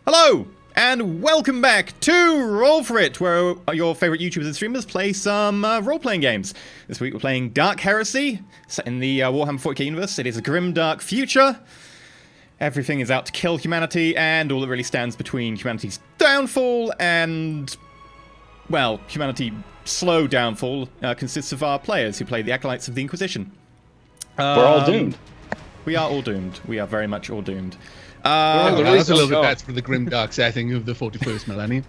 Hello, and welcome back to Roll4It, where your favorite YouTubers and streamers play some role-playing games. This week we're playing Dark Heresy, set in the Warhammer 40k universe. It is a grim, dark future. Everything is out to kill humanity, and all that really stands between humanity's downfall and, well, humanity's slow downfall consists of our players who play the Acolytes of the Inquisition. We're all doomed. We are all doomed. We are very much all doomed. It's a little bit better for the grim dark setting of the 41st millennium.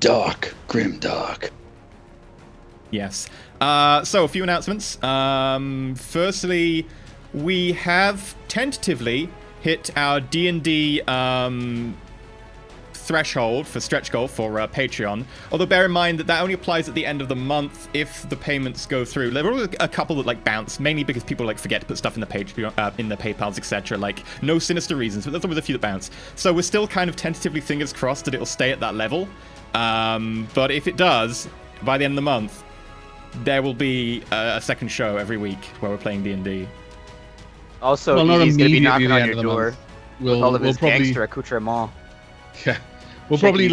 Dark, grim dark. Yes. So a few announcements. Firstly, we have tentatively hit our D&D threshold for stretch goal for Patreon. Although bear in mind that that only applies at the end of the month if the payments go through. There are a couple that bounce, mainly because people forget to put stuff in the Patreon, in the PayPals, etc. No sinister reasons, but there's always a few that bounce. So we're still kind of tentatively fingers crossed that it'll stay at that level. But if it does, by the end of the month, there will be a second show every week where we're playing D&D. Also, he's going to be knocking on your door with all of his gangster accoutrement. Yeah. We'll probably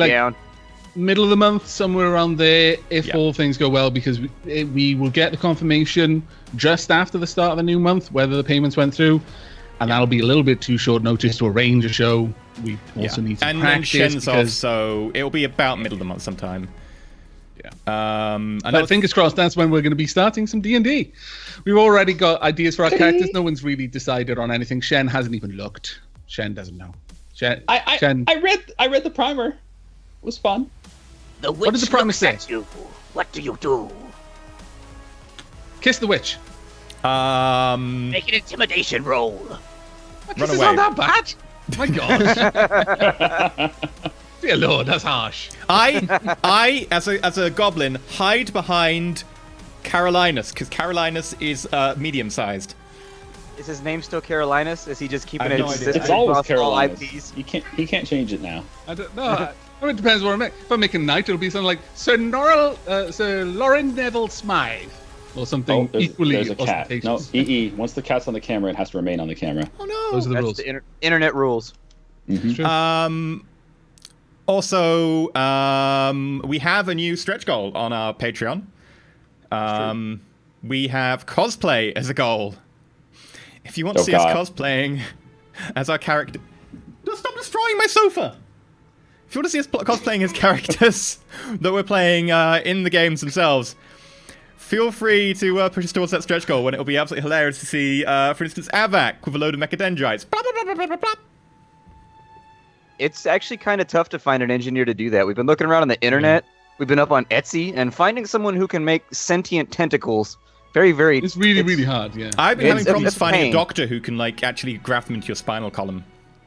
middle of the month, somewhere around there, if all things go well, because we will get the confirmation just after the start of the new month whether the payments went through, and that'll be a little bit too short notice to arrange a show. We also need to practice. And Shen's off, so it'll be about middle of the month sometime. Yeah. But fingers crossed, that's when we're going to be starting some D&D. We've already got ideas for our characters. No one's really decided on anything. Shen hasn't even looked. Shen doesn't know. Shen, I read the primer. It was fun. What does the primer say? What do you do? Kiss the witch. Make an intimidation roll. This is not that bad. My gosh. Dear Lord, that's harsh. I as a goblin, hide behind Carolinus, because Carolinus is medium-sized. Is his name still Carolinus? Is he just keeping it consistent? It's always Carolinus. Carolinus. He can't change it now. I don't know. It depends what I make. If I make a knight, it'll be something like Sir Lauren Neville Smythe, or something equally there's a cat. No, once the cat's on the camera, it has to remain on the camera. Oh no! Those are the That's rules. the internet rules. Mm-hmm. Also, we have a new stretch goal on our Patreon. We have cosplay as a goal. If you want to see us cosplaying as our character... Stop destroying my sofa! If you want to see us cosplaying as characters that we're playing in the games themselves, feel free to push us towards that stretch goal when it'll be absolutely hilarious to see, for instance, Avak with a load of mechadendrites. Blah, blah, blah, blah, blah, blah. It's actually kind of tough to find an engineer to do that. We've been looking around on the internet. We've been up on Etsy, and finding someone who can make sentient tentacles... It's really hard, yeah. I've been having problems finding a doctor who can, actually graft them into your spinal column.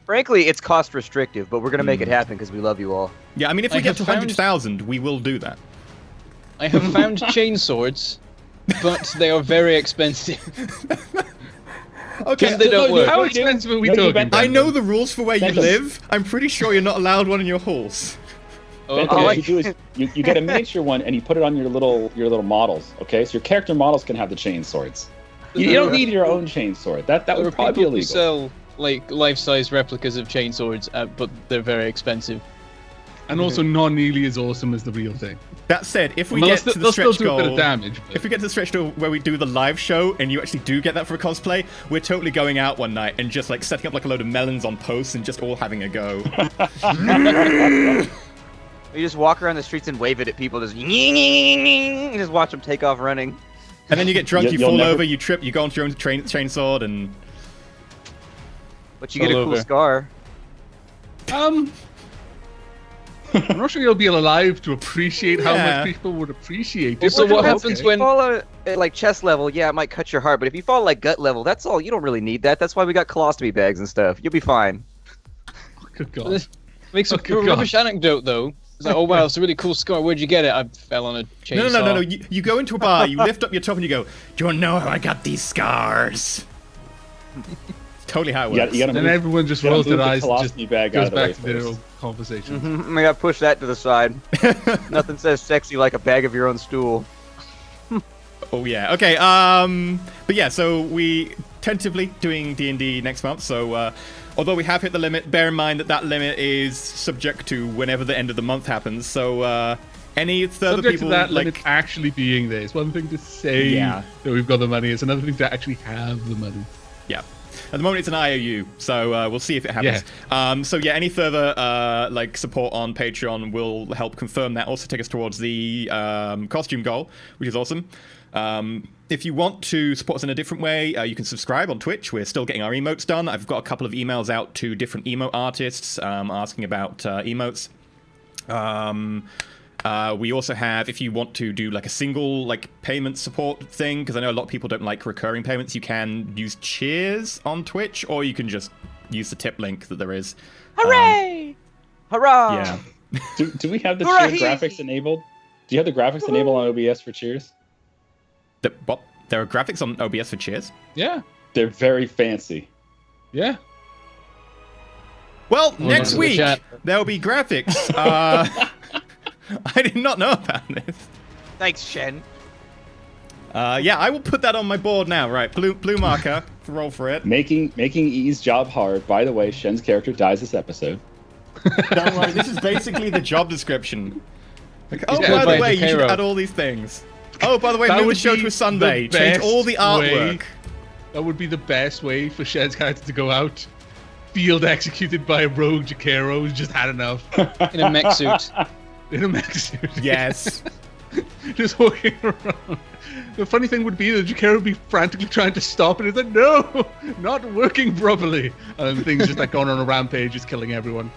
Frankly, it's cost restrictive, but we're going to make it happen because we love you all. Yeah, I mean, if we get to 100,000, we will do that. I have found chainswords, but they are very expensive. Okay, they don't work. How expensive are we talking? I know the rules for where you live. I'm pretty sure you're not allowed one in your halls. What you do is you get a miniature one and you put it on your little models. Okay, so your character models can have the chain swords. You don't need your own chain sword. That would probably be illegal. Sell life-size replicas of chainswords, but they're very expensive. And also not nearly as awesome as the real thing. That said, if we get to the stretch goal, a bit of damage, if we get to the stretch goal where we do the live show and you actually do get that for a cosplay, we're totally going out one night and just setting up a load of melons on posts and just all having a go. You just walk around the streets and wave it at people, just and just watch them take off running. And then you get drunk, you fall over, you trip, you go onto your own chainsword, and... But you get a cool scar. I'm not sure you'll be alive to appreciate how much people would appreciate it. So what happens when... If you fall at chest level, yeah, it might cut your heart, but if you fall gut level, that's all. You don't really need that. That's why we got colostomy bags and stuff. You'll be fine. Good God. Makes a rubbish anecdote, though. It's like, oh wow, it's a really cool scar. Where'd you get it? I fell on a chainsaw. No. You go into a bar, you lift up your top and you go, do you want to know how I got these scars? It's totally how it works. And everyone just rolls their eyes and just bag goes back to their own conversation. I got to push that to the side. Nothing says sexy like a bag of your own stool. Oh yeah, okay, but yeah, so we tentatively doing D&D next month. So although we have hit the limit, bear in mind that limit is subject to whenever the end of the month happens. So any further Subject people to that like limit actually being there. It's one thing to say that we've got the money. It's another thing to actually have the money. Yeah. At the moment, it's an IOU, so we'll see if it happens. Yeah. So yeah, any further like support on Patreon will help confirm that. Also take us towards the costume goal, which is awesome. If you want to support us in a different way, you can subscribe on Twitch. We're still getting our emotes done. I've got a couple of emails out to different emote artists asking about emotes. We also have, if you want to do like a single like payment support thing, because I know a lot of people don't like recurring payments, you can use cheers on Twitch, or you can just use the tip link that there is. Hooray! Hurrah! Yeah. Do we have the cheer graphics enabled? Do you have the graphics enabled on OBS for cheers? What? There are graphics on OBS for cheers? Yeah. They're very fancy. Yeah. Well, next week there'll be graphics. I did not know about this. Thanks, Shen. Yeah, I will put that on my board now. Right, blue marker for Roll4It. Making E's job hard. By the way, Shen's character dies this episode. Don't worry, this is basically the job description. Like, oh, by the way, you should add all these things. Oh, by the way, move the show to a Sunday. Change all the artwork. That would be the best way for Shen's character to go out. Field executed by a rogue Jakero who's just had enough. In a mech suit. In a mech suit. Yes. Just walking around. The funny thing would be that Jakero would be frantically trying to stop it. It's like, no, not working properly. And the thing's just like going on a rampage, just killing everyone.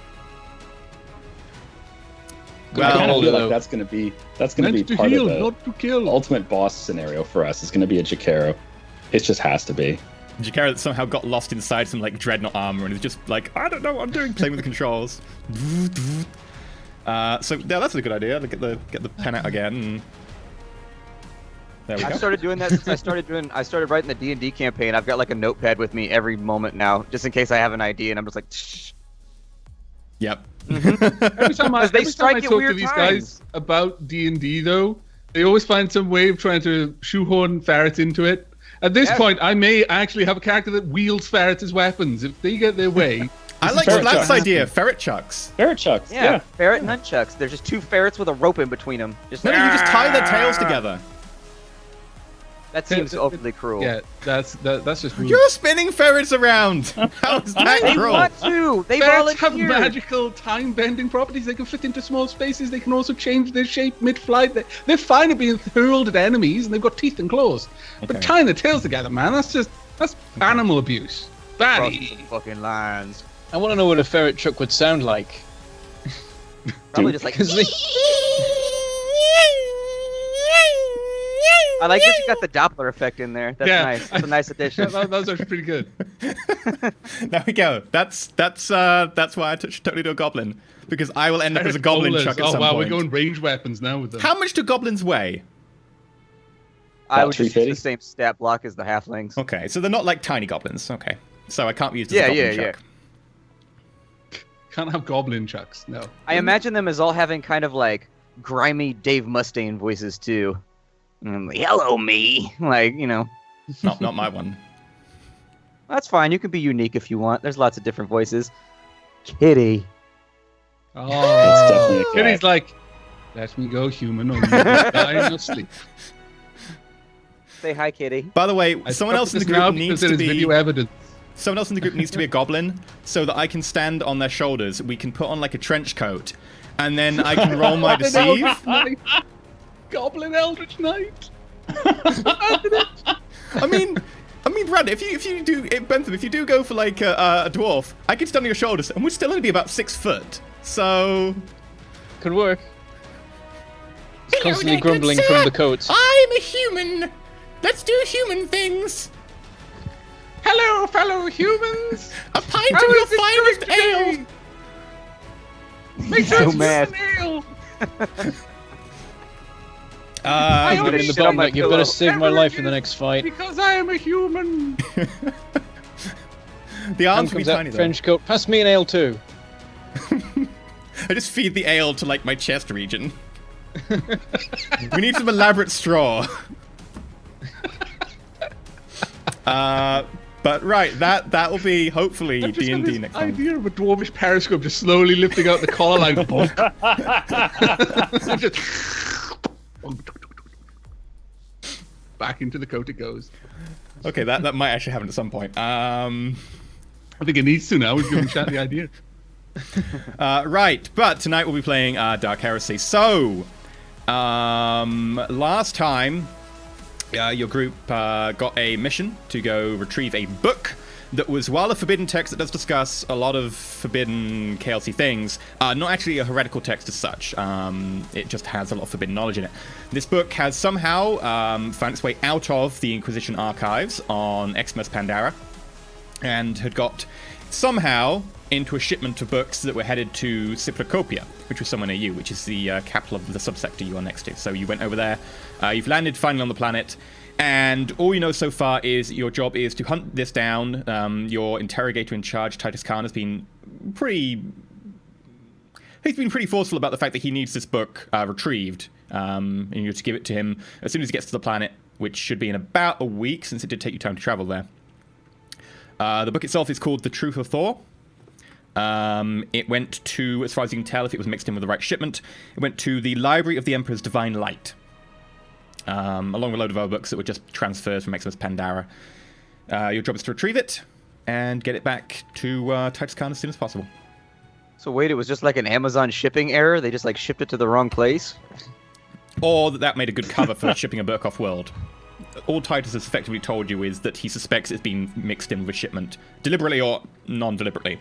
Well, I kind of feel like that's gonna be part heal, of the not to kill. ultimate boss scenario for us. It's gonna be a Jakero. It just has to be. Jakero that somehow got lost inside some like dreadnought armor and is just like, I don't know what I'm doing, playing with the controls. So yeah, that's a good idea. Get the pen out again. And there we go. I started doing that since I started writing the D&D campaign. I've got like a notepad with me every moment now, just in case I have an idea, and I'm just like, shh. Yep. Every time I talk to these guys about D&D, though, they always find some way of trying to shoehorn ferrets into it. At this point, I may actually have a character that wields ferrets as weapons if they get their way. I like Splat's idea, ferret chucks. Ferret chucks, yeah. Ferret nunchucks. There's just two ferrets with a rope in between them. You just tie their tails together. That seems overly cruel. Yeah, that's just rude. You're spinning ferrets around. How is that They cruel? want to. They Ferrets have volunteered. magical time-bending properties. They can fit into small spaces. They can also change their shape mid-flight. They're fine at being hurled at enemies, and they've got teeth and claws. But tying their tails together, man, that's animal abuse. Batty. Fucking lines. I want to know what a ferret truck would sound like. Probably just like. I like that you got the Doppler effect in there. That's nice. That's a nice addition. That was actually pretty good. There we go. That's why I should totally do a goblin, because I will end up as a goblin chuck at some point. Oh wow, we're going range weapons now with them. How much do goblins weigh? I would just use the same stat block as the halflings. Okay, so they're not like tiny goblins. Okay, so I can't use this as a goblin chuck. Can't have goblin chucks. No. I imagine them as all having kind of like grimy Dave Mustaine voices too. Like, hello, me. Like, you know. Not my one. That's fine. You can be unique if you want. There's lots of different voices. Kitty. Oh, that's definitely a cat. Kitty's like, let me go, human, or you die in your sleep. Say hi, Kitty. By the way, someone else in the group needs to be video evidence. Someone else in the group needs to be a goblin, so that I can stand on their shoulders. We can put on like a trench coat, and then I can roll my deceive. Goblin Eldritch Knight. I mean, Brad, if you do, Bentham, if you do go for like a dwarf, I can stand on your shoulders, and we'd still only be about 6 foot. So could work. It's constantly grumbling from the coats. I'm a human. Let's do human things. Hello, fellow humans. A pint of your finest ale. Make sure it's an ale. I'm in the bottom like, you've got to save my life in the next fight. Because I am a human. The arms will be tiny though. Trench coat. Pass me an ale too. I just feed the ale to like my chest region. We need some elaborate straw. But right, that will be hopefully D&D next time. Idea of a dwarvish periscope just slowly lifting out the collar line. Just back into the coat it goes. Okay, that might actually happen at some point. I think it needs to now. We've given Chat the idea. Right, but tonight we'll be playing Dark Heresy. So, last time, your group got a mission to go retrieve a book that was, while a forbidden text that does discuss a lot of forbidden chaosy things, not actually a heretical text as such. It just has a lot of forbidden knowledge in it. This book has somehow found its way out of the Inquisition archives on Xmas Pandara, and had got somehow into a shipment of books that were headed to Cypri, Copia, which was somewhere near you, which is the capital of the subsector you are next to. So you went over there, you've landed finally on the planet, and all you know so far is your job is to hunt this down. Your interrogator in charge, Titus Khan, has been pretty forceful about the fact that he needs this book retrieved, and you're to give it to him as soon as he gets to the planet, which should be in about a week, since it did take you time to travel there. The book itself is called The Truth of Thor. It went to, as far as you can tell, if it was mixed in with the right shipment, it went to the Library of the Emperor's Divine Light, along with a load of other books that were just transfers from Xmas Pandara. Your job is to retrieve it and get it back to Titus Khan as soon as possible. So wait, it was just like an Amazon shipping error? They just like shipped it to the wrong place? Or that made a good cover for shipping a book off-world. All Titus has effectively told you is that he suspects it's been mixed in with a shipment, deliberately or non-deliberately.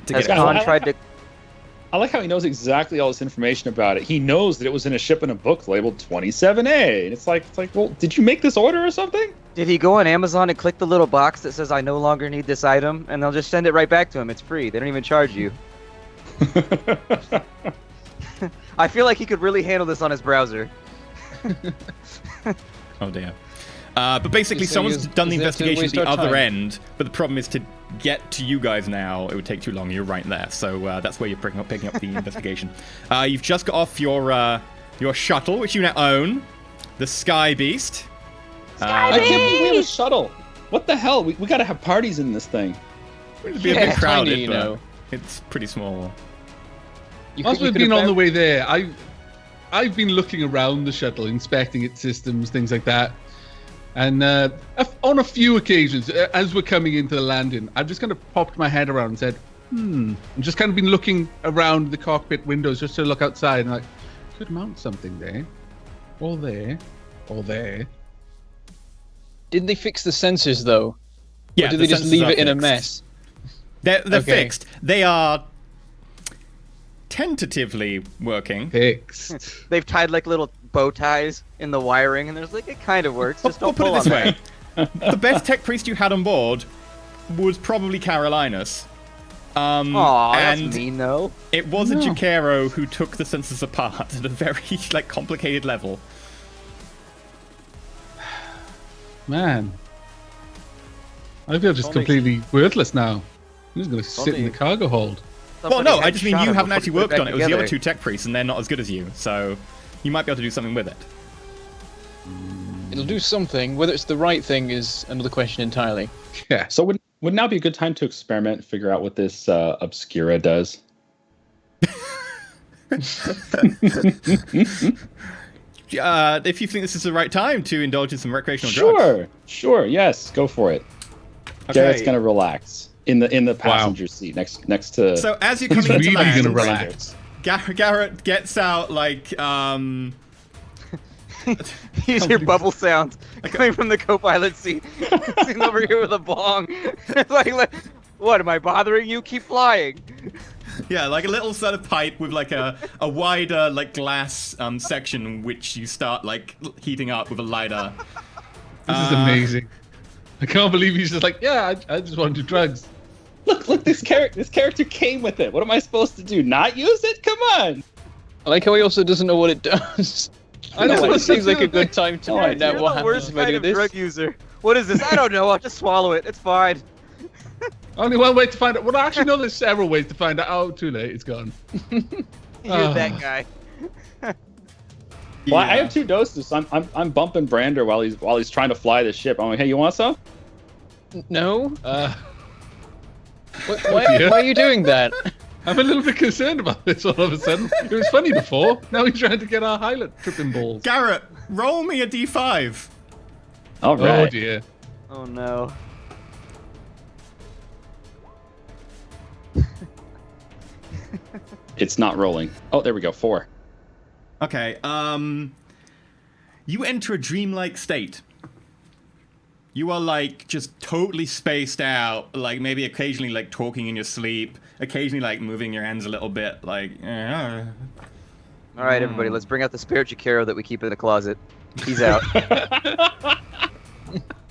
I like how he knows exactly all this information about it. He knows that it was in a shipment of book labeled 27A. And it's like, well, did you make this order or something? Did he go on Amazon and click the little box that says, I no longer need this item? And they'll just send it right back to him. It's free. They don't even charge you. I feel like he could really handle this on his browser. Oh, dear. But basically, someone's done the investigation at the other end, but the problem is to get to you guys now, it would take too long. You're right there, so that's where you're picking up the investigation. You've just got off your shuttle, which you now own, the Sky Beast. I can't believe we have a shuttle. What the hell? We got to have parties in this thing. It'd be a bit crowded, tiny, you know. It's pretty small. As we've been on the way there, I've been looking around the shuttle, inspecting its systems, things like that. And on a few occasions, as we're coming into the landing, I've just kind of popped my head around and said, and just kind of been looking around the cockpit windows just to look outside and like, could mount something there. Or there. Or there. Didn't they fix the sensors, though? Yeah, or did they just leave it in a mess? They're fixed. They are tentatively working. Fixed. They've tied like little bow ties in the wiring, and there's like, it kind of works. Just don't put pull it this on way. The best tech priest you had on board was probably Carolinus. That's mean, though. It was a Jacaro who took the sensors apart at a very complicated level. Man. I feel just completely worthless now. I'm just going to sit in the cargo hold. Well, no, I just mean you haven't actually worked on it. It was the other two tech priests, and they're not as good as you, so you might be able to do something with it. It'll do something. Whether it's the right thing is another question entirely. Yeah. So would now be a good time to experiment and figure out what this Obscura does? If you think this is the right time to indulge in some recreational drugs. Sure, yes, go for it. Okay. Garrett's gonna relax in the passenger seat next to. So as you're coming into land, gonna relax. Garrett gets out like Use your bubble sounds coming from the co-pilot seat. Sitting over here with a bong. like, what, am I bothering you? Keep flying. Yeah, like a little sort of pipe with like a wider like glass section which you start like heating up with a lighter. This is amazing. I can't believe he's just like, yeah, I just want to do drugs. Look, this character came with it. What am I supposed to do? Not use it? Come on. I like how he also doesn't know what it does. I know, it seems like a good time to find out what happens if I do this. Drug user. What is this? I don't know. I'll just swallow it. It's fine. Only one way to find out. Well, actually, no, there's several ways to find out. Oh, too late. It's gone. You're that guy. Well, I have 2 doses. So I'm bumping Brander while he's trying to fly the ship. I'm like, hey, you want some? No. Oh Why are you doing that? I'm a little bit concerned about this all of a sudden. It was funny before. Now he's trying to get our highlight tripping balls. Garrett, roll me a d5. All right. Oh dear. Oh no. It's not rolling. Oh, there we go. 4. Okay, you enter a dreamlike state. You are like just totally spaced out, like maybe occasionally like talking in your sleep, occasionally like moving your hands a little bit, like. All right, everybody, let's bring out the spare Jacaro that we keep in the closet. He's out.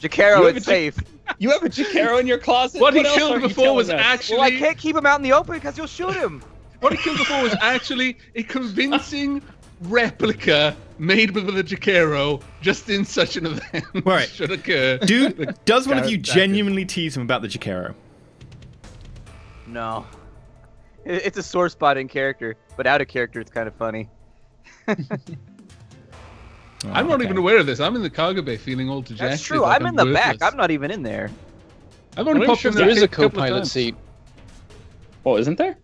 Jacaro, it's safe. You have a Jacaro in your closet? What he else killed are you before was telling us? actually. Well, I can't keep him out in the open because you'll shoot him. What he killed before was actually a convincing replica made with a Jacaro just in such an event Right. should occur. Dude, does one of you Garrett genuinely tease him about the Jacaro? No. It's a sore spot in character, but out of character, it's kind of funny. I'm not even aware of this. I'm in the cargo bay feeling all dejected. That's true. like I'm in the back. worthless. I'm not even in there. I've I'm only not popped sure in if there is a couple of co-pilot times. seat. Oh, isn't there?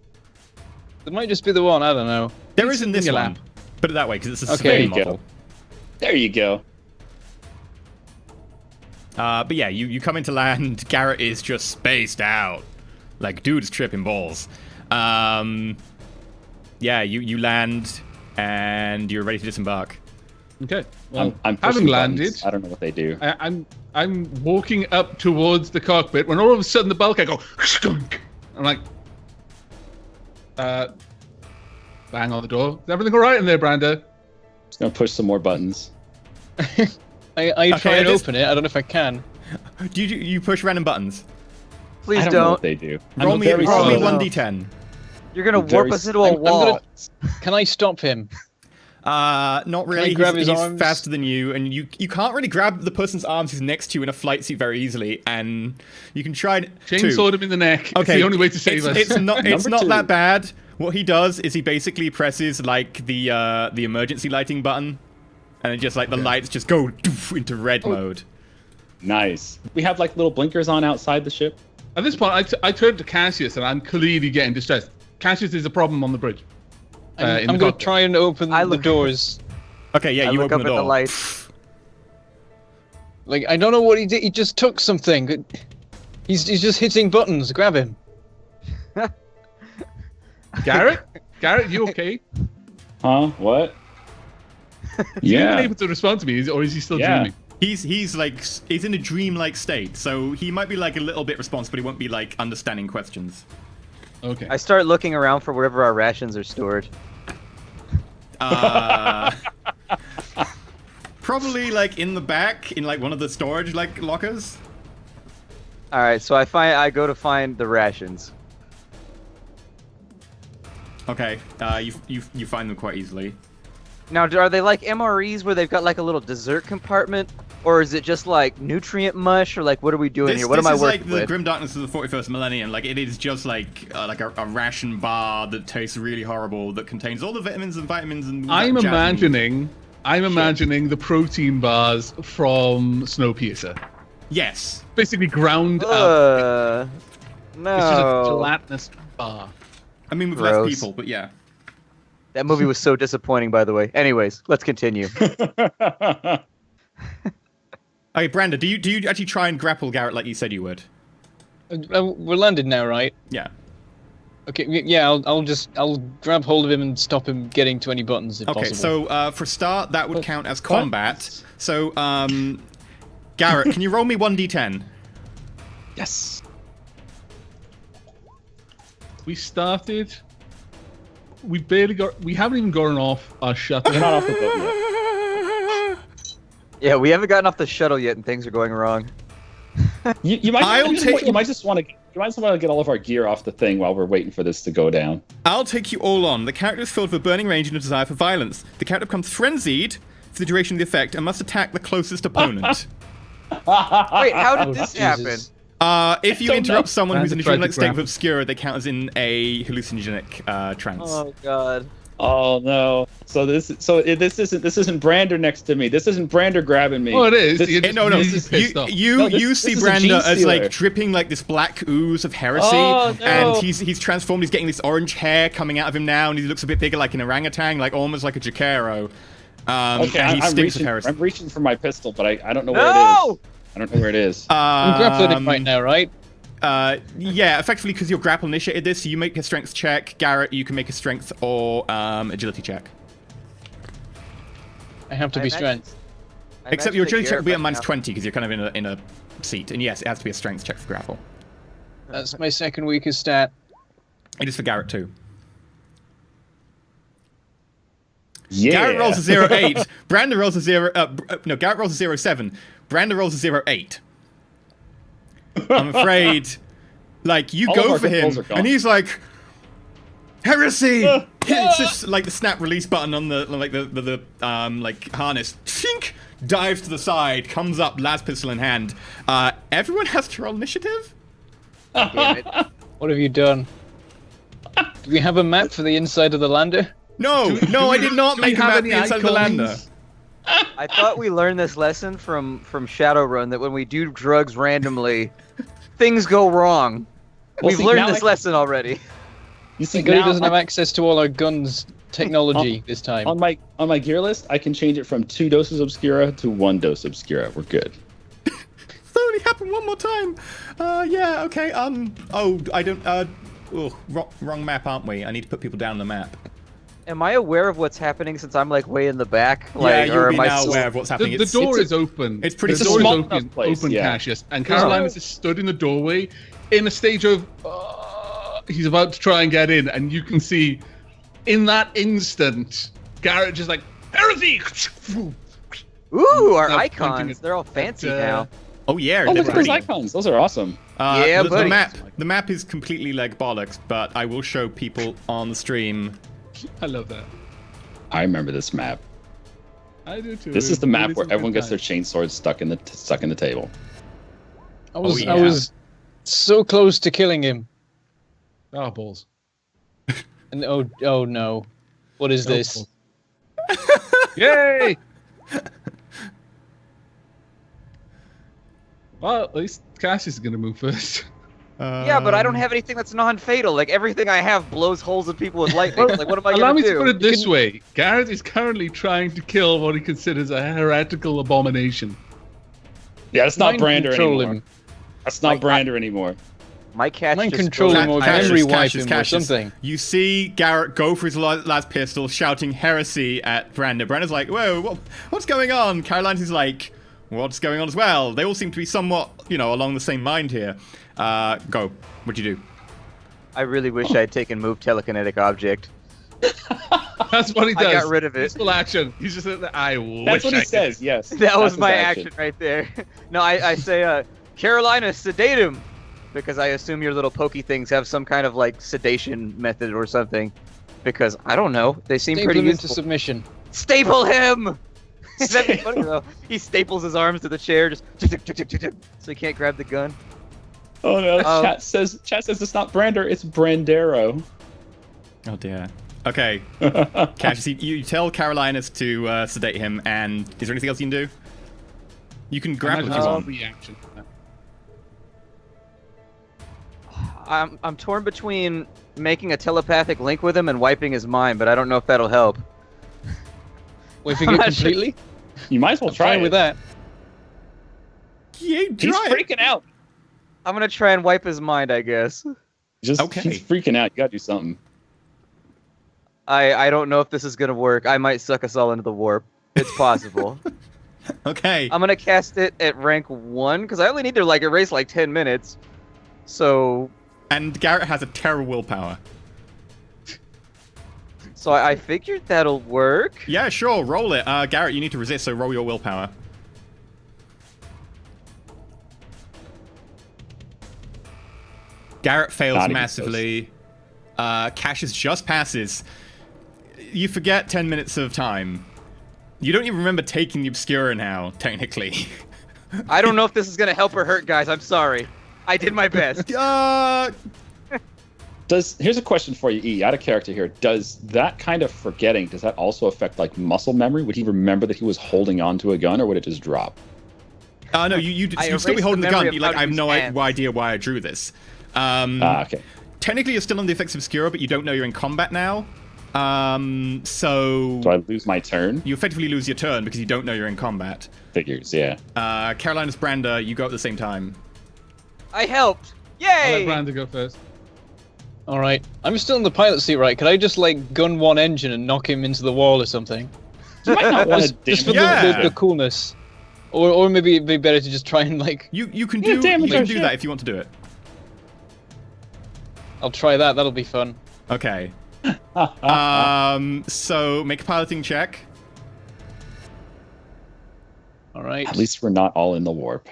There might just be the one. I don't know. There is in this your one. lap. Put it that way, because it's a Okay, civilian there you go. model. There you go. But yeah, you come into land. Garrett is just spaced out, like dude's tripping balls. Yeah, you land and you're ready to disembark. Okay. Well, I'm having pushing landed, buttons. I don't know what they do. I'm walking up towards the cockpit when all of a sudden the bulk I go skunk. I'm like, bang on the door. Is everything all right in there, Brando? Just gonna push some more buttons. I try and this- open it. I don't know if I can. Do you push random buttons? Please I don't know what they do. Roll I'm me very roll me slow. 1d10. You're gonna I'm very warp us s- into a wall. Can I stop him? Not really. grab he's his arms? faster than you, and you can't really grab the person's arms who's next to you in a flight suit very easily. And you can try Chainsaw him in the neck. Okay, It's the only way to save us. It's not Number two. that bad. What he does is he basically presses like the emergency lighting button, and it just like the lights just go doof into red mode. Nice. We have like little blinkers on outside the ship. At this point, I turned to Cassius and I'm clearly getting distressed. Cassius, there's a problem on the bridge. in I'm the going to cockpit. try and open I the look- doors. Okay, yeah, I you look open up the at door. the lights. Like, I don't know what he did. He just took something. He's just hitting buttons. Grab him. Garrett, you okay? Huh? What? He's Yeah. even able to respond to me, or is he still Yeah. dreaming? He's in a dream-like state, so he might be like a little bit responsive, but he won't be like understanding questions. Okay. I start looking around for wherever our rations are stored. Probably like in the back, in like one of the storage like lockers. All right, so I go to find the rations. Okay, you find them quite easily. Now, are they like MREs where they've got like a little dessert compartment, or is it just like nutrient mush, or like what are we doing here? What am I This is working like the with? grim darkness of the 41st millennium. Like it is just like a ration bar that tastes really horrible that contains all the vitamins and I'm jazz imagining the protein bars from Snowpiercer. Yes. Basically ground up. No. It's just a gelatinous bar. I mean, with Gross. less people, but yeah. That movie was so disappointing, by the way. Anyways, let's continue. Okay, Branda, do you actually try and grapple Garrett like you said you would? We're landed now, right? Yeah. Okay. Yeah. I'll grab hold of him and stop him getting to any buttons if Okay, possible. so for start, that would count as combat. So, Garrett, can you roll me 1d10? Yes. We started. We haven't even gotten off our shuttle. We're not off the boat yet. Yeah, we haven't gotten off the shuttle yet, and things are going wrong. You might just want to get all of our gear off the thing while we're waiting for this to go down. I'll take you all on. The character is filled with a burning rage and a desire for violence. The character becomes frenzied for the duration of the effect and must attack the closest opponent. Wait, how did this happen? Jesus. If you don't interrupt know. someone who's in a Tried to dreamlike state of grab. obscura, they count as in a hallucinogenic trance. Oh god. Oh no! So this isn't Brander next to me. This isn't Brander grabbing me. Oh, it is. This, You're just really pissed off. You see this is a gene Brander as like stealer. dripping like this black ooze of heresy, Oh, no. and he's transformed. He's getting this orange hair coming out of him now, and he looks a bit bigger, like an orangutan, like almost like a Jaquero. Okay, and he I'm stinks of heresy. reaching for my pistol, but I don't know where it is. I don't know where it is. I'm grappling it right now, right? Yeah, effectively because you're grapple initiated this, so you make a strength check. Garrett, you can make a strength or agility check. I have to be strength. Except your agility check will be at -20 because you're kind of in a seat, and yes, it has to be a strength check for grapple. That's my second weakest stat. It is for Garrett too. Yeah. Garrett rolls a 0.8. Brandon rolls a 0. No, Garrett rolls a 0.7. Brandon rolls a 0.8. I'm afraid, like, you All go of our for good him, rolls are gone. and he's like, heresy! It's just like the snap release button on the like harness. Tink! Dives to the side, comes up, las pistol in hand. Everyone has to roll initiative? Damn it. What have you done? Do we have a map for the inside of the lander? No, I did not do we make a have map any inside of the lander. icons? I thought we learned this lesson from Shadowrun, that when we do drugs randomly, things go wrong. Well, We've see, learned now this lesson already. You see, Thank God he now doesn't have access to all our guns technology this time. on my gear list, I can change it from 2 doses obscura to 1 dose obscura. We're good. It's only happened one more time. Yeah, okay. Oh, I don't. Wrong map, aren't we? I need to put people down on the map. Am I aware of what's happening since I'm like way in the back? Yeah, Like, you'll or be am I now still... aware of what's happening. The door it's is open. it's pretty the small. door is Small enough place, open, yeah. Cassius. And Caroline is just stood in the doorway in a stage of... he's about to try and get in, and you can see in that instant, Garrett just like, heresy! Ooh, our Now pointing icons. at- They're all fancy at, now. Oh yeah, Oh, look at those everybody. icons. Those are awesome. Yeah, the buddy. the map is completely like bollocks, but I will show people on the stream. I love that. I remember this map. I do too. This is the map It where a good everyone gets time. their chainswords stuck in the table. I was yeah. I was so close to killing him. Oh, balls. And oh no. What is this? Yay! Well, at least Cassius is going to move first. Yeah, but I don't have anything that's non-fatal. Like, everything I have blows holes in people with lightning. Like, what am I Allow gonna me do? to put it this way. Garrett is currently trying to kill what he considers a heretical abomination. Yeah, it's not Mind Brander control anymore. him. That's not Brander anymore. My cat Mind just control goes- him or Cassius, memory wipe Cassius, him or Cassius. something. You see Garrett go for his last pistol, shouting heresy at Brandon. Brandon's like, whoa, what's going on? Caroline's is like, what's going on as well? They all seem to be somewhat, along the same mind here. Go. What'd you do? I really wish I had taken move telekinetic object. That's what he does. I got rid of it. Peaceful action. He's just like, I wish That's what I he could. says. Yes. That was That's my his action right there. No, I say, Carolina, sedate him. Because I assume your little pokey things have some kind of, like, sedation method or something. Because, I don't know, they seem Staple pretty him into useful. submission. Staple him! That'd be funny, though. He staples his arms to the chair, just so he can't grab the gun. Oh no! Um, Chat says it's not Brander. It's Brandero. Oh dear. Okay. Cassius, you tell Carolinus to sedate him, and is there anything else you can do? You can grapple if you want. Reaction. I'm torn between making a telepathic link with him and wiping his mind, but I don't know if that'll help. Wiping I'm it not sure. completely? You might as well I'm try fine it. with that. Yeah, He's try it. freaking out. I'm gonna try and wipe his mind, I guess. Okay. He's freaking out. You gotta do something. I don't know if this is gonna work. I might suck us all into the warp. It's possible. Okay. I'm gonna cast it at rank 1, because I only need to erase 10 minutes. So And Garrett has a terrible willpower. I figured that'll work. Yeah, sure, roll it. Garrett, you need to resist, so roll your willpower. Garrett fails Not even massively. Cassius just passes. You forget 10 minutes of time. You don't even remember taking the Obscura now, technically. I don't know if this is gonna help or hurt, guys. I'm sorry. I did my best. Here's a question for you, E, out of character here. Does that kind of forgetting, does that also affect like muscle memory? Would he remember that he was holding onto a gun, or would it just drop? No, you'd still be holding the gun. You're like, I have no idea why I drew this. Okay. Technically, you're still on the effects obscura, but you don't know you're in combat now. So I lose my turn? You effectively lose your turn because you don't know you're in combat. Figures, yeah. Carolina's Brander, you go at the same time. I helped. Yay! I'll let Brander go first. All right, I'm still in the pilot seat, right? Could I just like gun one engine and knock him into the wall or something? You might not want to just for the coolness, or maybe it'd be better to just try and like. You can do that if you want to do it. I'll try that. That'll be fun. Okay. So make a piloting check. All right. At least we're not all in the warp.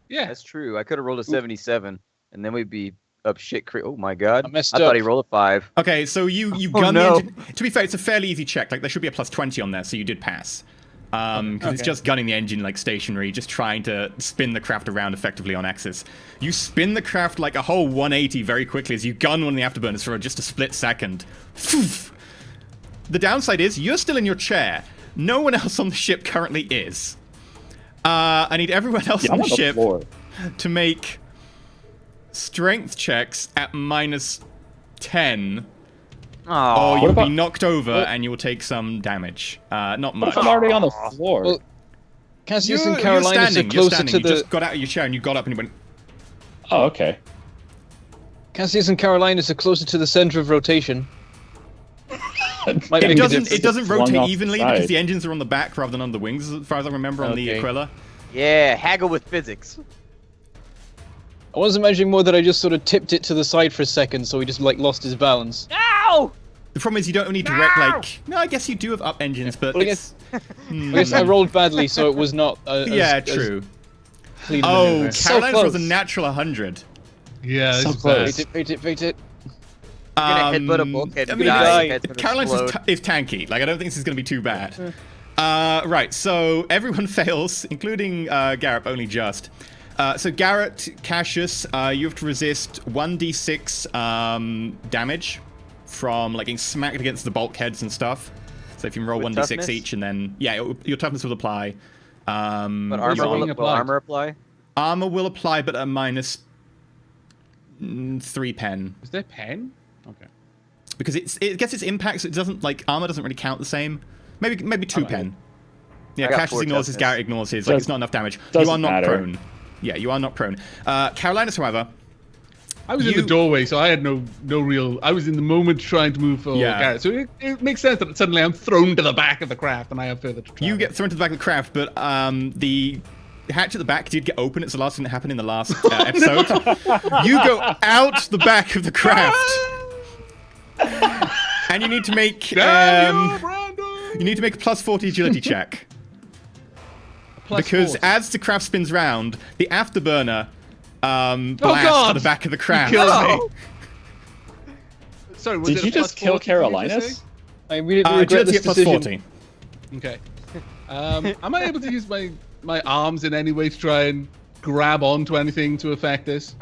Yeah, that's true. I could have rolled a 77, and then we'd be up shit creek. Oh my god! I thought he rolled a 5. Okay, so you gun the engine. To be fair, it's a fairly easy check. Like there should be a +20 on there, so you did pass. Because it's just gunning the engine like stationary, just trying to spin the craft around effectively on axis. You spin the craft like a whole 180 very quickly as you gun one of the afterburners for just a split second. The downside is you're still in your chair. No one else on the ship currently is. I need everyone else on the ship to make strength checks at -10. Or you'll be knocked over and you will take some damage. Not much. I'm already on the floor. Well, Cassius and Carolina are closer to the. You just got out of your chair and you got up and you went. Oh, okay. Cassius and Carolina are closer to the center of rotation. It doesn't rotate evenly because the engines are on the back rather than on the wings, as far as I remember on the Aquila. Yeah, haggle with physics. I was imagining more that I just sort of tipped it to the side for a second, so he just like lost his balance. Ow! The problem is you don't need direct No, I guess you do have up engines, but well, I guess I rolled badly, so it was not. True. Carolina's was a natural 100. Yeah, so close. Fate it. You're gonna headbutt a bulkhead. Carolina's is tanky. Like I don't think this is gonna be too bad. Right. So everyone fails, including Garrett, only just. So Garrett, Cassius, you have to resist 1d6 damage from like getting smacked against the bulkheads and stuff. So if you can roll 1d6 toughness? Each, and then your toughness will apply. But armor will apply. Armor will apply, but a -3 pen. Is there pen? Okay. Because it gets its impact, so it doesn't like armor doesn't really count the same. Maybe 2 pen. Yeah, Cassius ignores his, Garrett ignores his. Like it's not enough damage. You are not prone. Yeah, you are not prone. Carolina's, however. I was in the doorway, so I had no real. I was in the moment trying to move forward. Yeah. So it makes sense that suddenly I'm thrown to the back of the craft and I have further to travel. You get thrown to the back of the craft, but the hatch at the back did get open. It's the last thing that happened in the last episode. You go out the back of the craft, and you need to make you need to make a +40 agility check. Because 40. As the craft spins round, the afterburner blasts to the back of the craft. Sorry, did you just kill Carolinas? I really regret this decision. +40. Okay. Am I able to use my arms in any way to try and grab onto anything to affect this?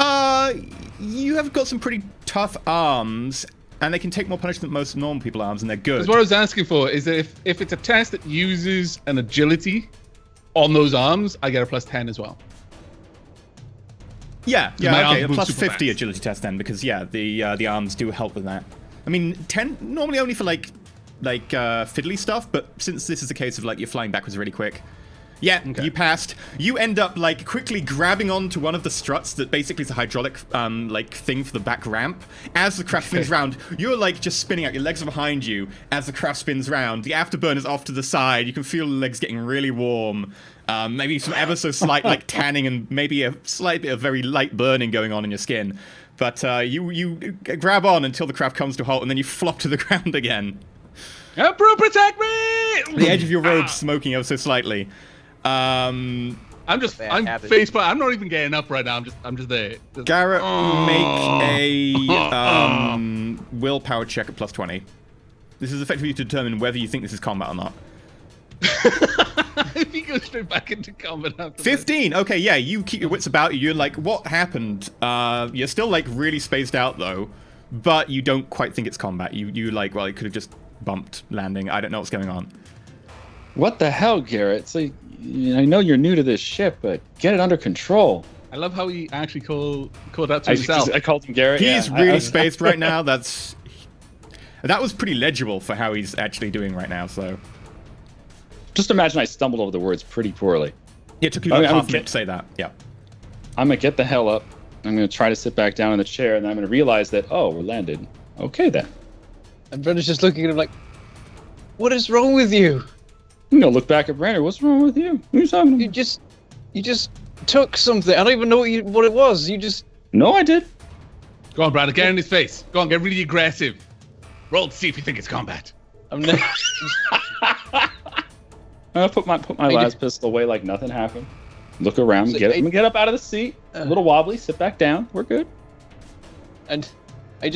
You have got some pretty tough arms, and they can take more punishment than most normal people arms, and they're good. Because what I was asking for is that if it's a test that uses an agility on those arms, I get a +10 as well. Yeah, okay, a +50 agility test then, because the arms do help with that. I mean, 10 normally only for like fiddly stuff, but since this is a case of like you're flying backwards really quick. Yeah, okay. You passed. You end up like quickly grabbing onto one of the struts that basically is a hydraulic like thing for the back ramp. As the craft spins round, you're like just spinning out. Your legs are behind you as the craft spins round. The afterburner's off to the side. You can feel the legs getting really warm. Maybe some ever so slight like tanning and maybe a slight bit of very light burning going on in your skin. But you grab on until the craft comes to a halt, and then you flop to the ground again. Emperor, protect me! The edge of your robe smoking ever so slightly. I'm face. I'm not even getting up right now. I'm just there. Garrett, make a willpower check at +20. This is effectively to determine whether you think this is combat or not. If you go straight back into combat after 15. Okay, yeah, you keep your wits about you. You're like, what happened? You're still like really spaced out though. but you don't quite think it's combat. You like, well, it could have just bumped landing. I don't know what's going on. What the hell, Garrett? It's like, I know you're new to this ship, but get it under control. I love how he actually called out to himself. I called him Garrett. He's really spaced right now. That was pretty legible for how he's actually doing right now. So just imagine I stumbled over the words pretty poorly. It took you like half a minute to say that. Yeah. I'm gonna get the hell up. I'm gonna try to sit back down in the chair, and then I'm gonna realize that we're landed. Okay then. And Brendan's just looking at him like, "What is wrong with you? I'm gonna look back at Brandon. What's wrong with you? What are you talking about? You just took something. I don't even know what it was. You just." No, I did. Go on, Brad. Get in his face. Go on, get really aggressive. Roll to see if you think it's combat. I'm never. I'm gonna put my last pistol away like nothing happened. Look around, get up out of the seat. A little wobbly. Sit back down. We're good. And I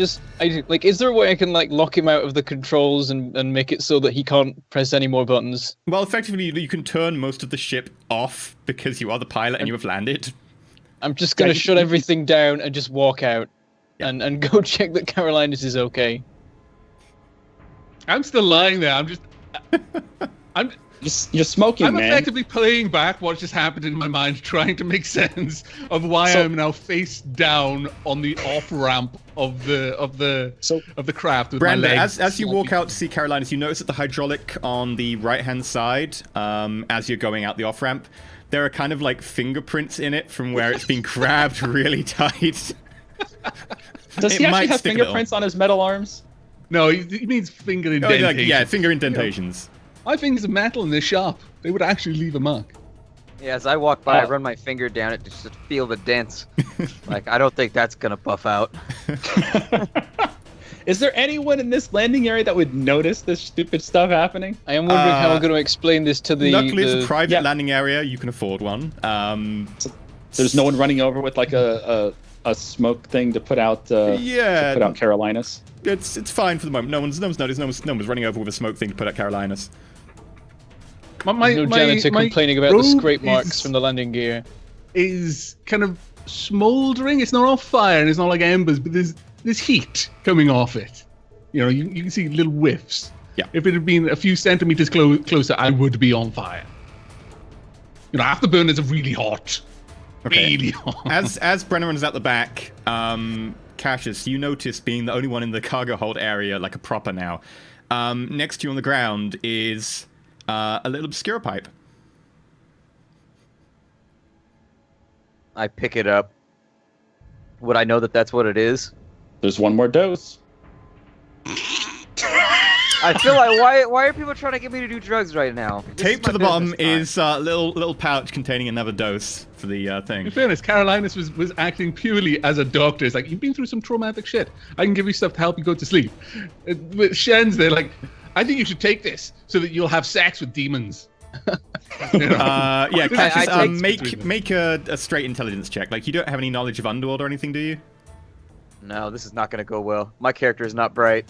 like. Is there a way I can like lock him out of the controls and make it so that he can't press any more buttons? Well, effectively, you can turn most of the ship off because you are the pilot and you have landed. I'm just gonna shut everything down and just walk out, and go check that Carolinas is okay. I'm still lying there. You're smoking, I'm man. effectively playing back what just happened in my mind, trying to make sense of why I'm now face down on the off ramp of the craft with Brandon, my legs. as you walk out to see Carolinas, you notice that the hydraulic on the right-hand side, as you're going out the off ramp, there are kind of like fingerprints in it from where it's been grabbed really tight. Does he actually have fingerprints on his metal arms? No, he means finger indentations. Finger indentations. My fingers are metal and they're sharp. They would actually leave a mark. Yeah, as I walk by, I run my finger down it just to feel the dents. Like, I don't think that's gonna buff out. Is there anyone in this landing area that would notice this stupid stuff happening? I am wondering how I'm going to explain this to the. Luckily, it's a private landing area. You can afford one. So there's no one running over with like a smoke thing to put out. To put out Carolinas. It's fine for the moment. No one's noticed. No one's running over with a smoke thing to put out Carolinas. No janitor complaining about the scrape marks from the landing gear. Is kind of smouldering. It's not on fire and it's not like embers, but there's heat coming off it. You know, you can see little whiffs. Yeah. If it had been a few centimeters closer, I would be on fire. You know, afterburners are really hot. Okay. Really hot. As Brennan runs out the back, Cassius, you notice being the only one in the cargo hold area, like a proper now. Next to you on the ground is a little obscura pipe. I pick it up. Would I know that that's what it is? There's one more dose. I feel like why are people trying to get me to do drugs right now? Taped to the bottom is a little pouch containing another dose for the thing. In fairness, Carolinas was acting purely as a doctor. It's like, you've been through some traumatic shit. I can give you stuff to help you go to sleep. But Shen's there like, I think you should take this so that you'll have sex with demons. You know? Yeah, Cassius, make a straight intelligence check. Like, you don't have any knowledge of Underworld or anything, do you? No, this is not going to go well. My character is not bright.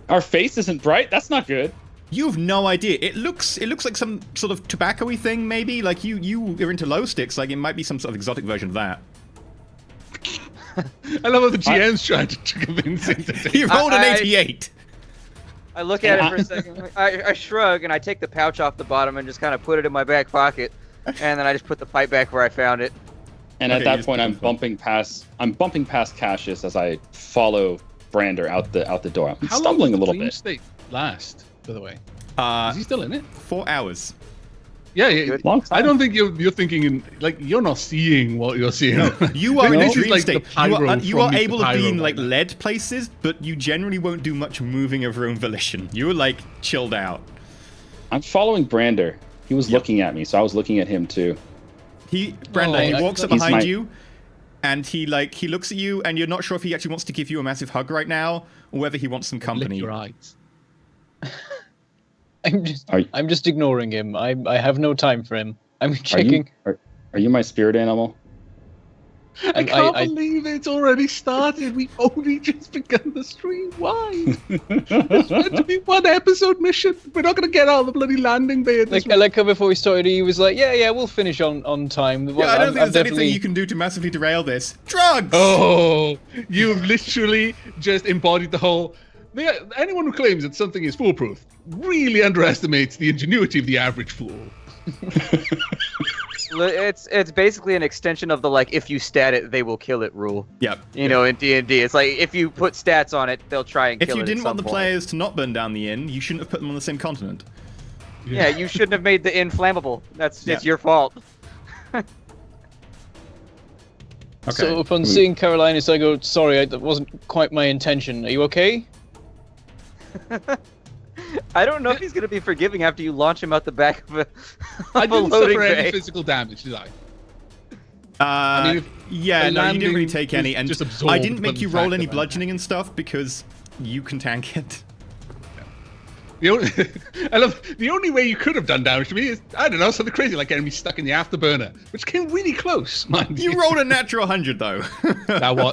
Our face isn't bright? That's not good. You have no idea. It looks like some sort of tobacco-y thing, maybe. Like, you're into glow sticks. Like, it might be some sort of exotic version of that. I love how the GM's trying to convince him. He rolled an 88. I look at it for a second. I shrug and I take the pouch off the bottom and just kind of put it in my back pocket, and then I just put the pipe back where I found it. And at that point, I'm bumping past Cassius as I follow Brander out the door. I'm stumbling a little bit. How long does the dream state last, by the way? Is he still in it? 4 hours. Yeah. Long time. I don't think you're thinking in, like, you're not seeing what you're seeing. No, you are in a dream like state. you You are able to be in like led places, but you generally won't do much moving of your own volition. You're like chilled out. I'm following Brander. He was looking at me, so I was looking at him too. He walks up behind you, and he looks at you, and you're not sure if he actually wants to give you a massive hug right now, or whether he wants some company. Lick your eyes. I'm just ignoring him. I have no time for him. I'm checking. Are you my spirit animal? I can't believe it's already started. We've only just begun the stream. Why? It's meant to be one episode mission. We're not going to get out of the bloody landing bay. Like how before we started, he was like, "Yeah, we'll finish on time." Yeah, I don't think there's anything you can do to massively derail this. Drugs. Oh, you've literally just embodied the whole. Anyone who claims that something is foolproof really underestimates the ingenuity of the average fool. It's basically an extension of the if you stat it, they will kill it rule. Yep. You know, in D&D, it's like if you put stats on it, they'll try and kill it. If you didn't want the point. players to not burn down the inn, you shouldn't have put them on the same continent. Yeah, you shouldn't have made the inn flammable. It's your fault. Okay. So upon seeing Carolinus, I go, "Sorry, that wasn't quite my intention. Are you okay?" I don't know if he's going to be forgiving after you launch him out the back of I didn't loading suffer bay. any physical damage, did I? Yeah, no, you didn't really take any, and just absorbed I didn't make you roll any by the bludgeoning and stuff because you can tank it. The only way you could have done damage to me is, I don't know, something crazy like getting me stuck in the afterburner, which came really close, mind you. You rolled a natural 100 though.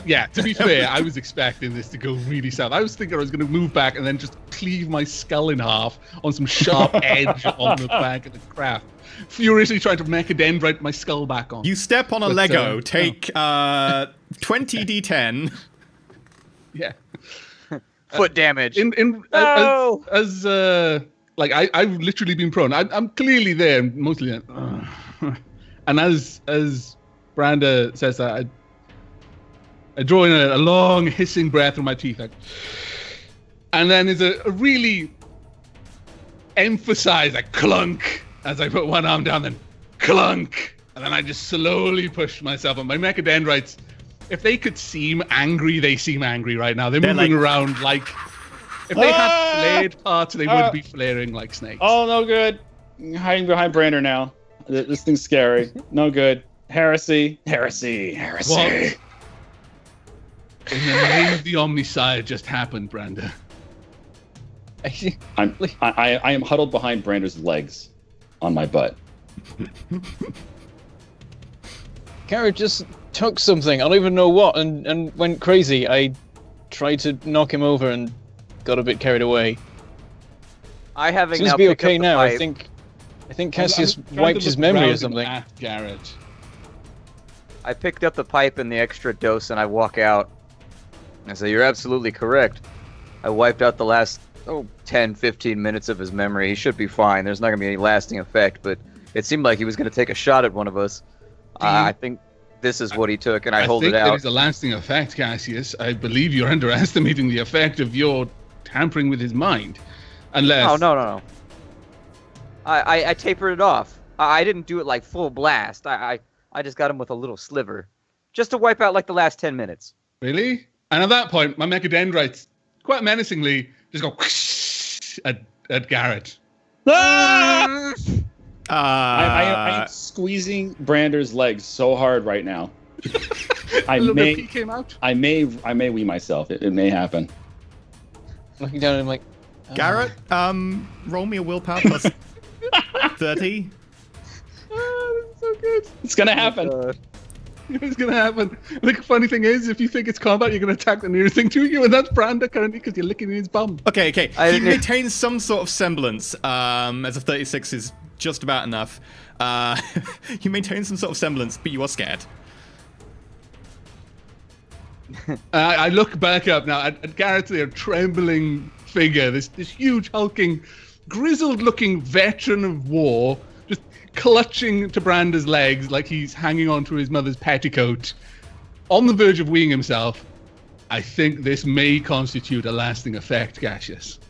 Yeah, to be fair, I was expecting this to go really south. I was thinking I was going to move back and then just cleave my skull in half on some sharp edge on the back of the craft. Furiously trying to mechadendrite my skull back on. You step on a Lego, take 20 d10. Yeah. Foot damage. As I've literally been prone. I'm clearly there, mostly. And as Branda says that, I draw in a long hissing breath through my teeth, and then there's a really emphasized clunk as I put one arm down, then clunk, and then I just slowly push myself on my mechadendrites. If they could seem angry, they seem angry right now. They're moving around like... If they had flared parts, they would be flaring like snakes. Oh, no good. Hiding behind Brander now. This thing's scary. No good. Heresy. Heresy. Heresy. What? In the name of the Omnisire just happened, Brander. I am huddled behind Brander's legs on my butt. Kara just took something, I don't even know what, and went crazy. I tried to knock him over and got a bit carried away. I haven't Seems now to be picked okay up the now. pipe. I think Cassius I'm trying wiped to his look memory or around something. At Garrett. I picked up the pipe and the extra dose, and I walk out. I say, "You're absolutely correct. I wiped out the last 10, 15 minutes of his memory. He should be fine. There's not going to be any lasting effect, but it seemed like he was going to take a shot at one of us. I think this is what he took, and I hold it out. I think there is a lasting effect, Cassius. I believe you're underestimating the effect of your tampering with his mind. Unless... Oh, no. I tapered it off. I didn't do it like full blast. I just got him with a little sliver. Just to wipe out like the last 10 minutes. Really? And at that point, my mechadendrites, quite menacingly, just go whoosh at Garrett. Ah! I am squeezing Brander's legs so hard right now. I may wee myself. It may happen. Looking down at him like, Garrett, roll me a willpower plus 30. Oh, this is so good. It's gonna happen. It's gonna happen. The funny thing is, if you think it's combat, you're gonna attack the nearest thing to you, and that's Brander currently because you're licking his bum. Okay. He maintains some sort of semblance, as a 36 is just about enough. You maintain some sort of semblance, but you are scared. I look back up now at Garrett's there, trembling figure, this huge, hulking, grizzled-looking veteran of war, just clutching to Brander's legs like he's hanging onto his mother's petticoat, on the verge of weeing himself. I think this may constitute a lasting effect, Cassius.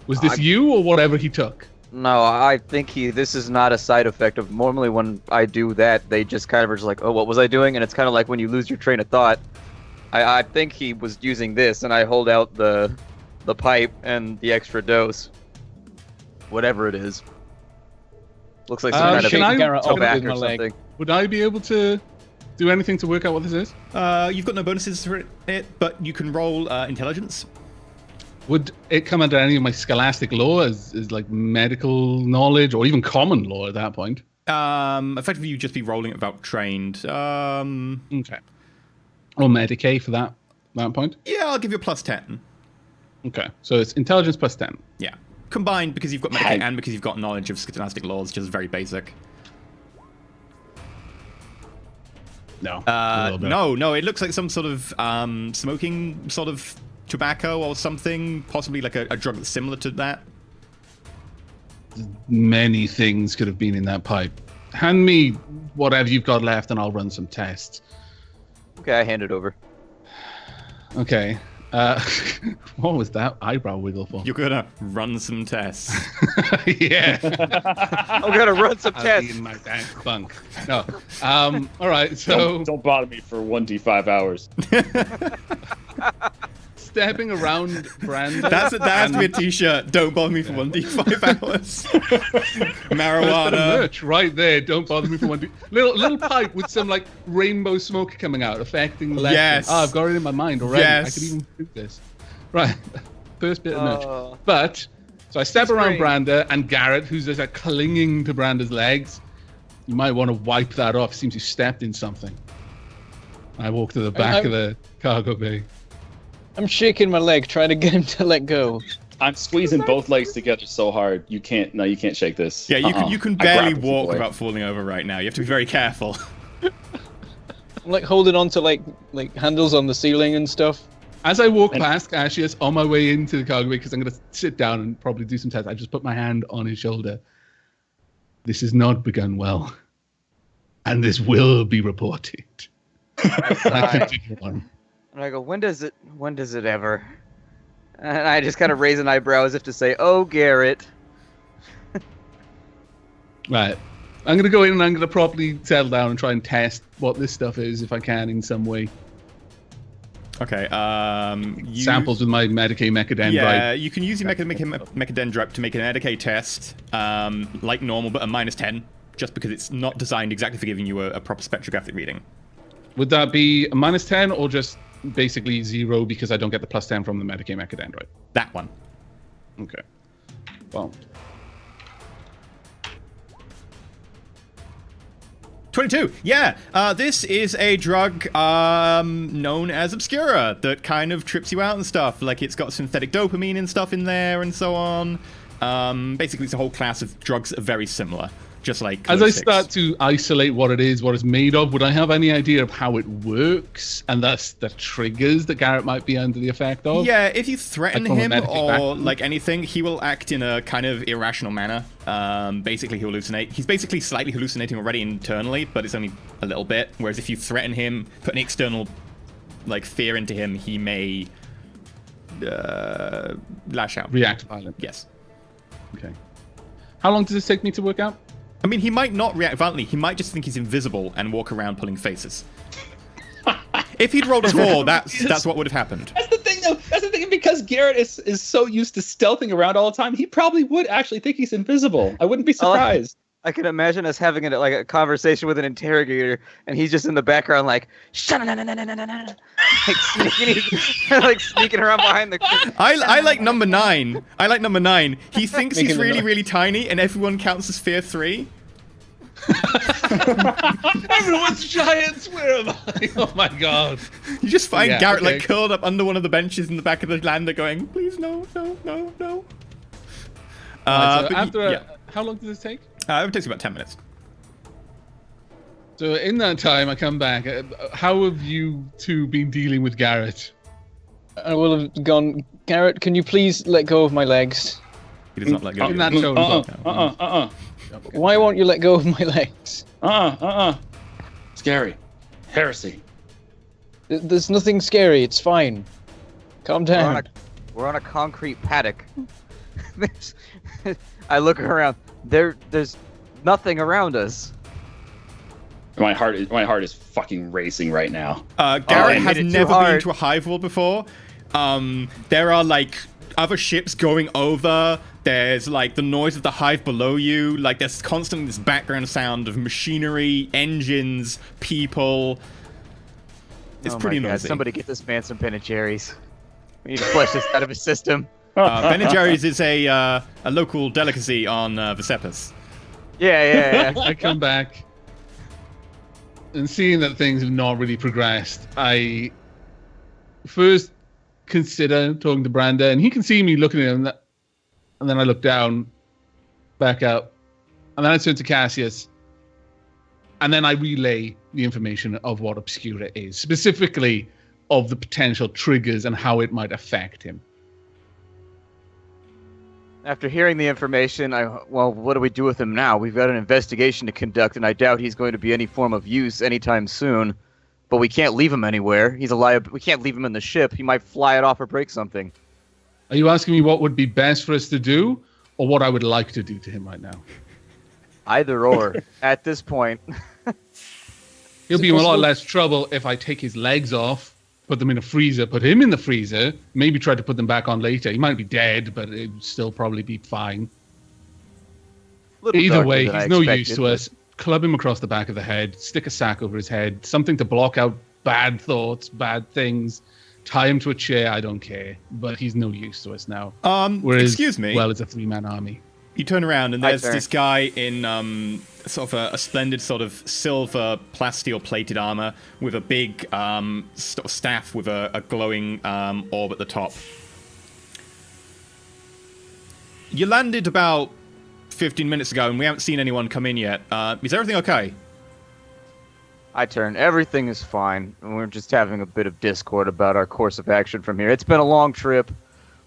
Was this you or whatever he took? No, I think this is not a side effect of... Normally when I do that, they just kind of are just like, oh, what was I doing? And it's kind of like when you lose your train of thought. I think he was using this, and I hold out the pipe and the extra dose. Whatever it is. Looks like some kind of tobacco or something. Would I be able to do anything to work out what this is? You've got no bonuses for it, but you can roll intelligence. Would it come under any of my scholastic lore as like medical knowledge or even common lore at that point? Effectively, you'd just be rolling it without trained. Okay. Or Medicaid for that point? Yeah, I'll give you a +10. Okay, so it's intelligence +10. Yeah. Combined because you've got Medicaid and because you've got knowledge of scholastic laws, just very basic. No. No, it looks like some sort of smoking sort of tobacco or something, possibly like a drug that's similar to that. Many things could have been in that pipe. Hand me whatever you've got left and I'll run some tests. Okay, I hand it over. Okay. What was that eyebrow wiggle for? You're gonna run some tests. Yeah. I'm gonna run some I'll tests. be in my dank bunk. No. All right, so... Don't bother me for 1d5 hours. Stepping around Brandon... That has to be a t-shirt. Don't bother me for 1d5 hours. Marijuana. Merch right there. Don't bother me for 1d... Little pipe with some, like, rainbow smoke coming out, affecting the left. Yes. Oh, I've got it in my mind already. Yes. I could even do this. Right. First bit of merch. But, so I step around Branda and Garrett, who's just like clinging to Branda's legs. You might want to wipe that off. It seems you stepped in something. I walk to the back of the cargo bay. I'm shaking my leg, trying to get him to let go. I'm squeezing both legs together so hard. You can't shake this. Yeah, you can barely walk without falling over right now. You have to be very careful. I'm like holding on to like handles on the ceiling and stuff. As I walk past Cassius on my way into the cargo bay, because I'm going to sit down and probably do some tests, I just put my hand on his shoulder. This has not begun well. And this will be reported. I continue on. And I go, when does it ever? And I just kind of raise an eyebrow as if to say, oh, Garrett. Right. I'm going to go in and I'm going to properly settle down and try and test what this stuff is, if I can, in some way. Okay, Samples with my Medicaid mechadendrite. Yeah, you can use your mechadendrite to make an Medicaid test, like normal, but a -10, just because it's not designed exactly for giving you a proper spectrographic reading. Would that be a -10 or just basically 0 because I don't get the +10 from the Medicaid mechadendrite? That one. Okay. Well. 22. Yeah, this is a drug known as Obscura that kind of trips you out and stuff. Like, it's got synthetic dopamine and stuff in there and so on. Basically, it's a whole class of drugs that are very similar. Just like as I start to isolate what it is, what it's made of, would I have any idea of how it works and thus the triggers that Garrett might be under the effect of? Yeah, if you threaten him or like anything, he will act in a kind of irrational manner. Basically, he'll hallucinate. He's basically slightly hallucinating already internally, but it's only a little bit. Whereas if you threaten him, put an external like fear into him, he may lash out. React violently. Yes. Okay. How long does this take me to work out? I mean, he might not react violently. He might just think he's invisible and walk around pulling faces. If he'd rolled a 4, that's what would have happened. That's the thing, though. That's the thing. Because Garrett is so used to stealthing around all the time, he probably would actually think he's invisible. I wouldn't be surprised. I can imagine us having a conversation with an interrogator, and he's just in the background, like sneaking around behind the. I like number 9. I like number 9. He thinks he's really, really tiny, and everyone counts as fear 3. Everyone's giants. Where am I? Oh my god! You just find Garrett like curled up under one of the benches in the back of the lander, going, "Please, no, no, no, no." How long does this take? It takes about 10 minutes. So in that time, I come back. How have you two been dealing with Garrett? I will have gone, Garrett, can you please let go of my legs? He does not let go. In that tone. Why won't you let go of my legs? Scary. Heresy. There's nothing scary. It's fine. Calm down. We're on a concrete paddock. I look around. There's nothing around us. My heart is fucking racing right now. Garrett has never been to a hive world before. There are like other ships going over. There's like the noise of the hive below you. Like there's constantly this background sound of machinery, engines, people. It's pretty noisy. Somebody get this man some Ben & Jerry's. We need to flush this out of his system. Ben & Jerry's is a local delicacy on Vesepus. Yeah. I come back, and seeing that things have not really progressed, I first consider talking to Branda, and he can see me looking at him, and then I look down, back up, and then I turn to Cassius, and then I relay the information of what Obscura is, specifically of the potential triggers and how it might affect him. After hearing the information, well, what do we do with him now? We've got an investigation to conduct, and I doubt he's going to be any form of use anytime soon. But we can't leave him anywhere. He's a we can't leave him in the ship. He might fly it off or break something. Are you asking me what would be best for us to do, or what I would like to do to him right now? Either or. At this point. He'll be in a lot less trouble if I take his legs off, put them in a freezer, put him in the freezer, maybe try to put them back on later. He might be dead, but it'd still probably be fine. Either way, he's no use to us. Club him across the back of the head, stick a sack over his head, something to block out bad thoughts, bad things, tie him to a chair, I don't care. But he's no use to us now. Excuse me. Well, it's a 3-man army. You turn around and there's this guy in sort of a splendid sort of silver plasteel plated armor with a big sort of staff with a glowing orb at the top. You landed about 15 minutes ago and we haven't seen anyone come in yet. Is everything okay? I turn. Everything is fine. We're just having a bit of discord about our course of action from here. It's been a long trip.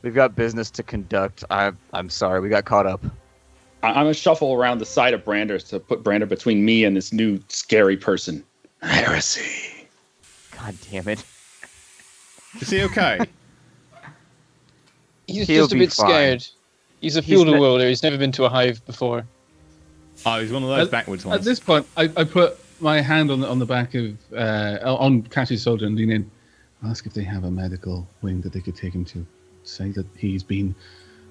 We've got business to conduct. I'm sorry, we got caught up. I'm going to shuffle around the side of Brander to put Brander between me and this new scary person. Heresy. God damn it. Is he okay? He's just a bit scared. He's a feudal worlder. He's never been to a hive before. Oh, he's one of those backwards ones. At this point, I put my hand on the back of on Cassie's shoulder and lean in. Ask if they have a medical wing that they could take him to. Say that he's been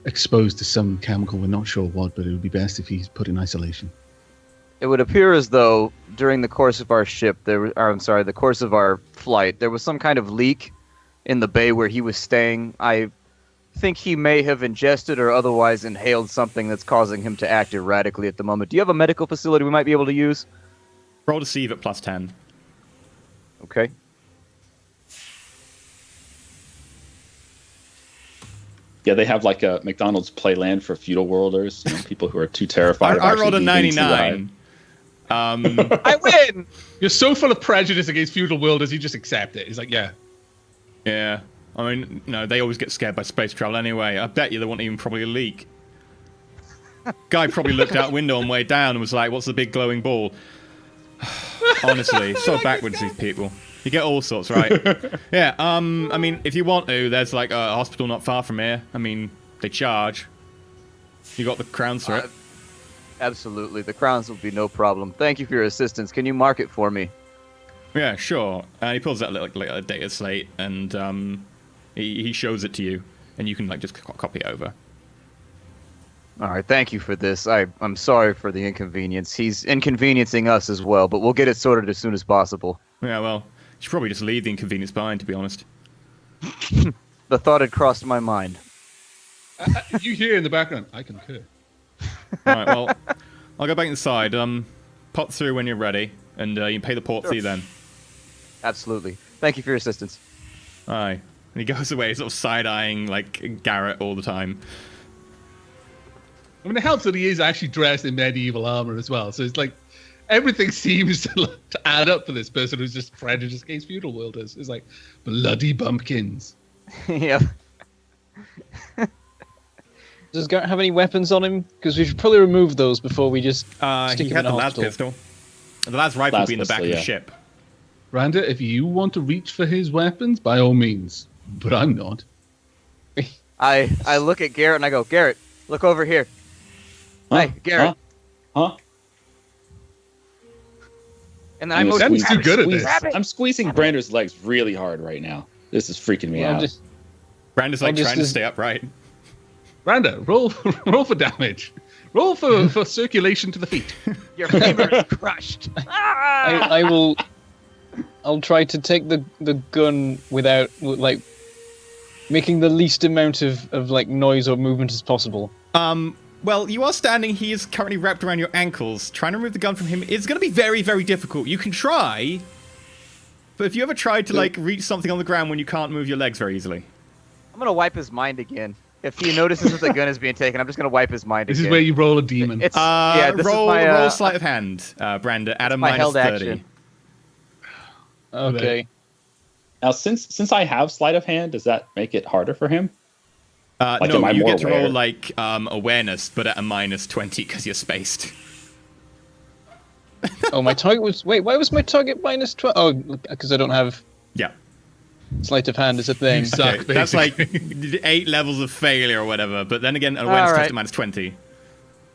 exposed to some chemical, we're not sure what, but it would be best if he's put in isolation. It would appear as though during the course of our the course of our flight, there was some kind of leak in the bay where he was staying. I think he may have ingested or otherwise inhaled something that's causing him to act erratically at the moment. Do you have a medical facility we might be able to use? Roll to deceive at +10. Okay. Yeah, they have like a McDonald's playland for feudal worlders, people who are too terrified. I rolled a 99. I win! You're so full of prejudice against feudal worlders, you just accept it. He's like, yeah. Yeah. I mean, no, they always get scared by space travel anyway. I bet you there wasn't even probably a leak. Guy probably looked out window on way down and was like, what's the big glowing ball? Honestly, so backwards these people. You get all sorts, right? Yeah, I mean, if you want to, there's like a hospital not far from here. I mean, they charge. You got the crowns for it. Absolutely, the crowns will be no problem. Thank you for your assistance. Can you mark it for me? Yeah, sure. He pulls out like a data slate and he shows it to you, and you can like just copy it over. All right, thank you for this. I'm sorry for the inconvenience. He's inconveniencing us as well, but we'll get it sorted as soon as possible. Yeah, well, you should probably just leave the inconvenience behind, to be honest. The thought had crossed my mind. You hear in the background, I concur. Alright, well, I'll go back inside. Pop through when you're ready, and you can pay the port fee then. Absolutely. Thank you for your assistance. Aye. And he goes away, sort of side-eyeing, like, Garrett all the time. I mean, it helps that he is actually dressed in medieval armor as well, so it's like, everything seems to add up for this person who's just prejudiced against feudal worlders. It's like, bloody bumpkins. Yep. Does Garrett have any weapons on him? Because we should probably remove those before we just stick He him had in a the las hospital. pistol. The las rifle would be in the back of the ship. Randa, if you want to reach for his weapons, by all means. But I'm not. I look at Garrett and I go, Garrett, look over here. Huh? Hey, Garrett. Huh? And then I motion. Dan's too good at this. I'm squeezing Brander's legs really hard right now. This is freaking me out. Brandon's like trying to stay upright. Randa, roll for damage. Roll for circulation to the feet. Your femur is crushed. I'll try to take the gun without making the least amount of like noise or movement as possible. Well, you are standing. He is currently wrapped around your ankles. Trying to remove the gun from him is going to be very, very difficult. You can try, but if you ever tried to like reach something on the ground when you can't move your legs very easily, I'm gonna wipe his mind again. If he notices that the gun is being taken, I'm just gonna wipe his mind again. This is where you roll a demon. It's roll sleight of hand, Branda. At a my minus held 30. action. Okay. Now, since I have sleight of hand, does that make it harder for him? Like, No, am I you more get to roll aware? like awareness, but at a minus 20 because you're spaced. Oh, my target was... Wait, why was my target minus 12? Oh, because I don't have Yeah. sleight of hand as a thing. You suck, Okay, that's like basically. 8 levels of failure or whatever. But then again, awareness All goes right. to minus 20.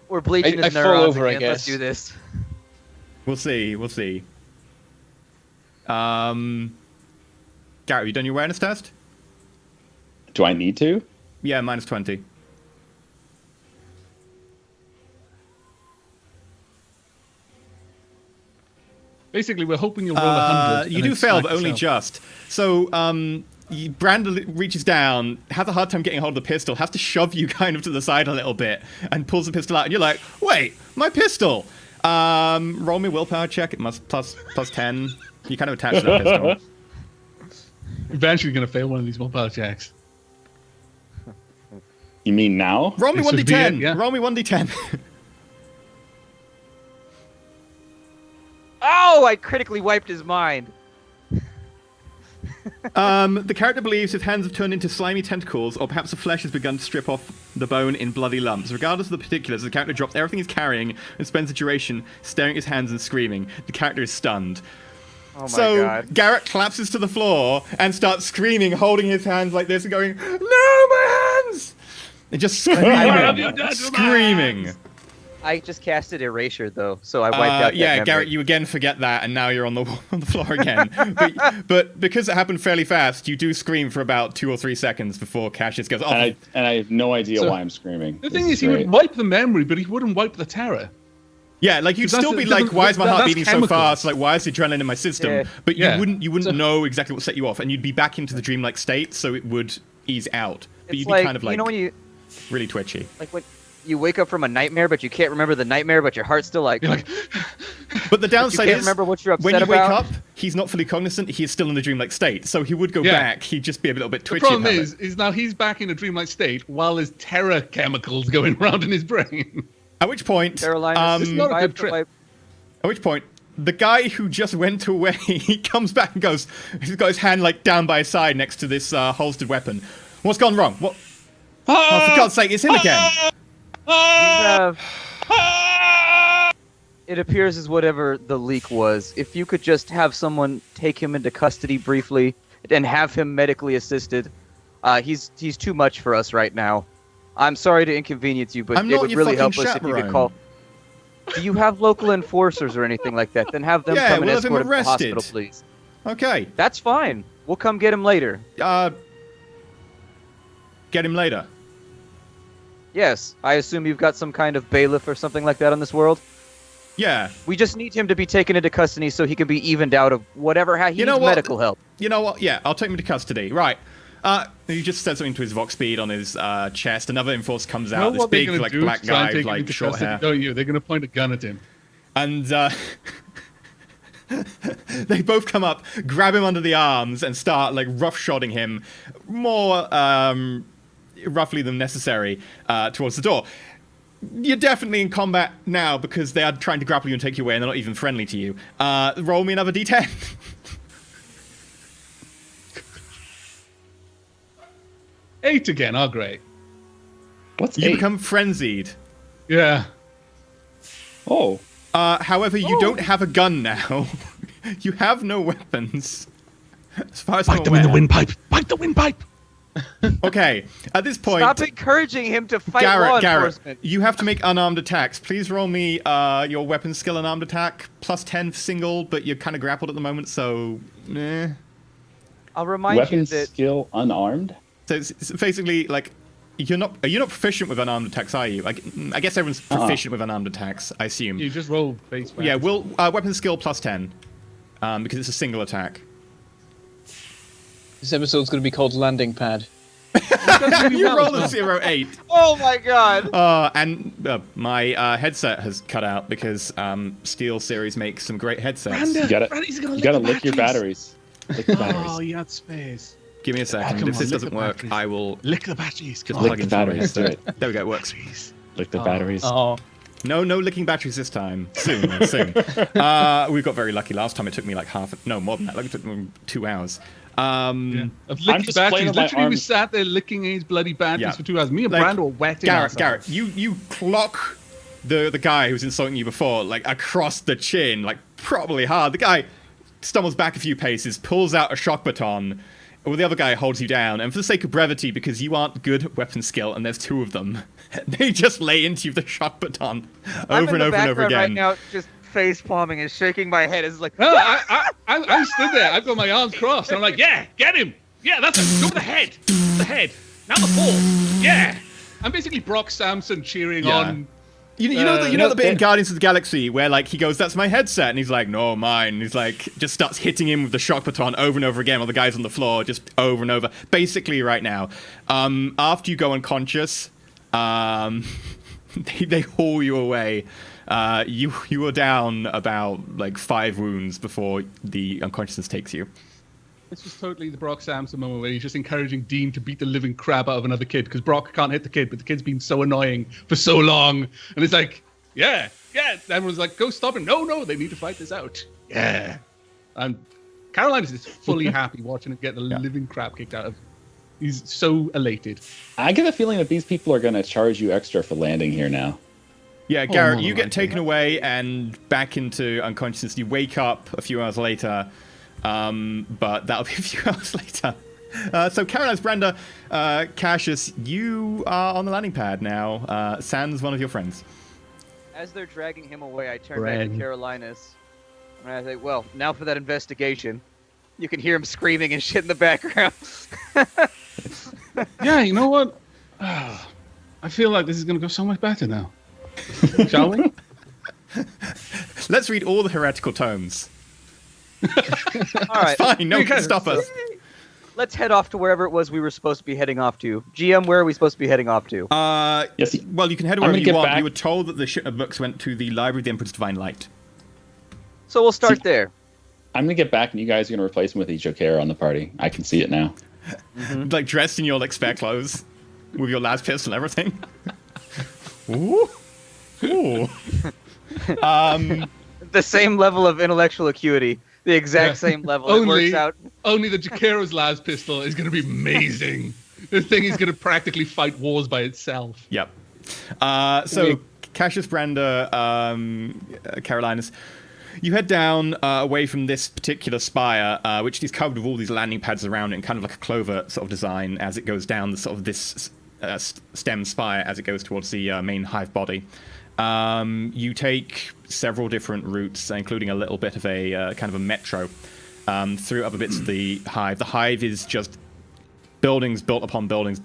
We're bleaching I his fall neurons over, I again. Let's guess. do this. We'll see. We'll see. Garrett, have you done your awareness test? Do I need to? Yeah, minus 20. Basically, we're hoping you'll roll 100. You and do then fail, smack but only yourself. just. So, Branda reaches down, has a hard time getting hold of the pistol, has to shove you kind of to the side a little bit, and pulls the pistol out, and you're like, wait, my pistol! Roll me a willpower check, it must plus 10. You kind of attach to that pistol. Eventually going to fail one of these willpower checks. You mean now? Roll me This would be 1d10. it, yeah. Roll me 1d10. Oh, I critically wiped his mind. The character believes his hands have turned into slimy tentacles, or perhaps the flesh has begun to strip off the bone in bloody lumps. Regardless of the particulars, the character drops everything he's carrying and spends the duration staring at his hands and screaming. The character is stunned. Oh my So god. Garrett collapses to the floor and starts screaming, holding his hands like this and going, "No, my hands!" And just What have you screaming, done to my screaming. hands? I just casted Erasure though, so I wiped out that Yeah, memory. Garrett, you again forget that, and now you're on the floor again. but because it happened fairly fast, you do scream for about 2 or 3 seconds before Cassius goes, "Oh, And I have no idea So- why I'm screaming. The This thing is, he great. would wipe the memory, but he wouldn't wipe the terror. yeah." Like you'd That's still the- be like, "Why is my heart that's beating so chemical. fast? Like, why is the adrenaline in my system?" Yeah. But you Yeah. wouldn't know exactly what set you off, and you'd be back into the dreamlike state, so it would ease out. But It's you'd like, be kind of like you know when you really twitchy. like when you wake up from a nightmare, but you can't remember the nightmare, but your heart's still like. You're like, But the you downside can't is, remember what you're when upset you wake about. up, he's not fully cognizant. He is still in the dreamlike state, so he would go Yeah. back. He'd just be a little bit the twitchy. problem about is now he's back in a dreamlike state while there's terror chemicals going around in his brain. At which point, Carolina, It's not a good trip. At which point, the guy who just went away, he comes back and goes, he's got his hand like down by his side next to this holstered weapon. What's gone wrong? What? Oh, for God's sake, it's him again. It appears as whatever the leak was. If you could just have someone take him into custody briefly and have him medically assisted, he's too much for us right now. I'm sorry to inconvenience you, but I'm it not would your really help fucking us if you could chaperone. call. Do you have local enforcers or anything like that? Then have them Yeah, come and we'll have him escort him to the arrested. hospital, please. Okay, That's fine. We'll come get him later. get him later. Yes, I assume you've got some kind of bailiff or something like that on this world. Yeah. We just need him to be taken into custody so he can be evened out of whatever he You know needs what? medical help. You know what? Yeah, I'll take him to custody. Right. He just said something to his Vox speed on his chest. Another enforcer comes You know out. This what they're big, gonna like, do black to try and guy, take him like, into short custody, hair. Don't you? They're going to point a gun at him. And they both come up, grab him under the arms, and start like roughshotting him more roughly than necessary towards the door. You're definitely in combat now because they are trying to grapple you and take you away, and they're not even friendly to you. Roll me another d10. 8 again. Oh, great. What's You 8? become frenzied. Yeah. Oh. However, you don't have a gun now. You have no weapons. As far as I'm Bite them in the aware. windpipe. Bite the windpipe. Okay, at this point, Stop encouraging him to fight law Garrett, enforcement. you have to make unarmed attacks. Please roll me your weapon skill unarmed attack. Plus 10 single, but you're kind of grappled at the moment, so... I'll remind Weapon you that skill unarmed? So it's basically, like, you're not proficient with unarmed attacks, are you? Like, I guess everyone's proficient with unarmed attacks, I assume. You just roll base. Yeah, weapon skill plus 10, because it's a single attack. This episode's going to be called Landing Pad. You rolled a 0-8. Oh my god! And my headset has cut out because Steel Series makes some great headsets. You gotta lick your batteries. Lick the batteries. Oh, you had space. Give me a second. If this doesn't work, I will lick the batteries. just Lick plug the into my batteries. Do headset. it. There we go. It works. Lick the batteries. Oh, No licking batteries this time. Soon. We got very lucky. Last time it took me like more than that. Like it took me 2 hours. Of I'm licking just batteries. playing with my Literally, we arms. sat there licking his bloody batteries for 2 hours. Me and Like, Brand were wetting Garrett, ourselves. you clock the guy who was insulting you before, like across the chin, like probably hard. The guy stumbles back a few paces, pulls out a shock baton, while the other guy holds you down. And for the sake of brevity, because you aren't good at weapon skill, and there's 2 of them, they just lay into you with the shock baton over and over and over again. Right now, just face palming and shaking my head. It's like, No, I stood there. I've got my arms crossed. And I'm like, yeah, get him. Yeah, that's it. Go for the head. The head. Now the ball. Yeah. I'm basically Brock Samson cheering on. You know the bit in Guardians of the Galaxy where like he goes, "That's my headset," and he's like, "No, mine." And he's like, just starts hitting him with the shock baton over and over again while the guy's on the floor, just over and over. Basically, right now, after you go unconscious, they haul you away. You were down about like 5 wounds before the unconsciousness takes you. It's just totally the Brock Samson moment where he's just encouraging Dean to beat the living crap out of another kid because Brock can't hit the kid, but the kid's been so annoying for so long. And it's like, yeah. Everyone's like, go stop him. No, they need to fight this out. Yeah. And Caroline is just fully happy watching it get the living crap kicked out of him. He's so elated. I get a feeling that these people are going to charge you extra for landing here now. Yeah, Garrett, you get taken away and back into unconsciousness. You wake up a few hours later. But that'll be a few hours later. So Caroline's Branda, Cassius, you are on the landing pad now. Sans one of your friends. as they're dragging him away, I turn back to Carolinus. And I say, well, now for that investigation. You can hear him screaming and shit in the background. Yeah, you know what? I feel like this is going to go so much better now. Shall we? Let's read all the heretical tomes. All right. Fine, no one can stop us. Let's head off to wherever it was we were supposed to be heading off to. GM, where are we supposed to be heading off to? Yes. Well, you can head wherever you want. We were told that the shipment of books went to the Library of the Emperor's Divine Light. So we'll start there. I'm going to get back, and you guys are going to replace him with Ichokera on the party. I can see it now. Mm-hmm. Like, dressed in your, like, spare clothes. With your las pistol and everything. Ooh. Ooh. The same level of intellectual acuity. The exact same level. It works out. Only the Jakero's las pistol is going to be amazing. This thing is going to practically fight wars by itself. Yep. So, Cassius, Branda, Carolinus, you head down away from this particular spire, which is covered with all these landing pads around it, and kind of like a clover sort of design as it goes down the sort of this stem spire as it goes towards the main hive body. You take several different routes, including a little bit of a kind of a metro through other bits of the hive. The hive is just buildings built upon buildings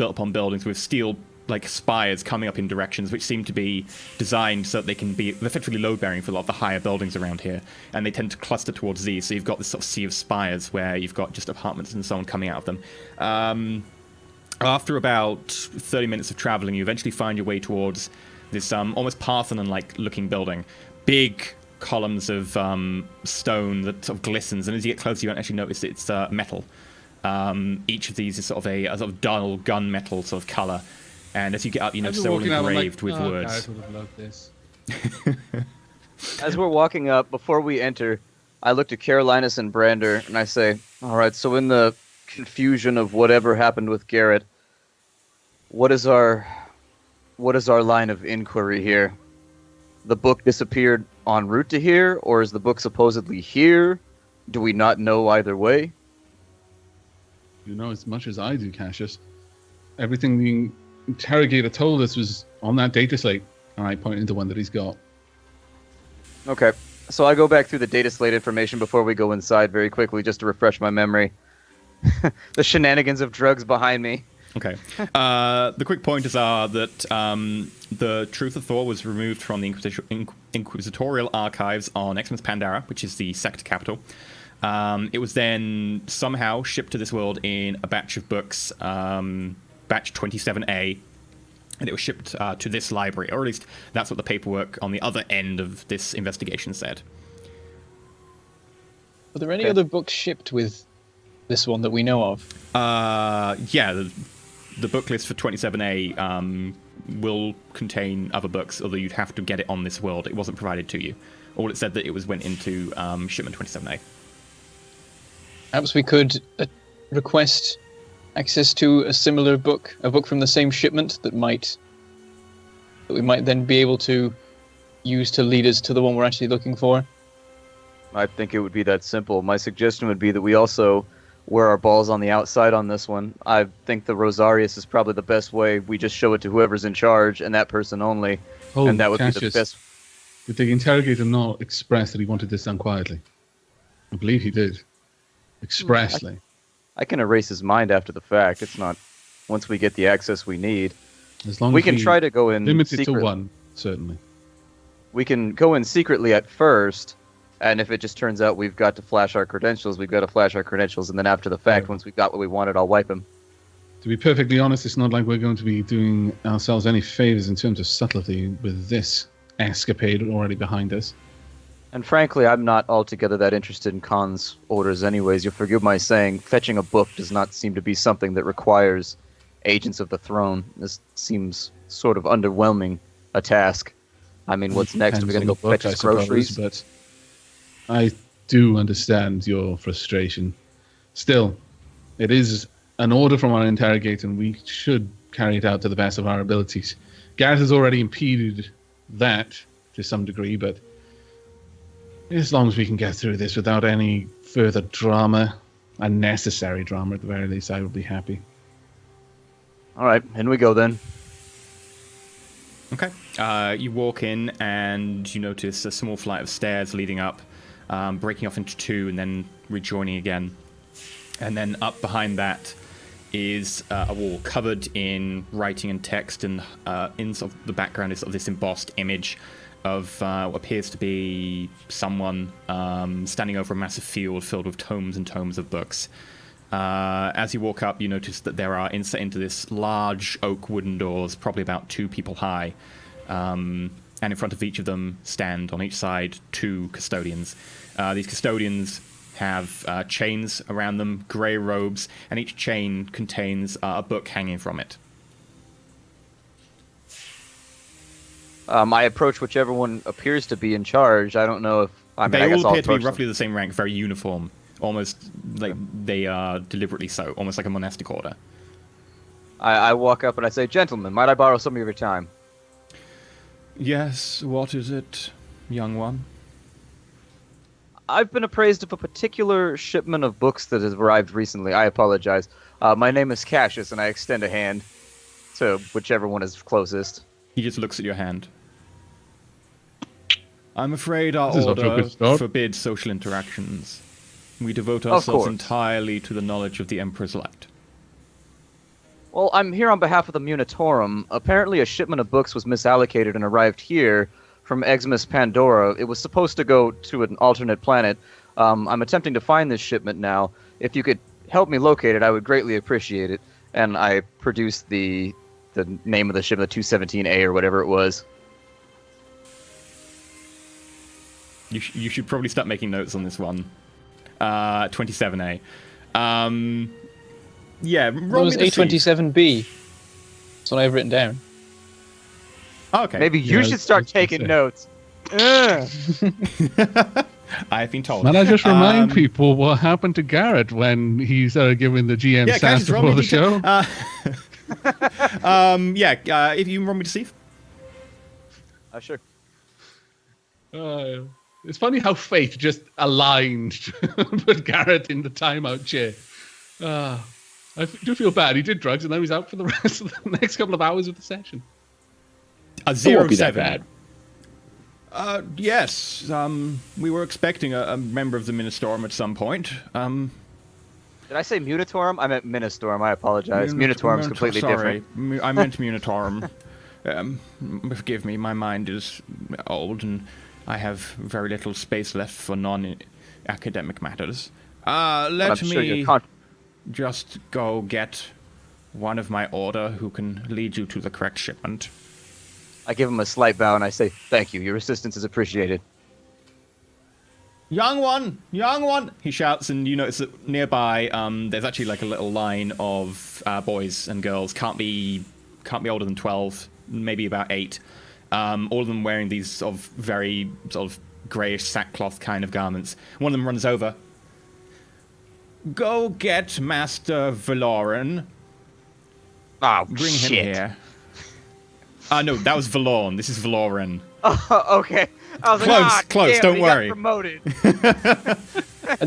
with steel like spires coming up in directions which seem to be designed so that they can be effectively load-bearing for a lot of the higher buildings around here, and they tend to cluster towards these, so you've got this sort of sea of spires where you've got just apartments and so on coming out of them. After about 30 minutes of traveling, you eventually find your way towards this almost Parthenon-like looking building. Big columns of stone that sort of glistens, and as you get closer you won't actually notice it's metal. Each of these is sort of a sort of dull gunmetal sort of colour. And as you get up, you notice they're all engraved with words. Guys would have loved this. As we're walking up, before we enter, I look to Carolinus and Brander, and I say, all right, so in the confusion of whatever happened with Garrett, what is our line of inquiry here? The book disappeared en route to here, or is the book supposedly here? Do we not know either way? You know as much as I do, Cassius. Everything the interrogator told us was on that data slate, and I pointed to one that he's got. Okay, so I go back through the data slate information before we go inside very quickly, just to refresh my memory. The shenanigans of drugs behind me. Okay. The quick pointers are that the Truth of Thor was removed from the Inquisitorial archives on Xmas Pandara, which is the sector capital. It was then somehow shipped to this world in a batch of books batch 27A, and it was shipped to this library, or at least that's what the paperwork on the other end of this investigation said. Are there any other books shipped with this one that we know of? Yeah, the book list for 27A will contain other books, although you'd have to get it on this world. It wasn't provided to you. All it said that it went into shipment 27A. Perhaps we could request access to a similar book, a book from the same shipment that we might then be able to use to lead us to the one we're actually looking for. I think it would be that simple. My suggestion would be that we also wear our balls on the outside on this one. I think the Rosarius is probably the best way. We just show it to whoever's in charge and that person only. Oh, and that would Cassius, be the best. Did the interrogator not express that he wanted this done quietly? I believe he did. Expressly. I can erase his mind after the fact. It's not once we get the access we need. As long we as can try to go in limited secretly. to one, certainly. We can go in secretly at first, and if it just turns out we've got to flash our credentials, we've got to flash our credentials, and then after the fact, once we've got what we wanted, I'll wipe him. To be perfectly honest, it's not like we're going to be doing ourselves any favors in terms of subtlety with this escapade already behind us. And frankly, I'm not altogether that interested in Khan's orders anyways. You'll forgive my saying, fetching a book does not seem to be something that requires agents of the throne. This seems sort of underwhelming a task. I mean, what's next? Are we going to go fetch his groceries? But I do understand your frustration. Still, it is an order from our interrogator, and we should carry it out to the best of our abilities. Gareth has already impeded that to some degree, but as long as we can get through this without any further drama, unnecessary drama at the very least, I will be happy. All right, in we go then. Okay. You walk in and you notice a small flight of stairs leading up, breaking off into two and then rejoining again. And then up behind that is a wall covered in writing and text, and in sort of the background is sort of this embossed image of what appears to be someone standing over a massive field filled with tomes and tomes of books. As you walk up, you notice that there are inset into this large oak wooden doors, probably about 2 people high. And in front of each of them stand, on each side, 2 custodians. These custodians have chains around them, grey robes, and each chain contains a book hanging from it. I approach whichever one appears to be in charge. I don't know if... They all appear to be roughly the same rank, very uniform. Almost like they are deliberately so, almost like a monastic order. I walk up and I say, "Gentlemen, might I borrow some of your time?" Yes, what is it, young one? I've been appraised of a particular shipment of books that has arrived recently. I apologize. My name is Cassius, and I extend a hand to whichever one is closest. He just looks at your hand. I'm afraid our This is order not a good start. forbids social interactions. We devote ourselves entirely to the knowledge of the Emperor's light. Well, I'm here on behalf of the Munitorum. Apparently a shipment of books was misallocated and arrived here from Exmus Pandora. It was supposed to go to an alternate planet. I'm attempting to find this shipment now. If you could help me locate it, I would greatly appreciate it. And I produced the name of the shipment, 217A or whatever it was. You should probably start making notes on this one. 27A. Yeah, roll What was me the A27B? That's what I've written down. Okay. Maybe you should start taking notes. I've been told. Might I just remind people what happened to Garrett when he started giving the GM stats before the show? If you want me to see. Sure. It's funny how fate just aligned to put Garrett in the timeout chair. I do feel bad. He did drugs, and now he's out for the rest of the next couple of hours of the session. A It won't be that bad. Yes. We were expecting a member of the Ministorum at some point. Did I say Munitorum? I meant Ministorum. I apologize. Munitorum's completely different. I meant Munitorum. Forgive me, my mind is old, and I have very little space left for non-academic matters. Let me just go get one of my order who can lead you to the correct shipment. I give him a slight bow and I say, "Thank you. Your assistance is appreciated." Young one! Young one! He shouts, and you notice that nearby, there's actually like a little line of boys and girls. Can't be older than 12, maybe about 8. All of them wearing these sort of very sort of greyish sackcloth kind of garments. One of them runs over. Go get Master Valoran. Oh, Bring shit. him here. No, that was Valorn. This is Valoran. Oh, okay. I was Close, like, close, damn, don't he worry. Got promoted.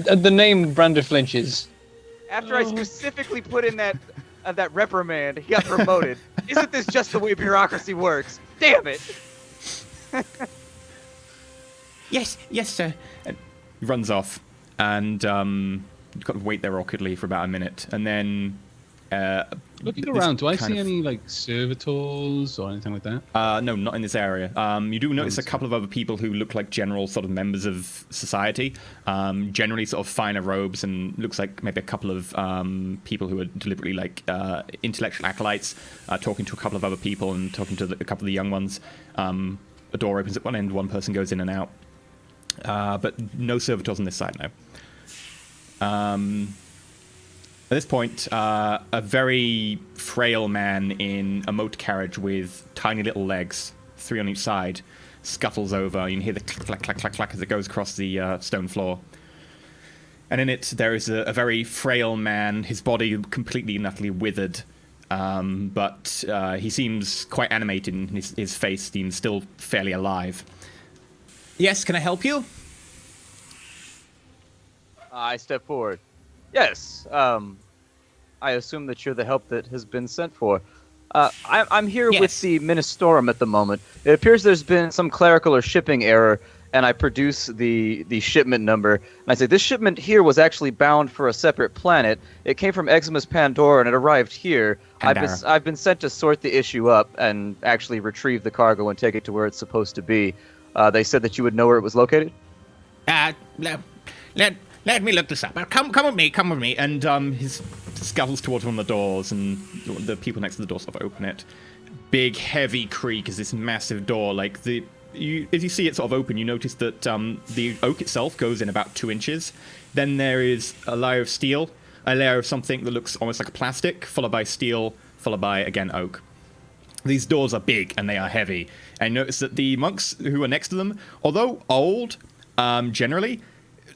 And the name Brander flinches. After I specifically put in that reprimand, he got promoted. Isn't this just the way bureaucracy works? Damn it! Yes, sir. And he runs off, and you've got to wait there awkwardly for about a minute, and then Looking this around, do I kind see of- any like servitors or anything like that? No, not in this area. You do notice a couple of other people who look like general sort of members of society. Generally sort of finer robes, and looks like maybe a couple of people who are deliberately like intellectual acolytes, talking to a couple of other people and talking to a couple of the young ones. A door opens at one end, one person goes in and out. But no servitors on this side now. At this point, a very frail man in a motor carriage with tiny little legs, 3 on each side, scuttles over. You can hear the clack, clack, clack, clack, clack as it goes across the stone floor. And in it, there is a very frail man, his body completely and utterly withered. But he seems quite animated, and his face seems still fairly alive. Yes, can I help you? I step forward. Yes, I assume that you're the help that has been sent for. I'm here with Yes. the Ministorum at the moment. It appears there's been some clerical or shipping error, and I produce the shipment number. And I say, this shipment here was actually bound for a separate planet. It came from Eximus Pandora, and it arrived here. Pandara. I've been sent to sort the issue up and actually retrieve the cargo and take it to where it's supposed to be. They said that you would know where it was located? Let me look this up. Come with me. And he scuttles towards one of the doors, and the people next to the door sort of open it. Big, heavy creak as this massive door, like as you see it sort of open, you notice that the oak itself goes in about 2 inches. Then there is a layer of steel, a layer of something that looks almost like a plastic, followed by steel, followed by, again, oak. These doors are big, and they are heavy. And notice that the monks who are next to them, although old, generally,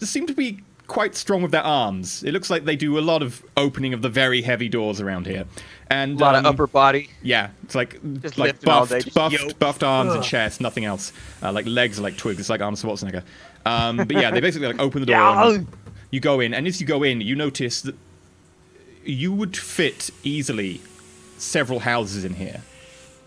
seem to be quite strong with their arms. It looks like they do a lot of opening of the very heavy doors around here. And A lot of upper body. yeah, it's like Just like lifting all day, just buffed arms and chest, nothing else. Like legs are like twigs. It's like Arnold Schwarzenegger. But yeah, they basically like open the door. And you go in, and as you go in, you notice that you would fit easily several houses in here.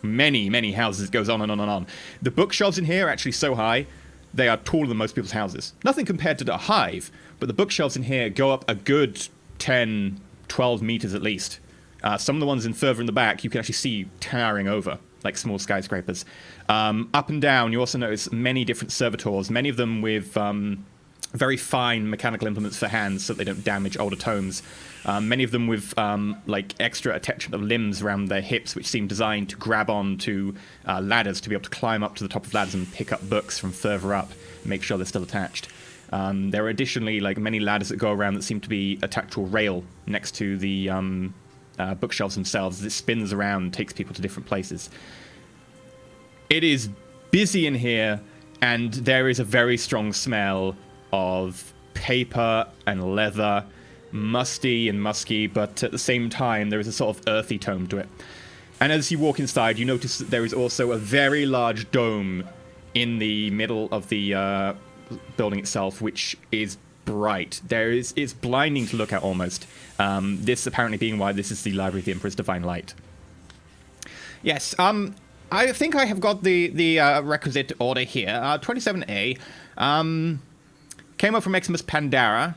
Many houses. It goes on and on and on. The bookshelves in here are actually so high, they are taller than most people's houses. Nothing compared to the hive, but the bookshelves in here go up a good 10, 12 meters at least. Some of the ones further in the back, you can actually see towering over, like small skyscrapers. Up and down, you also notice many different servitors, many of them with very fine mechanical implements for hands so they don't damage older tomes. Many of them with like extra attachment of limbs around their hips, which seem designed to grab on to ladders to be able to climb up to the top of ladders and pick up books from further up and make sure they're still attached. There are additionally like many ladders that go around that seem to be attached to a rail next to the bookshelves themselves. As it spins around and takes people to different places. It is busy in here, and there is a very strong smell of paper and leather, musty and musky, but at the same time there is a sort of earthy tone to it. And as you walk inside, you notice that there is also a very large dome in the middle of the building itself, which is bright. It's blinding to look at almost. This apparently being why this is the Library of the Emperor's Divine Light. Yes, I think I have got the requisite order here. 27A. Came up from Eximus Pandara.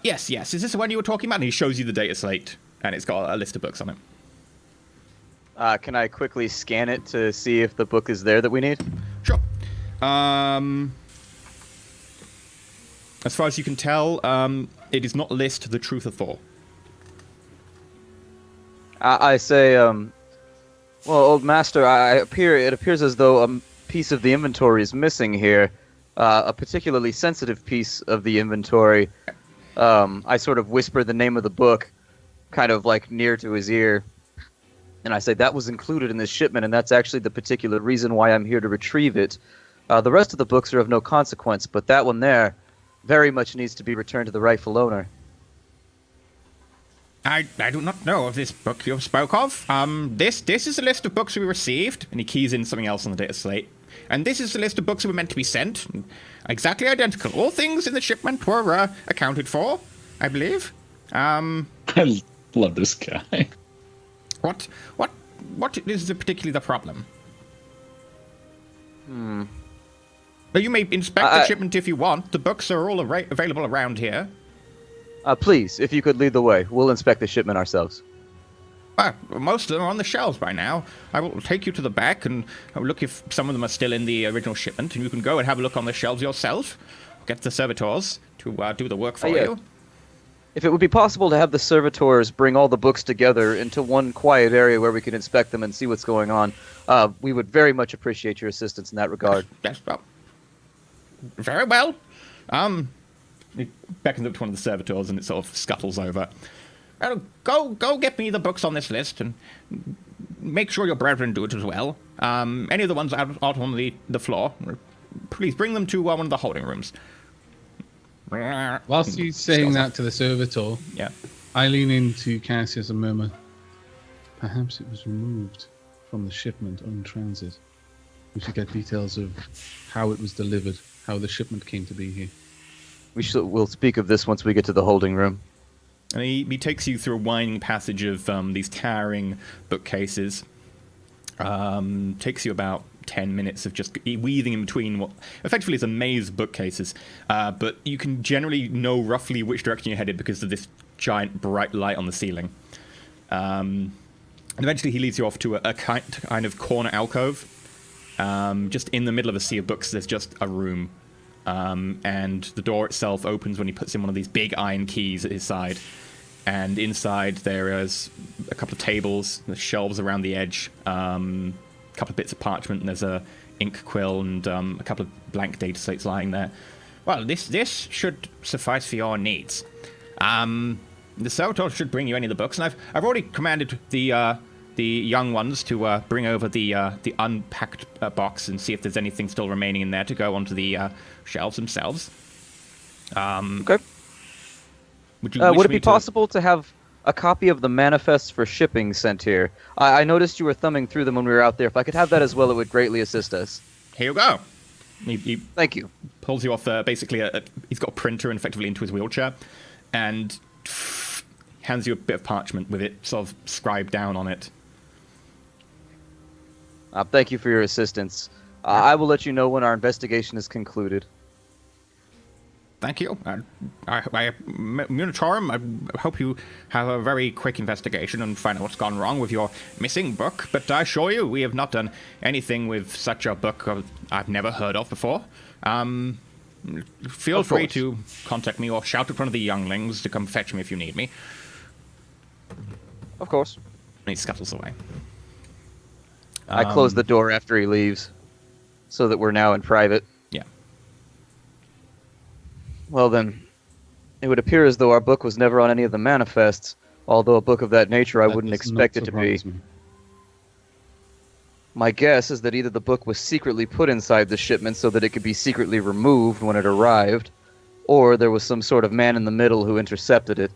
Yes. Is this the one you were talking about? And he shows you the data slate, and it's got a list of books on it. Can I quickly scan it to see if the book is there that we need? Sure. As far as you can tell, it is not list The Truth of Thor. I say, well, old master, it appears as though a piece of the inventory is missing here. A particularly sensitive piece of the inventory. I sort of whisper the name of the book, kind of like near to his ear. And I say, that was included in this shipment, and that's actually the particular reason why I'm here to retrieve it. The rest of the books are of no consequence, but that one there very much needs to be returned to the rightful owner. I do not know of this book you spoke of. This is a list of books we received, and he keys in something else on the data slate. And this is the list of books that were meant to be sent. Exactly identical. All things in the shipment were accounted for, I believe. I love this guy. What is particularly the problem? But you may inspect the shipment if you want. The books are all available around here. Please, if you could lead the way, we'll inspect the shipment ourselves. Most of them are on the shelves by now. I will take you to the back and look if some of them are still in the original shipment, and you can go and have a look on the shelves yourself. Get the servitors to do the work for you. If it would be possible to have the servitors bring all the books together into one quiet area where we can inspect them and see what's going on, we would very much appreciate your assistance in that regard. Yes, well, very well. He beckons up to one of the servitors, and it sort of scuttles over. Go get me the books on this list, and make sure your brethren do it as well. Any of the ones out on the floor, please bring them to one of the holding rooms. Whilst he's saying that to the servitor, yeah, I lean into Cassius and murmur, perhaps it was removed from the shipment on transit. We should get details of how it was delivered, how the shipment came to be here. We'll speak of this once we get to the holding room. And he takes you through a winding passage of these towering bookcases. Takes you about 10 minutes of just weaving in between what effectively is a maze of bookcases. But you can generally know roughly which direction you're headed because of this giant bright light on the ceiling. And eventually he leads you off to a kind of corner alcove. Just in the middle of a sea of books, there's just a room. And the door itself opens when he puts in one of these big iron keys at his side. And inside there is a couple of tables, there's shelves around the edge, a couple of bits of parchment, and there's a ink quill and a couple of blank data slates lying there. Well, this should suffice for your needs. The servitor should bring you any of the books, and I've already commanded the young ones to bring over the unpacked box and see if there's anything still remaining in there to go onto the shelves themselves. Okay. Would it be possible to have a copy of the manifests for shipping sent here? I noticed you were thumbing through them when we were out there. If I could have that as well, it would greatly assist us. Here you go. He Thank you. Pulls you off basically he's got a printer effectively into his wheelchair, and hands you a bit of parchment with it sort of scribed down on it. Thank you for your assistance. I will let you know when our investigation is concluded. Thank you. Munitorum, I hope you have a very quick investigation and find out what's gone wrong with your missing book, but I assure you, we have not done anything with such a book I've never heard of before. Feel free to contact me or shout at one of the younglings to come fetch me if you need me. Of course. And he scuttles away. I close the door after he leaves, so that we're now in private. Yeah. Well then, it would appear as though our book was never on any of the manifests, although a book of that nature I wouldn't expect it to be. My guess is that either the book was secretly put inside the shipment so that it could be secretly removed when it arrived, or there was some sort of man in the middle who intercepted it.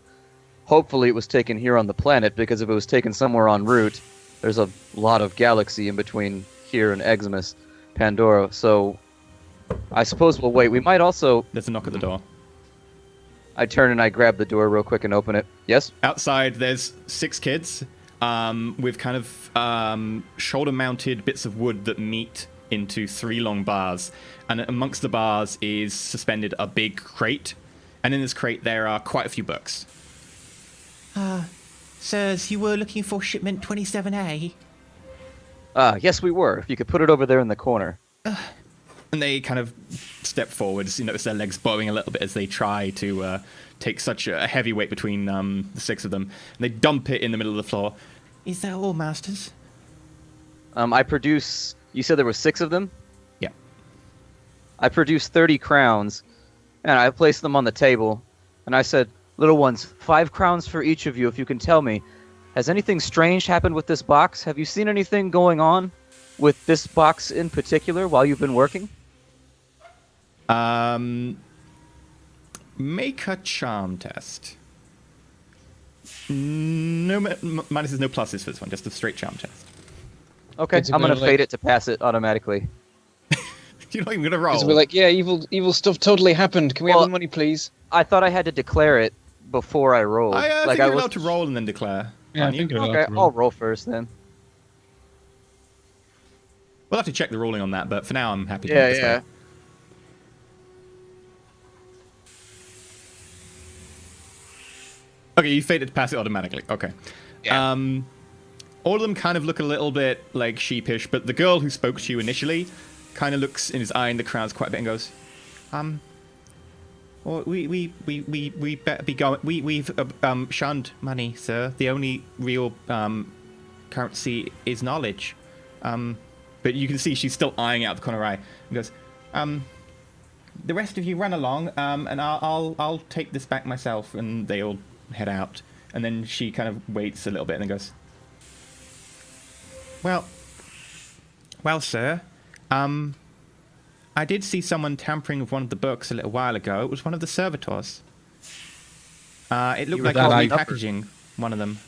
Hopefully it was taken here on the planet, because if it was taken somewhere en route, there's a lot of galaxy in between here and Xmas, Pandora, so I suppose we'll wait. We might also... There's a knock at the door. I turn and I grab the door real quick and open it. Yes? Outside, there's 6 kids with kind of shoulder-mounted bits of wood that meet into 3 long bars. And amongst the bars is suspended a big crate. And in this crate, there are quite a few books. Sirs, you were looking for shipment 27A? Yes, we were. If you could put it over there in the corner. And they kind of step forwards. You notice their legs bowing a little bit as they try to take such a heavy weight between the 6 of them. And they dump it in the middle of the floor. Is that all, Masters? I produce. You said there were 6 of them. Yeah. I produced 30 crowns, and I placed them on the table, and I said, "Little ones, 5 crowns for each of you. If you can tell me, has anything strange happened with this box? Have you seen anything going on with this box in particular while you've been working?" Make a charm test. No, minus is no pluses for this one, just a straight charm test. Okay, It's I'm gonna about, fade it to pass it automatically. You're not even gonna roll. Because we're like, yeah, evil stuff totally happened. Can we have the money, please? I thought I had to declare it before I rolled. I like think you're allowed to roll and then declare. Yeah, I aren't you? think you're allowed Okay, to roll. I'll roll first then. We'll have to check the ruling on that, but for now I'm happy to Yeah, make this yeah. roll. Okay, you faded to pass it automatically. Okay. Yeah. All of them kind of look a little bit like sheepish, but the girl who spoke to you initially kind of looks in his eye in the crowds quite a bit and goes, well, we better be going. We've shunned money, sir. The only real currency is knowledge. But you can see she's still eyeing out the corner eye and goes, the rest of you run along, and I'll take this back myself. And they all head out, and then she kind of waits a little bit and then goes, well, sir, I did see someone tampering with one of the books a little while ago. It was one of the servitors. It looked like he was repackaging one of them.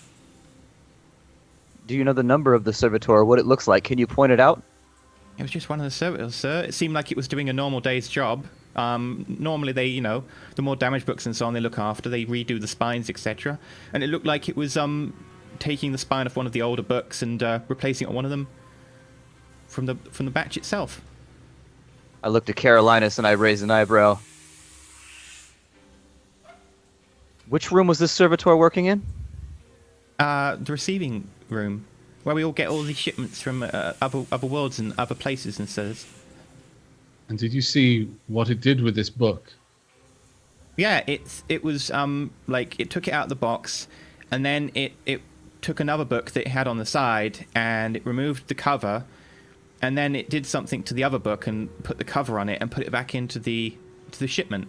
Do you know the number of the servitor? What it looks like? Can you point it out? It was just one of the servitors, sir. It seemed like it was doing a normal day's job. Normally they, the more damaged books and so on they look after, they redo the spines, etc. And it looked like it was taking the spine of one of the older books and replacing it on one of them from the batch itself. I looked at Carolinus and I raised an eyebrow. Which room was this servitor working in? The receiving room, where we all get all these shipments from other worlds and other places and says. And did you see what it did with this book? Yeah, it was like it took it out of the box, and then it took another book that it had on the side and it removed the cover, and then it did something to the other book and put the cover on it and put it back into the shipment.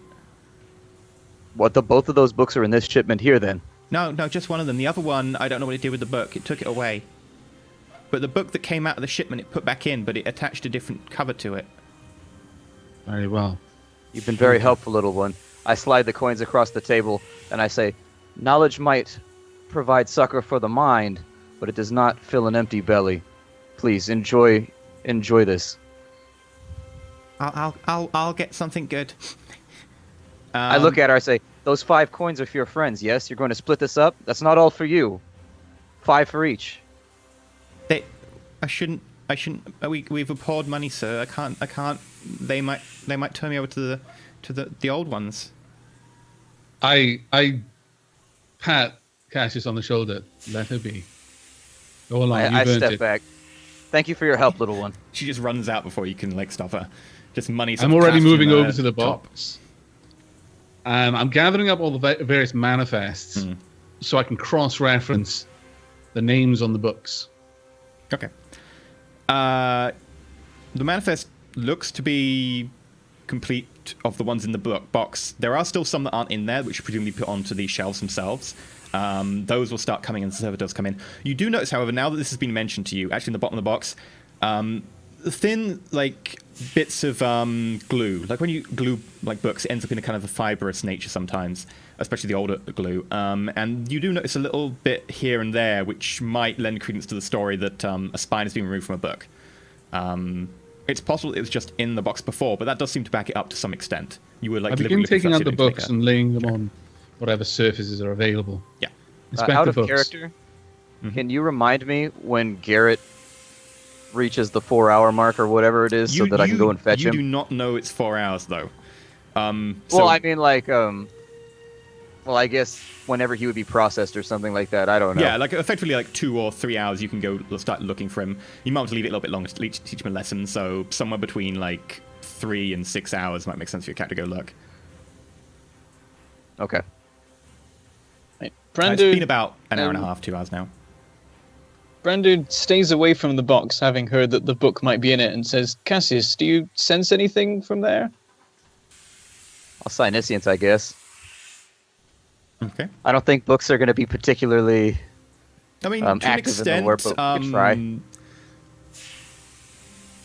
What, both of those books are in this shipment here then? No, just one of them. The other one, I don't know what it did with the book. It took it away. But the book that came out of the shipment, it put back in, but it attached a different cover to it. Very well. You've been very helpful, little one. I slide the coins across the table and I say, knowledge might provide succor for the mind, but it does not fill an empty belly. Please enjoy this. I'll get something good. I look at her, I say, those 5 coins are for your friends, yes? You're going to split this up? That's not all for you. 5 for each. I shouldn't. We've poured money, sir. I can't. They might turn me over to the old ones. I pat Cassius on the shoulder. Let her be. Go along. I step back. Thank you for your help, little one. She just runs out before you can stop her. Just money. I'm already moving over to the box. I'm gathering up all the various manifests so I can cross-reference the names on the books. Okay. The manifest looks to be complete of the ones in the box. There are still some that aren't in there, which you presumably put onto these shelves themselves. Those will start coming as the servitors come in. You do notice, however, now that this has been mentioned to you, actually in the bottom of the box, thin, bits of glue. Like when you glue books, it ends up in a kind of a fibrous nature sometimes, especially the older glue. And you do notice a little bit here and there, which might lend credence to the story that a spine has been removed from a book. It's possible it was just in the box before, but that does seem to back it up to some extent. You were I begin taking out the books and laying them on whatever surfaces are available. Yeah. Out of character, can you remind me when Garrett reaches the 4-hour mark or whatever it is, so that I can go and fetch him? You do not know it's 4 hours though. Well, I mean, well, I guess whenever he would be processed or something like that. I don't know. Yeah, effectively 2 or 3 hours you can go start looking for him. You might want to leave it a little bit longer to teach him a lesson, so somewhere between 3 and 6 hours might make sense for your cat to go look. Okay. Right. It's been about an hour and a half, 2 hours now. Brandon stays away from the box, having heard that the book might be in it, and says, Cassius, do you sense anything from there? I'll sign Niscience, I guess. Okay. I don't think books are going to be particularly I mean, to an active in the warp, extent, but we could try.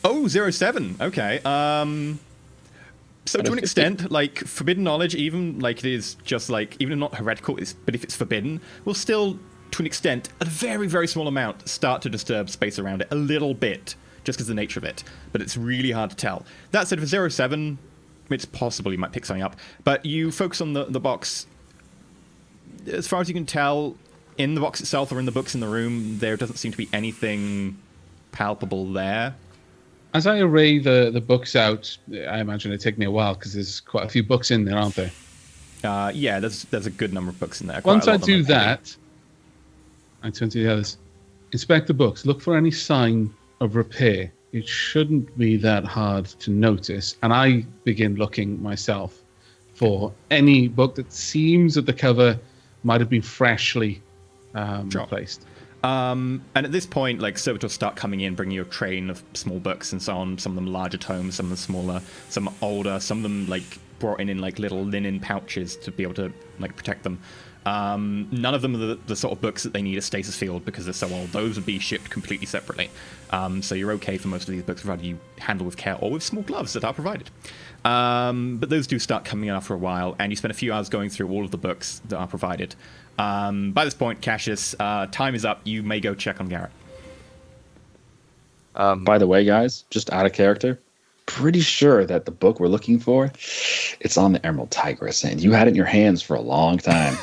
Oh, 07. Okay. So to an extent, like, forbidden knowledge, even like it is just like, even if not heretical, but if it's forbidden, will still, to an extent, a very, very small amount, start to disturb space around it a little bit, just because of the nature of it. But it's really hard to tell. That said, for 07, it's possible you might pick something up. But you focus on the box. As far as you can tell, in the box itself or in the books in the room, there doesn't seem to be anything palpable there. As I array the books out, I imagine it'd take me a while because there's quite a few books in there, aren't there? Yeah, there's a good number of books in there. Once I do that, I turn to the others. Inspect the books. Look for any sign of repair. It shouldn't be that hard to notice. And I begin looking myself for any book that seems that the cover might have been freshly replaced. And at this point, like, servitors start coming in, bringing you a train of small books and so on. Some of them larger tomes, some of them smaller, some older, some of them like brought in like little linen pouches to be able to like protect them. None of them are the sort of books that they need a stasis field because they're so old. Those would be shipped completely separately. So you're okay for most of these books, provided you handle with care or with small gloves that are provided. But those do start coming in after a while, and you spend a few hours going through all of the books that are provided. By this point, Cassius, time is up. You may go check on Garrett. By the way, guys, just out of character, pretty sure that the book we're looking for, it's on the Emerald Tigress, and you had it in your hands for a long time.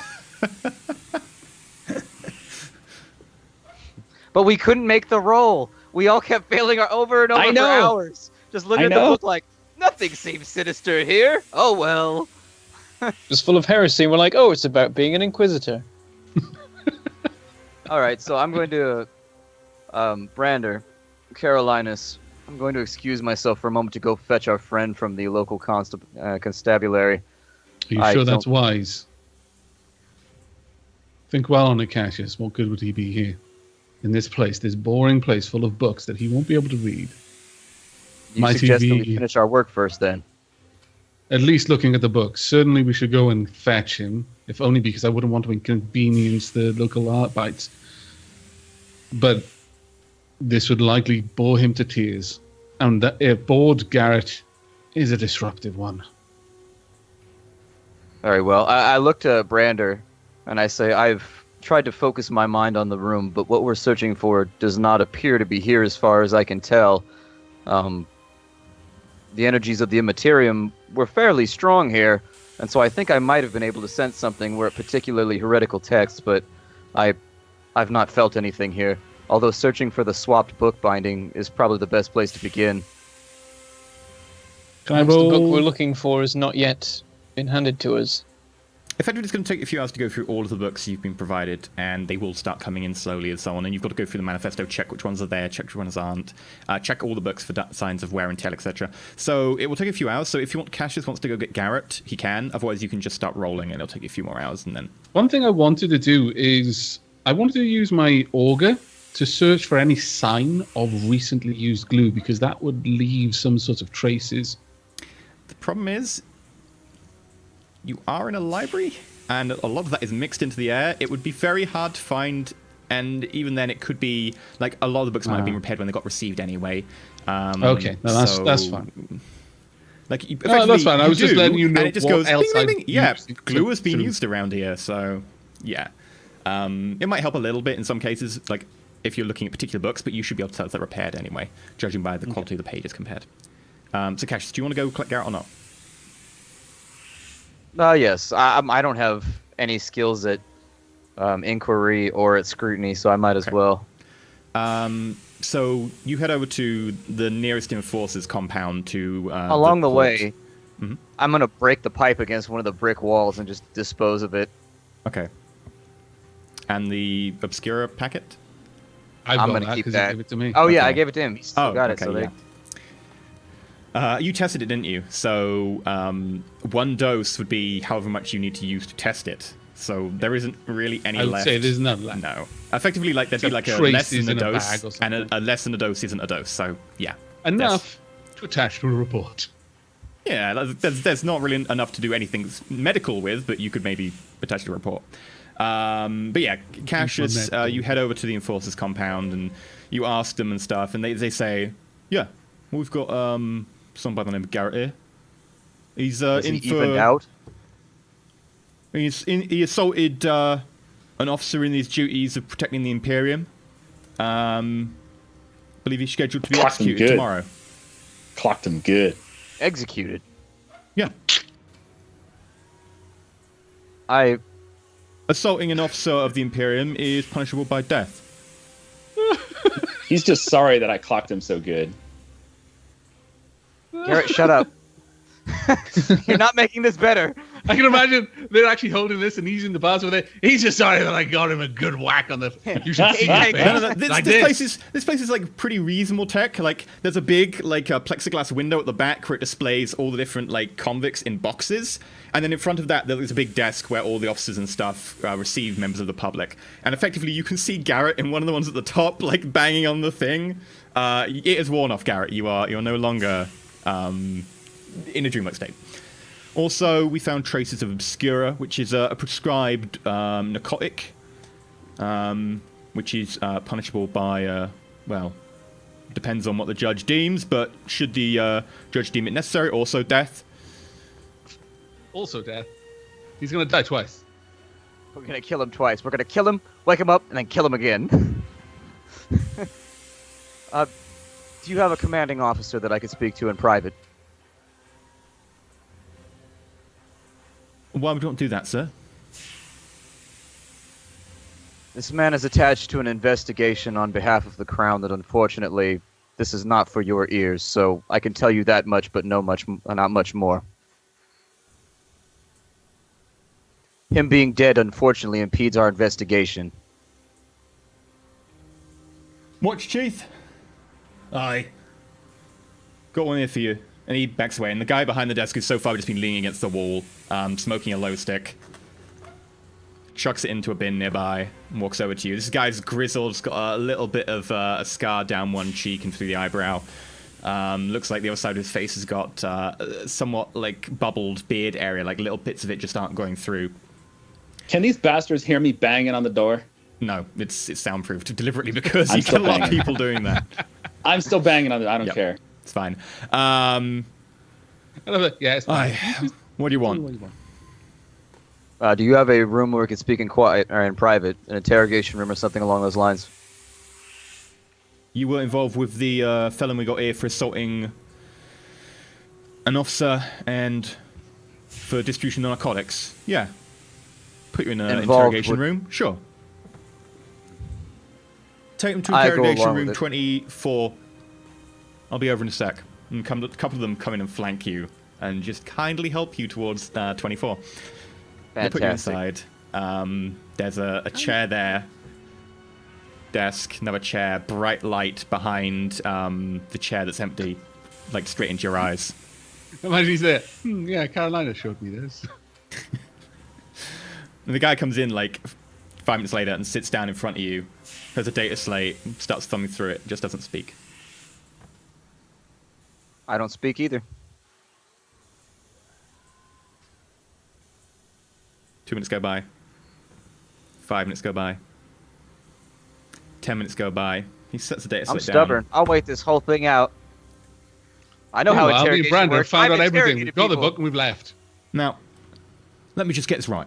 But we couldn't make the roll. We all kept failing over and over for hours. Just looking at the book like, nothing seems sinister here. Oh, well. It's full of heresy, and we're like, oh, it's about being an inquisitor. All right, so I'm going to, Brander, Carolinus, I'm going to excuse myself for a moment to go fetch our friend from the local constabulary. Are you sure that's wise? Think well on it, Cassius. What good would he be here? In this place, this boring place full of books that he won't be able to read. You suggest that we finish our work first, then? At least looking at the books. Certainly we should go and fetch him, if only because I wouldn't want to inconvenience the local art bites. But this would likely bore him to tears. And a bored Garrett is a disruptive one. Very well. I look to Brander, and I say, I've tried to focus my mind on the room, but what we're searching for does not appear to be here as far as I can tell. The energies of the Immaterium were fairly strong here, and so I think I might have been able to sense something were it particularly heretical texts, but I've not felt anything here, although searching for the swapped book binding is probably the best place to begin. Can I roll? The book we're looking for has not yet been handed to us. Effectively, it's going to take a few hours to go through all of the books you've been provided, and they will start coming in slowly and so on, and you've got to go through the manifesto, check which ones are there, check which ones aren't, check all the books for signs of wear and tear, etc. So it will take a few hours, so if you want, Cassius wants to go get Garrett, he can, otherwise you can just start rolling, and it'll take you a few more hours, and then... One thing I wanted to do is, I wanted to use my auger to search for any sign of recently used glue, because that would leave some sort of traces. The problem is, you are in a library, and a lot of that is mixed into the air. It would be very hard to find, and even then it could be, like, a lot of the books might have been repaired when they got received anyway. Okay, no, that's fine. Like, no, that's fine. I was just letting you know and it just goes, else bing, bing, bing. Yeah, glue has been through. used around here, so, yeah. It might help a little bit in some cases, like, if you're looking at particular books, but you should be able to tell if they're repaired anyway, judging by the quality of the pages compared. So, Cassius, do you want to go collect Garrett or not? Yes. I don't have any skills at inquiry or at scrutiny, so I might as well. So you head over to the nearest Enforcers compound to... Along the way, I'm going to break the pipe against one of the brick walls and just dispose of it. Okay. And the Obscura packet? I'm going to keep that. You gave it to me. Oh, yeah, I gave it to him. He still got it. So you tested it, didn't you? So 1 dose would be however much you need to use to test it. So there isn't really any I would left. say there's none left. No. Effectively, like there'd be Except like a less traces than a in a dose, bag or and something. a less than a dose isn't a dose. So yeah. Enough to attach to a report. Yeah, there's not really enough to do anything medical with, but you could maybe attach to a report. But yeah, Cassius, you head over to the Enforcer's compound and you ask them and stuff, and they say, yeah, we've got someone by the name of Garrett here. He's in he for... evened out? He assaulted an officer in his duties of protecting the Imperium. Believe he's scheduled to be Clocked him executed good. tomorrow. Clocked him good. Executed. Yeah. Assaulting an officer of the Imperium is punishable by death. He's just sorry that I clocked him so good. Garrett, shut up. You're not making this better. I can imagine they're actually holding this, and he's in the bars with it. He's just sorry that I got him a good whack on the. You should see his face. No. Like This place is like pretty reasonable tech. Like there's a big like plexiglass window at the back where it displays all the different like convicts in boxes, and then in front of that there's a big desk where all the officers and stuff receive members of the public. And effectively you can see Garrett in one of the ones at the top, like banging on the thing. It has worn off, Garrett. You're no longer in a dreamlike state. Also, we found traces of Obscura, which is a prescribed narcotic, which is punishable by, well, depends on what the judge deems, but should the judge deem it necessary, also death. Also death. He's gonna die twice. We're gonna kill him twice. We're gonna kill him, wake him up, and then kill him again. Do you have a commanding officer that I could speak to in private? Why we don't do that, sir? This man is attached to an investigation on behalf of the Crown that unfortunately this is not for your ears, so I can tell you that much, but not much more. Him being dead unfortunately impedes our investigation. Watch, Chief. Aye. Got one here for you. And he backs away, and the guy behind the desk who's so far just been leaning against the wall, smoking a low stick, chucks it into a bin nearby, and walks over to you. This guy's grizzled, he's got a little bit of a scar down one cheek and through the eyebrow. Looks like the other side of his face has got somewhat like bubbled beard area, like little bits of it just aren't going through. Can these bastards hear me banging on the door? No, it's soundproofed deliberately because I'm you still get a lot of banging. people doing that. I'm still banging on it. I don't Yep. care. It's fine. I love it. Yeah, it's fine. What do you want? Do you have a room where we can speak in quiet or in private, an interrogation room or something along those lines? You were involved with the felon we got here for assaulting an officer and for distribution of narcotics. Yeah. Put you in an Involved interrogation with- room. Sure. Take them to I go interrogation along room with it. 24. I'll be over in a sec. And a couple of them come in and flank you and just kindly help you towards 24. They put you Fantastic. inside. There's a chair there. Desk, another chair, bright light behind the chair that's empty, like straight into your eyes. Imagine he's there. Yeah, Carolina showed me this. And the guy comes in like 5 minutes later and sits down in front of you, has a data slate, starts thumbing through it, just doesn't speak. I don't speak either. 2 minutes go by. 5 minutes go by. 10 minutes go by. He sets the data I'm slate stubborn. down. I'll wait this whole thing out. I know how Meanwhile, me and interrogation Brandon works. found I've out everything. interrogated We've got the people. book and we've left. Now, let me just get this right.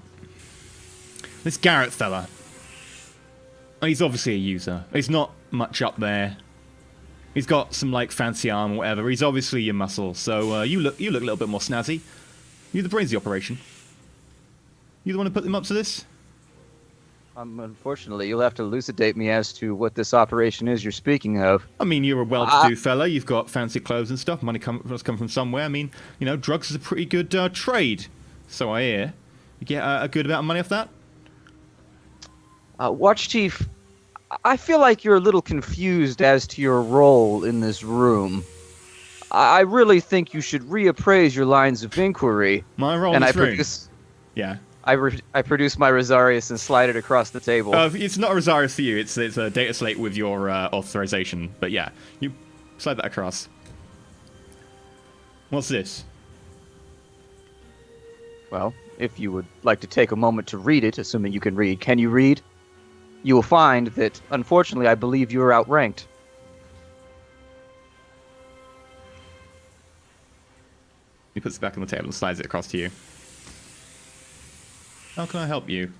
This Garrett fella, he's obviously a user. He's not much up there. He's got some like fancy arm or whatever. He's obviously your muscle. So you look a little bit more snazzy. You're the brains of the operation. You the one who put them up to this? Unfortunately, you'll have to elucidate me as to what this operation is you're speaking of. I mean, you're a well-to-do fella. You've got fancy clothes and stuff. Money must come from somewhere. I mean, you know, drugs is a pretty good trade. So I hear. You get a good amount of money off that? Watch Chief, I feel like you're a little confused as to your role in this room. I really think you should reappraise your lines of inquiry. My role And in I this room. produce. Yeah. I produce my Rosarius and slide it across the table. It's not a Rosarius for you. It's a data slate with your authorization. But yeah, you slide that across. What's this? Well, if you would like to take a moment to read it, assuming you can read. Can you read? You will find that, unfortunately, I believe you are outranked. He puts it back on the table and slides it across to you. How can I help you?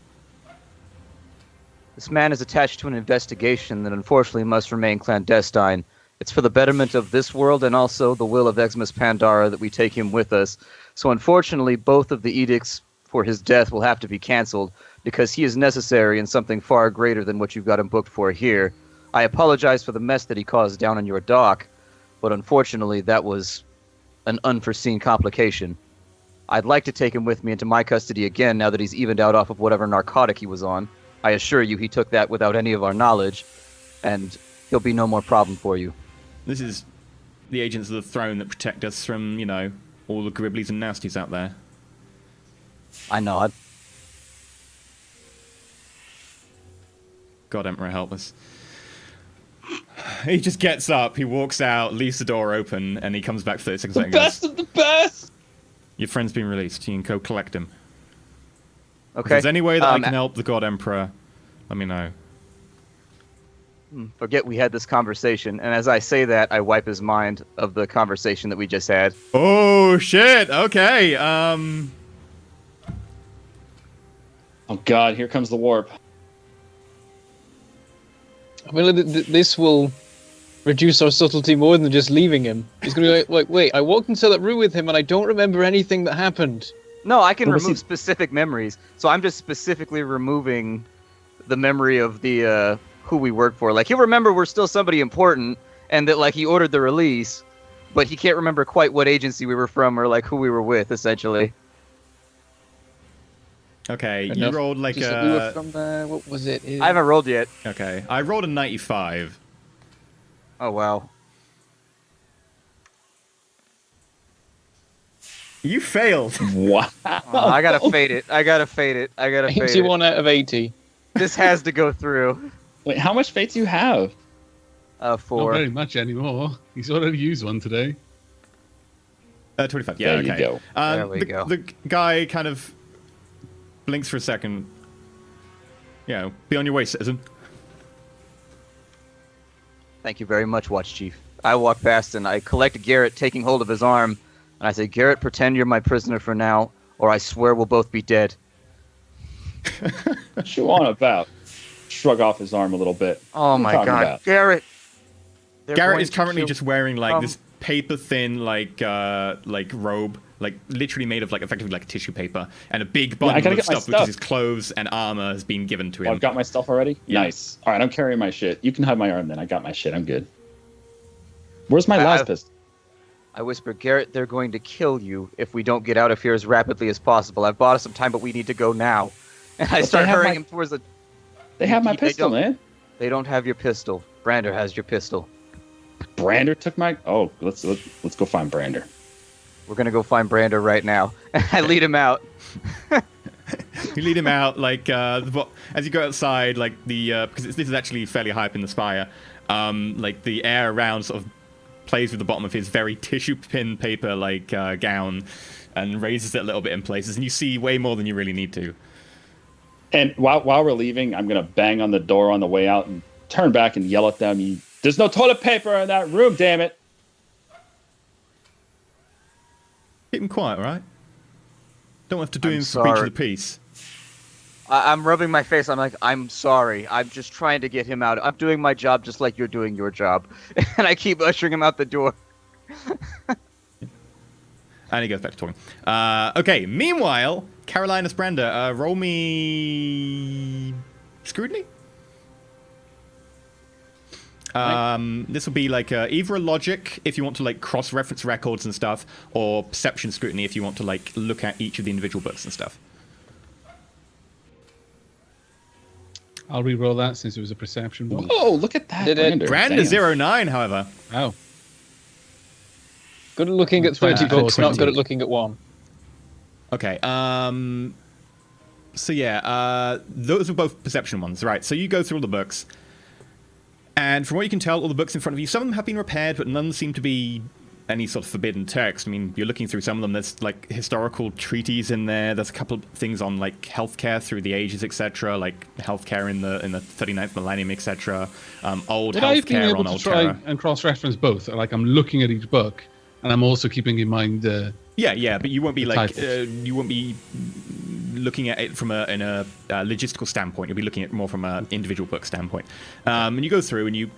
This man is attached to an investigation that unfortunately must remain clandestine. It's for the betterment of this world and also the will of Eximus Pandara that we take him with us. So unfortunately, both of the edicts for his death will have to be cancelled because he is necessary in something far greater than what you've got him booked for here. I apologize for the mess that he caused down on your dock, but unfortunately that was an unforeseen complication. I'd like to take him with me into my custody again now that he's evened out off of whatever narcotic he was on. I assure you he took that without any of our knowledge, and he'll be no more problem for you. This is the agents of the throne that protect us from, you know, all the gribblies and nasties out there. I nod. God, Emperor, help us. He just gets up, he walks out, leaves the door open, and he comes back 30 seconds later and goes, Best of the best! your friend's been released. You can go collect him. Okay. If there's any way that I can help the God Emperor, let me know. Forget we had this conversation, and as I say that, I wipe his mind of the conversation that we just had. Oh, shit! Okay, Oh god, here comes the warp. I mean, this will reduce our subtlety more than just leaving him. He's going to be like, wait, I walked into that room with him and I don't remember anything that happened. No, I can remove specific memories, so I'm just specifically removing the memory of the who we work for. Like, he'll remember we're still somebody important, and that, like, he ordered the release, but he can't remember quite what agency we were from or, like, who we were with, essentially. Okay, Enough. you rolled like Just that we were from, what was it? I haven't rolled yet. Okay, I rolled a 95. Oh, wow. You failed. Wow. Oh, I gotta fade it. I gotta fade it. 81 out of 80. This has to go through. Wait, how much fate do you have? 4. Not very much anymore. He's already used one today. 25. Yeah, There you okay. go. There we go. The guy kind of blinks for a second. You know, be on your way, citizen. Thank you very much, Watch Chief. I walk past and I collect Garrett, taking hold of his arm, and I say, Garrett, pretend you're my prisoner for now, or I swear we'll both be dead. What you on about? Shrug off his arm a little bit. Oh my god, about? Garrett! Garrett is currently just wearing like this paper-thin like robe, like literally made of like effectively like tissue paper, and a big bundle of stuff, which is his clothes and armor, has been given to him. Oh, I've got my stuff already? Yeah. Nice. Alright, I'm carrying my shit. You can have my arm then. I got my shit. I'm good. Where's my last pistol? I whisper, Garrett, they're going to kill you if we don't get out of here as rapidly as possible. I've bought us some time, but we need to go now. And I start hurrying him towards the... They have my pistol, man. They don't have your pistol. Brander has your pistol. Brander took my... Oh, let's go find Brander. Oh, We're going to go find Brander right now. And I lead him out. You lead him out, like, as you go outside, like, because this is actually fairly high up in the spire, like, the air around sort of plays with the bottom of his very tissue pin paper, like, gown, and raises it a little bit in places, and you see way more than you really need to. And while we're leaving, I'm going to bang on the door on the way out and turn back and yell at them, there's no toilet paper in that room, damn it! Keep him quiet, all right? Don't have to do him for breach of the peace. I'm rubbing my face. I'm like, I'm sorry. I'm just trying to get him out. I'm doing my job just like you're doing your job. And I keep ushering him out the door. And he goes back to talking. Okay, meanwhile, Carolinus Brander, roll me... Scrutiny? This will be like either a logic if you want to like cross-reference records and stuff, or perception scrutiny if you want to like look at each of the individual books and stuff. I'll re-roll that since it was a perception roll. Oh, look at that. Brander 09, however. Wow. Good at looking at 30 books, not good at looking at one. Okay, So yeah, those are both perception ones, right? So you go through all the books, and from what you can tell, all the books in front of you, some of them have been repaired, but none seem to be any sort of forbidden text. I mean, you're looking through some of them, there's like historical treaties in there, there's a couple of things on like healthcare through the ages, etc., like healthcare in the 39th millennium, etc., old Would I have been healthcare able on to Old try Terra. and cross-reference both? Like, I'm looking at each book, and I'm also keeping in mind Yeah, but you won't be the like titles. you won't be looking at it from a logistical standpoint. You'll be looking at it more from an individual book standpoint. And you go through and you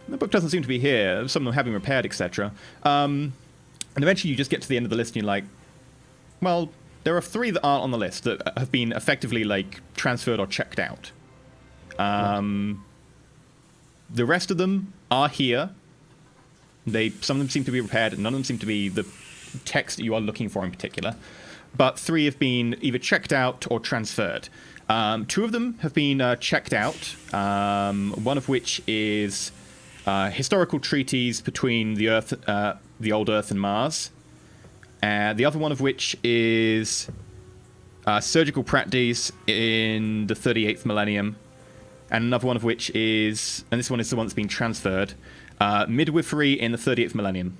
the book doesn't seem to be here. Some of them have been repaired, etc. And eventually you just get to the end of the list and you're like, well, there are 3 that aren't on the list that have been effectively like transferred or checked out. The rest of them are here. Some of them seem to be repaired, and none of them seem to be the text that you are looking for in particular. But 3 have been either checked out or transferred. 2 of them have been checked out. One of which is historical treaties between the Earth, the old Earth, and Mars. The other one of which is surgical practice in the 38th millennium, and another one of which is, and this one is the one that's been transferred, midwifery in the 38th millennium.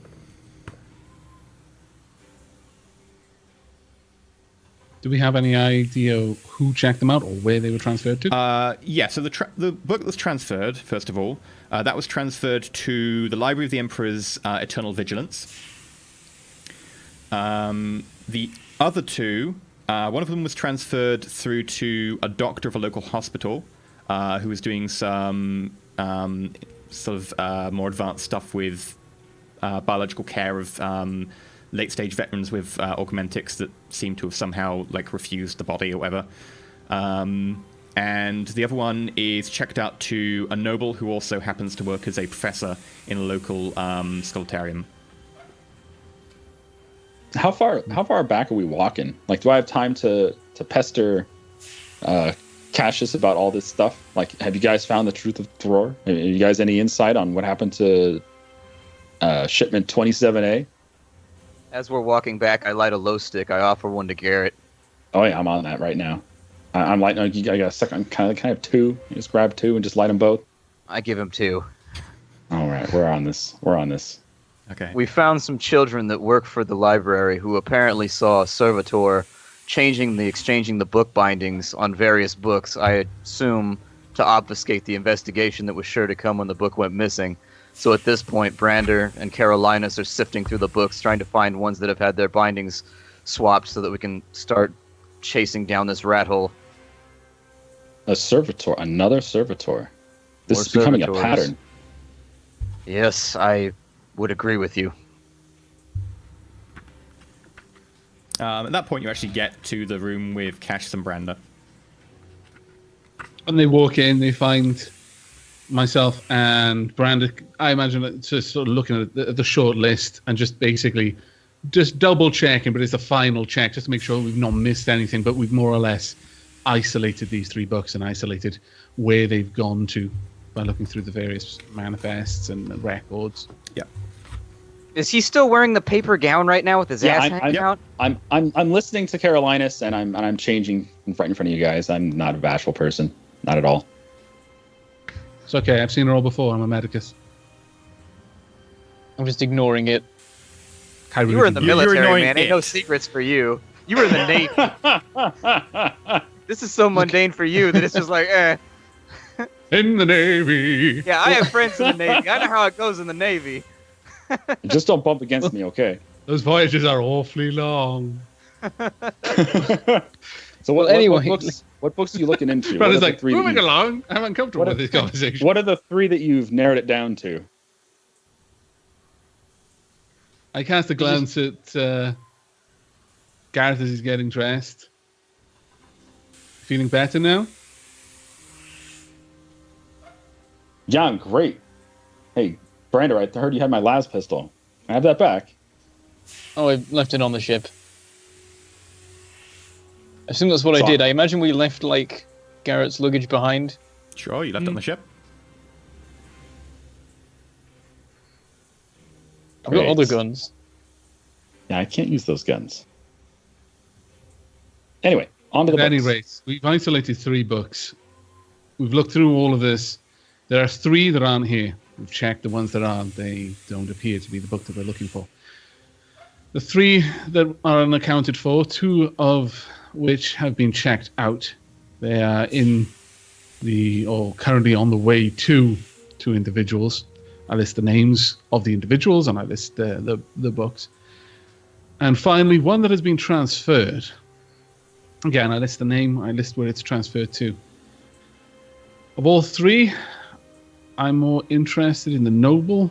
Do we have any idea who checked them out or where they were transferred to? Yeah, so the book that was transferred, first of all, that was transferred to the Library of the Emperor's Eternal Vigilance. The other 2, one of them was transferred through to a doctor of a local hospital who was doing some sort of more advanced stuff with biological care of late-stage veterans with augmentics that seem to have somehow like refused the body or whatever. And the other one is checked out to a noble who also happens to work as a professor in a local sculptarium. How far back are we walking? Like, do I have time to pester Cassius about all this stuff? Like, have you guys found the truth of Thror? Have you guys any insight on what happened to shipment 27A? As we're walking back, I light a low stick. I offer one to Garrett. Oh yeah, I'm on that right now. I'm lighting. I got a second. Can I have 2? You just grab 2 and just light them both. I give him 2. All right, we're on this. Okay. We found some children that work for the library who apparently saw a servitor exchanging the book bindings on various books, I assume to obfuscate the investigation that was sure to come when the book went missing. So at this point, Brander and Carolinus are sifting through the books, trying to find ones that have had their bindings swapped so that we can start chasing down this rat hole. A servitor, another servitor. This is becoming a pattern. Yes, I would agree with you. At that point, you actually get to the room with Cash and Brander. When they walk in, they find myself and Brandon. I imagine it's just sort of looking at the short list and just basically just double checking, but it's a final check just to make sure we've not missed anything, but we've more or less isolated these 3 books and isolated where they've gone to by looking through the various manifests and records. Yeah. Is he still wearing the paper gown right now with his ass hanging out? I'm listening to Carolinus and I'm changing in front of you guys. I'm not a bashful person, not at all. It's okay. I've seen her all before. I'm a medicus. I'm just ignoring it. You were in the military, man. Ain't no secrets for you. You were in the Navy. This is so mundane for you that it's just like, eh. In the Navy. Yeah, I have friends in the Navy. I know how it goes in the Navy. Just don't bump against me, okay? Those voyages are awfully long. So what books are you looking into? But it's like, moving along. I'm uncomfortable with this conversation. What are the 3 that you've narrowed it down to? I cast a glance at Gareth as he's getting dressed. Feeling better now? Yeah, I'm great. Hey, Brander, I heard you had my las pistol. I have that back. Oh, I left it on the ship. I assume that's what I did. I imagine we left, like, Garrett's luggage behind. Sure, you left it on the ship. I've got other guns. Yeah, I can't use those guns. Anyway, On to the At any books. rate, we've isolated 3 books. We've looked through all of this. There are 3 that aren't here. We've checked the ones that aren't. They don't appear to be the book that we're looking for. The 3 that are unaccounted for, 2 of which have been checked out. They are currently on the way to 2 individuals. I list the names of the individuals and I list the books. And finally, one that has been transferred. Again, I list the name, I list where it's transferred to. Of all 3, I'm more interested in the Noble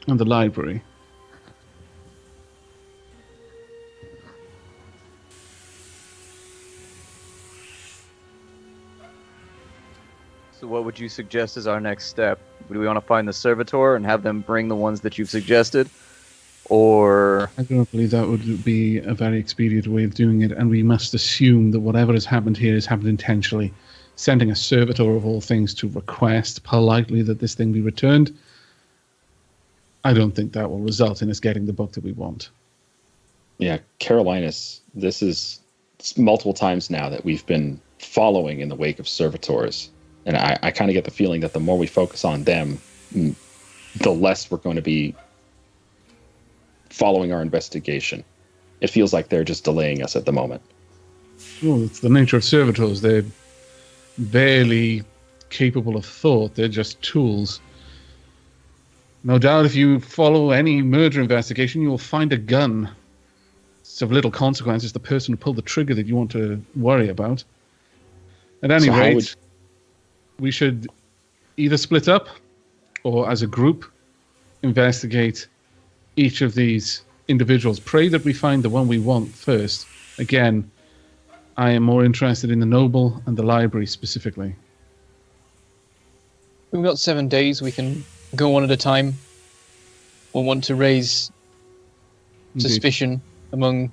and the Library. So what would you suggest is our next step? Do we want to find the servitor and have them bring the ones that you've suggested? Or... I don't believe that would be a very expedient way of doing it, and we must assume that whatever has happened here has happened intentionally. Sending a servitor of all things to request politely that this thing be returned, I don't think that will result in us getting the book that we want. Yeah, Carolinus, this is multiple times now that we've been following in the wake of servitors. And I kind of get the feeling that the more we focus on them, the less we're going to be following our investigation. It feels like they're just delaying us at the moment. Well, it's the nature of servitors. They're barely capable of thought. They're just tools. No doubt if you follow any murder investigation, you will find a gun. It's of little consequence. It's the person who pulled the trigger that you want to worry about. At any rate, we should either split up or as a group investigate each of these individuals. Pray that we find the one we want first. Again, I am more interested in the Noble and the Library specifically. We've got 7 days. We can go one at a time. We'll want to raise suspicion among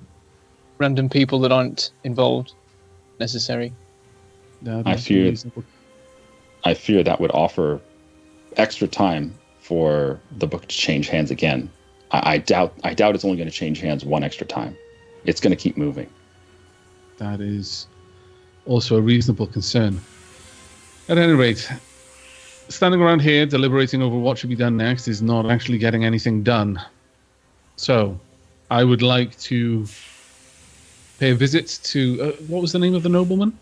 random people that aren't involved. Necessary. I fear that would offer extra time for the book to change hands again. I doubt it's only going to change hands one extra time. It's going to keep moving. That is also a reasonable concern. At any rate, standing around here deliberating over what should be done next is not actually getting anything done. So, I would like to pay a visit to... what was the name of the nobleman?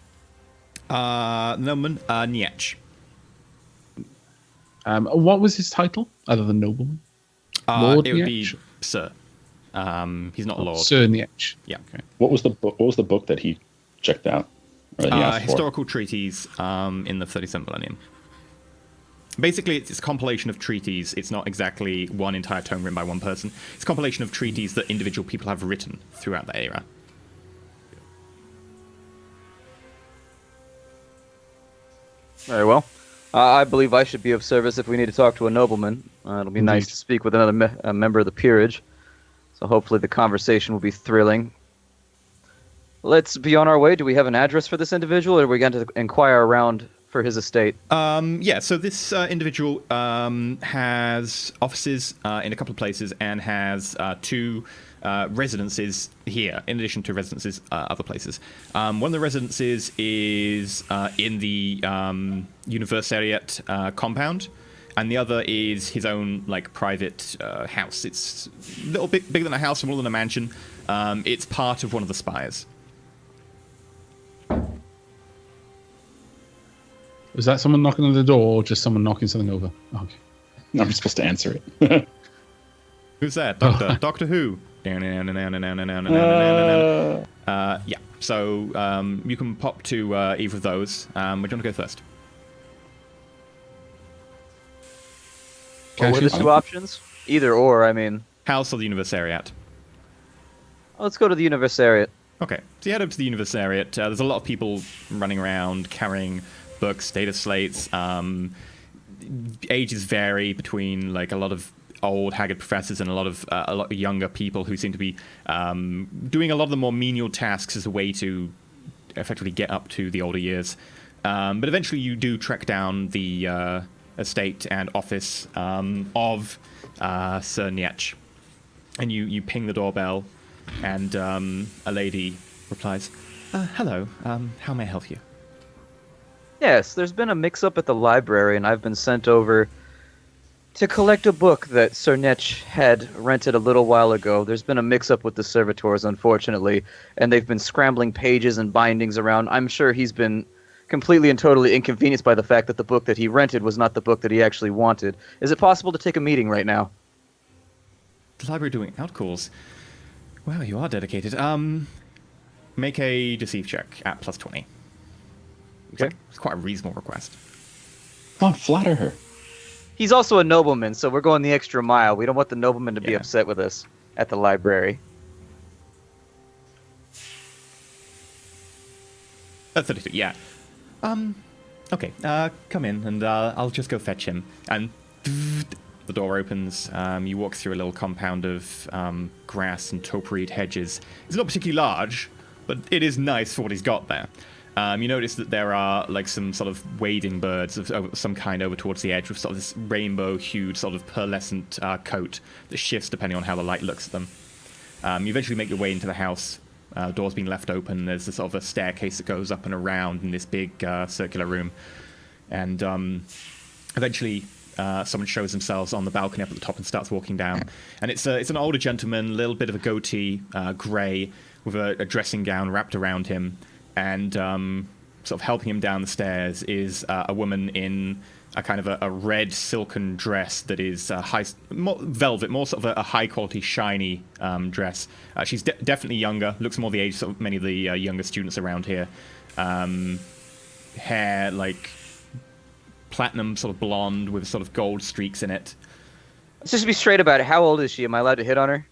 Niech. What was his title, other than nobleman? Lord it would Niech? be Sir. He's not a lord. Sir Niech. Yeah. Okay. What was the book that he checked out? Or that he asked for? Historical treaties in the 37th millennium. Basically, it's a compilation of treaties. It's not exactly one entire tome written by one person. It's a compilation of treaties that individual people have written throughout the era. Very well. I believe I should be of service if we need to talk to a nobleman. It'll be nice to speak with another member of the peerage. So hopefully the conversation will be thrilling. Let's be on our way. Do we have an address for this individual, or are we going to inquire around for his estate? Yeah, so this individual has offices in a couple of places and has 2 residences here, in addition to residences other places. One of the residences is in the Universiariat compound, and the other is his own private house. It's a little bit bigger than a house, smaller than a mansion. It's part of one of the spires. Was that someone knocking on the door, or just someone knocking something over? Oh, okay. I'm supposed to answer it. Who's that? Doctor Who? Yeah. So you can pop to either of those. Which one to go first? What were the 2 options? Either or, I mean. House or the Universiariat? Let's go to the Universiariat. Okay, so you head up to the Universiariat. There's a lot of people running around carrying books, data slates. Ages vary between a lot of old haggard professors and a lot of younger people who seem to be doing a lot of the more menial tasks as a way to effectively get up to the older years. But eventually you do track down the estate and office of Sir Niech, and you ping the doorbell, and a lady replies, Hello. How may I help you? Yes, there's been a mix-up at the library, and I've been sent over to collect a book that Sir Netch had rented a little while ago. There's been a mix-up with the servitors, unfortunately, and they've been scrambling pages and bindings around. I'm sure he's been completely and totally inconvenienced by the fact that the book that he rented was not the book that he actually wanted. Is it possible to take a meeting right now? The library doing outcalls. Wow, you are dedicated. Make a deceive check at +20. Okay. It's quite a reasonable request. Come on, flatter her. He's also a nobleman, so we're going the extra mile. We don't want the nobleman to be upset with us at the library. That's 32, yeah. Okay, come in, and I'll just go fetch him. And the door opens. You walk through a little compound of grass and topiary hedges. It's not particularly large, but it is nice for what he's got there. You notice that there are like some sort of wading birds of some kind over towards the edge with sort of this rainbow-hued sort of pearlescent coat that shifts depending on how the light looks at them. You eventually make your way into the house. Door's been left open. There's a sort of a staircase that goes up and around in this big circular room. And eventually someone shows themselves on the balcony up at the top and starts walking down. And it's an older gentleman, a little bit of a goatee, grey, with a dressing gown wrapped around him. And sort of helping him down the stairs is a woman in a kind of a red silken dress that is more velvet, more sort of a high-quality, shiny dress. She's definitely younger, looks more the age of many of the younger students around here. Hair, like, platinum sort of blonde with sort of gold streaks in it. Let's just be straight about it. How old is she? Am I allowed to hit on her?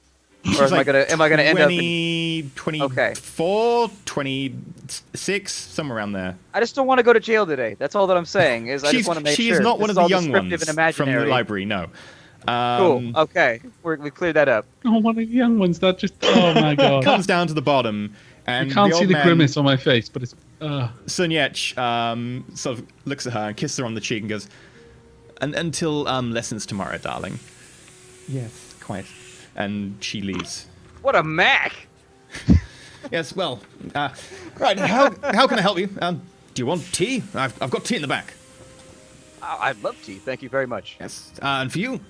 Or am I gonna end up in 24, 26, somewhere around there. I just don't want to go to jail today. That's all that I'm saying. I just want to make sure. She is not one of the young ones from the imaginary. library, no. Cool. Okay. We cleared that up. Oh, one of the young ones. That just. Oh my god. Comes down to the bottom, and you can't the see old the man, grimace on my face, but it's. Sun Yetch sort of looks at her and kisses her on the cheek and goes, until lessons tomorrow, darling. Yes, quite. And she leaves. What a Mac! Yes, well, right, how can I help you? Do you want tea? I've got tea in the back. I'd love tea, thank you very much. Yes, and for you?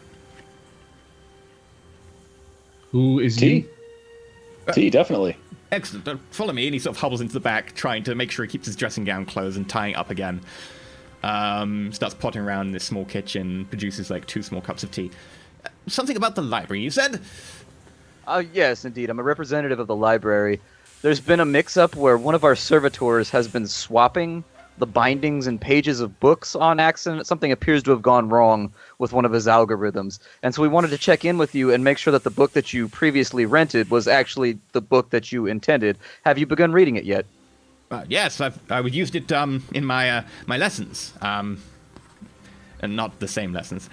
Who is Tea? Tea, definitely. Excellent, follow me. And he sort of hobbles into the back, trying to make sure he keeps his dressing gown closed and tying it up again. Starts potting around in this small kitchen, produces like 2 small cups of tea. Something about the library, you said? Yes, indeed. I'm a representative of the library. There's been a mix-up where one of our servitors has been swapping the bindings and pages of books on accident. Something appears to have gone wrong with one of his algorithms. And so we wanted to check in with you and make sure that the book that you previously rented was actually the book that you intended. Have you begun reading it yet? Yes, I've used it in my lessons. And not the same lessons.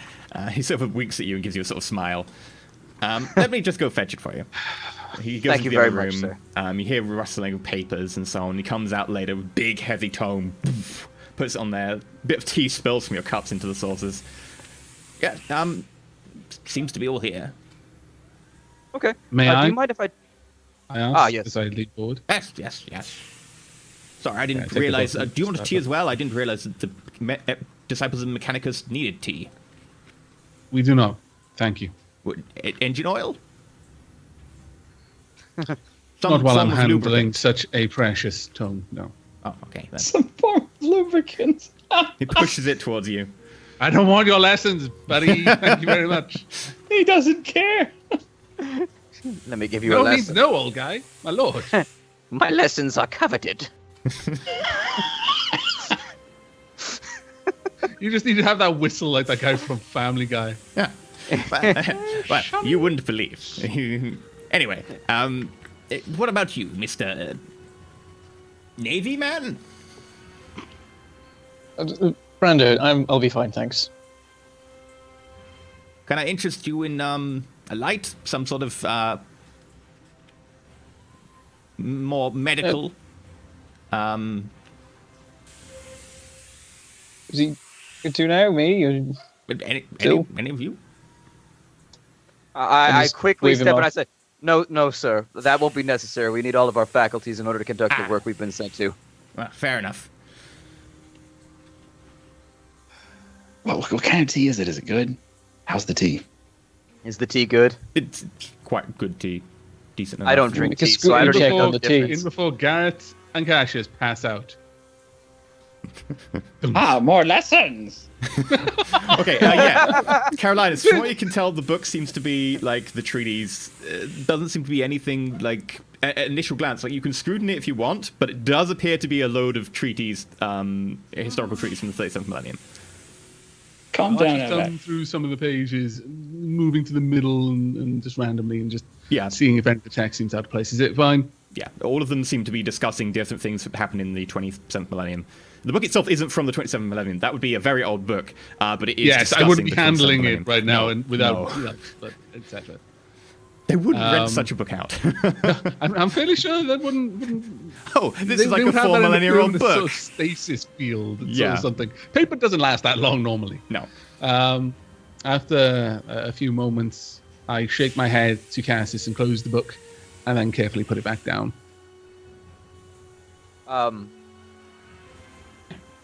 He sort of winks at you and gives you a sort of smile. Let me just go fetch it for you. He goes Thank into you the other very room. much, sir. You hear rustling of papers and so on. He comes out later with big, heavy tome. Puts it on there. A bit of tea spills from your cups into the saucers. Yeah, seems to be all here. Okay. May I? Do you mind if I... I asked yes. as I lead forward. Yes. Sorry, I didn't take a realize. bottle. Do you want a tea as well? I didn't realize that the disciples of Mechanicus needed tea. We do not. Thank you. What, engine oil? Not while I'm of handling lubricant. such a precious tome, no. Oh, okay. Then. Some form of lubricant. He pushes it towards you. I don't want your lessons, buddy. Thank you very much. He doesn't care. Let me give you a No lesson. means no, old guy. My lord. My lessons are coveted. You just need to have that whistle like that guy from Family Guy. Yeah. Well, you wouldn't believe. Anyway, what about you, Mr. Navy Man? Brando, I'll be fine, thanks. Can I interest you in a light? Some sort of more medical? Is he good to now? Me? Or... Any of you? I just quickly wave him step and off. I say, No, sir. That won't be necessary. We need all of our faculties in order to conduct the work we've been sent to. Well, fair enough. What kind of tea is it? Is it good? How's the tea? Is the tea good? It's quite good tea. Decent enough. I don't drink Make a tea, so I don't scrutiny check know on the the tea. difference. In before Garrett and Cassius pass out. More lessons. Okay, yeah. Carolinas, from what you can tell, the book seems to be like the treaties. Doesn't seem to be anything like at initial glance. Like you can scrutiny it if you want, but it does appear to be a load of treaties, historical treaties from the 37th millennium. Calm I'll down, just Evac. thumb through some of the pages, moving to the middle and just randomly and just Yeah. seeing if any of the text seems out of place. Is it fine? Yeah, all of them seem to be discussing different things that happened in the 27th millennium. The book itself isn't from the 27th millennium. That would be a very old book, but it is. Yes, I wouldn't be discussing the 27th handling it millennium. right now No, and without, no. etc. They wouldn't rent such a book out. I'm fairly sure that wouldn't Oh, this they is like would a have 4 that in a millennium-old sort book. of stasis field, sort Yeah. of something. Paper doesn't last that long normally. No. After a few moments, I shake my head to Cassius and close the book, and then carefully put it back down.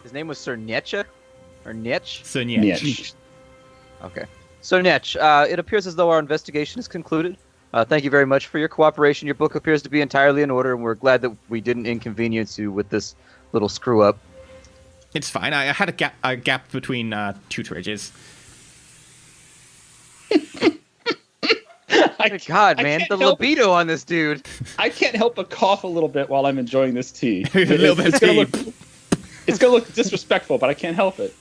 His name was Sir Nietzsche? Or Nietsch? So, Nietsch. Okay. So, Nietsch, it appears as though our investigation is concluded. Thank you very much for your cooperation. Your book appears to be entirely in order, and we're glad that we didn't inconvenience you with this little screw-up. It's fine. I had a gap between tutораges. God, man, can't the help- libido on this dude. I can't help but cough a little bit while I'm enjoying this tea. A little bit of it's gonna tea. it's gonna look disrespectful, but I can't help it.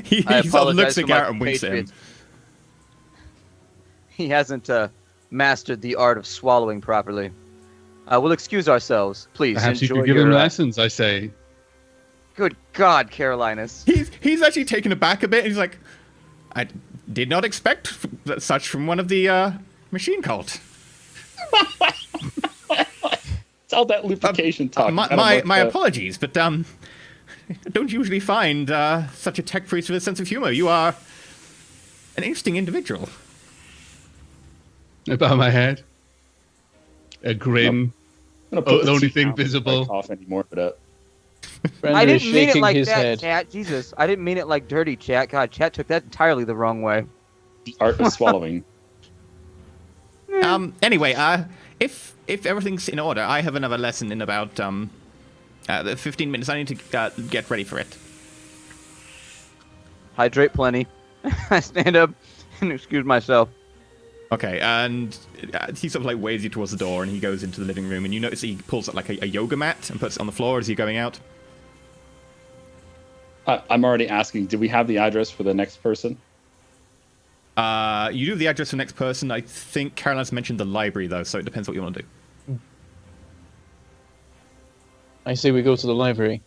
He I sort of apologize looks at for my Garrett and winks at him. compatriots. He hasn't mastered the art of swallowing properly. We'll excuse ourselves. Please Perhaps you enjoy could give your... him lessons, I say. Good God, Carolinus. He's actually taken aback a bit. He's like, I did not expect such from one of the machine cult. It's all that lubrication talk. My apologies, but I don't usually find such a tech priest with a sense of humor. You are an interesting individual. I bow my head. A grin. I'm gonna put the only tea thing down before visible. I cough anymore for that. Brenda I is didn't mean it shaking like his that, head. chat. Jesus, I didn't mean it like dirty, chat. God, chat took that entirely the wrong way. The art of swallowing. Anyway, if everything's in order, I have another lesson in about 15 minutes. I need to get ready for it. Hydrate plenty. I stand up and excuse myself. Okay, and he sort of like waves you towards the door, and he goes into the living room, and you notice he pulls out like a yoga mat and puts it on the floor as you're going out. I'm already asking, do we have the address for the next person? You do have the address for the next person. I think Caroline's mentioned the library, though, so it depends what you want to do. I say we go to the library.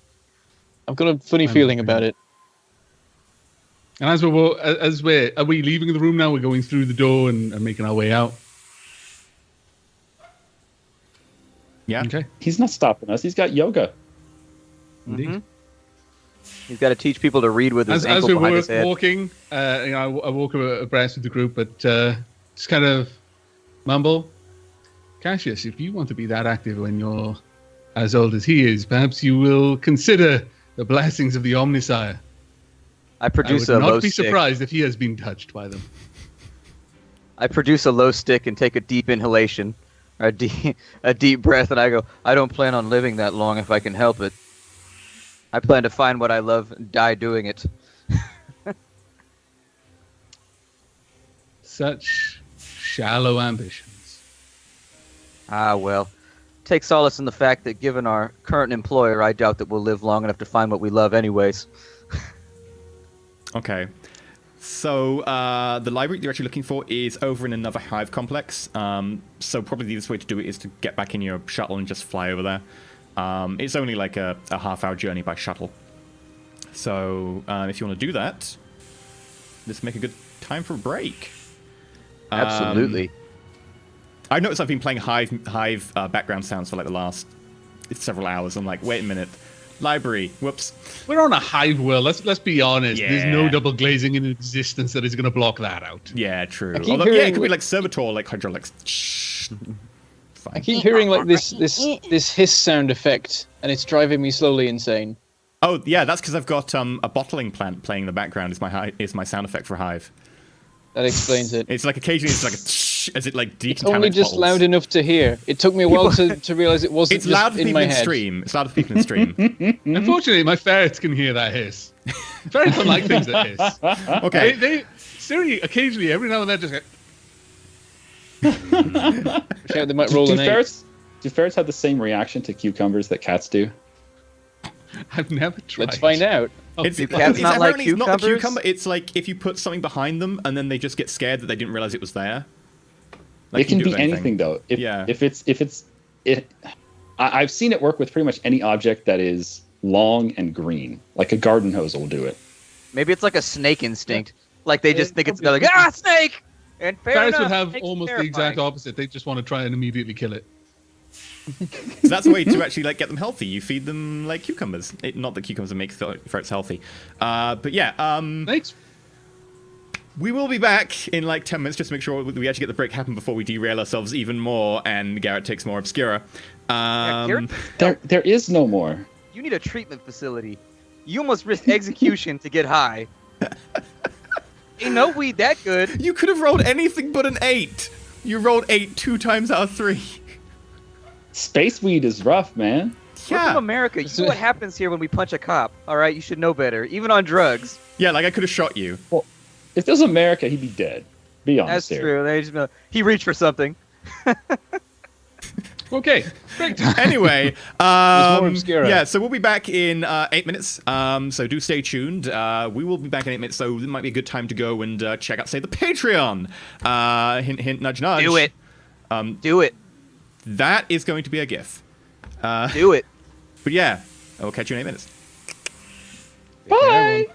I've got a funny feeling about it. And are we leaving the room now? We're going through the door and making our way out. Yeah. Okay. He's not stopping us. He's got yoga. Indeed. Mhm. He's got to teach people to read with his As ankle we behind were his head. walking, I walk abreast with the group, but just kind of mumble. Cassius, if you want to be that active when you're as old as he is, perhaps you will consider the blessings of the Omnisire. I produce I a would low not be stick. surprised if he has been touched by them. I produce a low stick and take a deep inhalation, or a deep breath, and I go, I don't plan on living that long if I can help it. I plan to find what I love and die doing it. Such shallow ambitions. Ah, well. Take solace in the fact that given our current employer, I doubt that we'll live long enough to find what we love anyways. Okay. So the library you're actually looking for is over in another hive complex. So probably the easiest way to do it is to get back in your shuttle and just fly over there. It's only like a half-hour journey by shuttle. So if you want to do that, let's make a good time for a break. Absolutely. I've noticed I've been playing Hive background sounds for like the last several hours. I'm like, wait a minute. Library. Whoops. We're on a hive world. Let's be honest. There's no Yeah. double glazing in existence that is going to block that out. Yeah, true. keep Although, yeah, it hearing- could be like servitor, like hydraulics. Shh. I Fine. keep hearing like this hiss sound effect, and it's driving me slowly insane. Oh, yeah, that's because I've got a bottling plant playing in the background. Is my sound effect for Hive. That explains it. It's like occasionally it's like a shh as it like decontaminates It's only just bottles. loud enough to hear. It took me a while to realize it wasn't It's loud just for in people my in head. stream. It's loud for people in stream. Unfortunately, my ferrets can hear that hiss. Ferrets don't like things that hiss. Okay. They Siri occasionally, every now and then, just go, Watch out, they might roll Do an 8. ferrets have the same reaction to cucumbers that cats do? I've never tried. Let's find out. Oh, It's, cats not like apparently it's not the cucumbers? cucumber. It's like if you put something behind them and then they just get scared that they didn't realize it was there. It can you be do with anything though. Yeah. I've seen it work with pretty much any object that is long and green. Like a garden hose will do it. Maybe it's like a snake instinct. Like they just think it's they're like snake. And fair ferrets enough, would have snake's almost the terrifying. exact opposite. They just want to try and immediately kill it. So that's a way to actually like get them healthy. You feed them like cucumbers. Not that cucumbers make ferrets healthy. But yeah, Snakes. we will be back in like 10 minutes just to make sure we actually get the break happen before we derail ourselves even more and Garrett takes more Obscura. Yeah, Garrett, There is no more. you need a treatment facility. You almost risked execution to get high. Ain't no weed that good. You could have rolled anything but an 8. You rolled 8 2 times out of 3. Space weed is rough, man. We're from America. You know what happens here when we punch a cop. All right, you should know better. Even on drugs. Yeah, like I could have shot you. Well, if this was America, he'd be dead. Be honest That's here. true. They just, he reached for something. Okay. Break time. Anyway, more Obscura. yeah, so we'll be back in 8 minutes. So do stay tuned. We will be back in 8 minutes, so it might be a good time to go and check out, say, the Patreon. Hint, hint, nudge, nudge. Do it. Do it. That is going to be a GIF. Do it. But yeah, I will catch you in 8 minutes. Bye.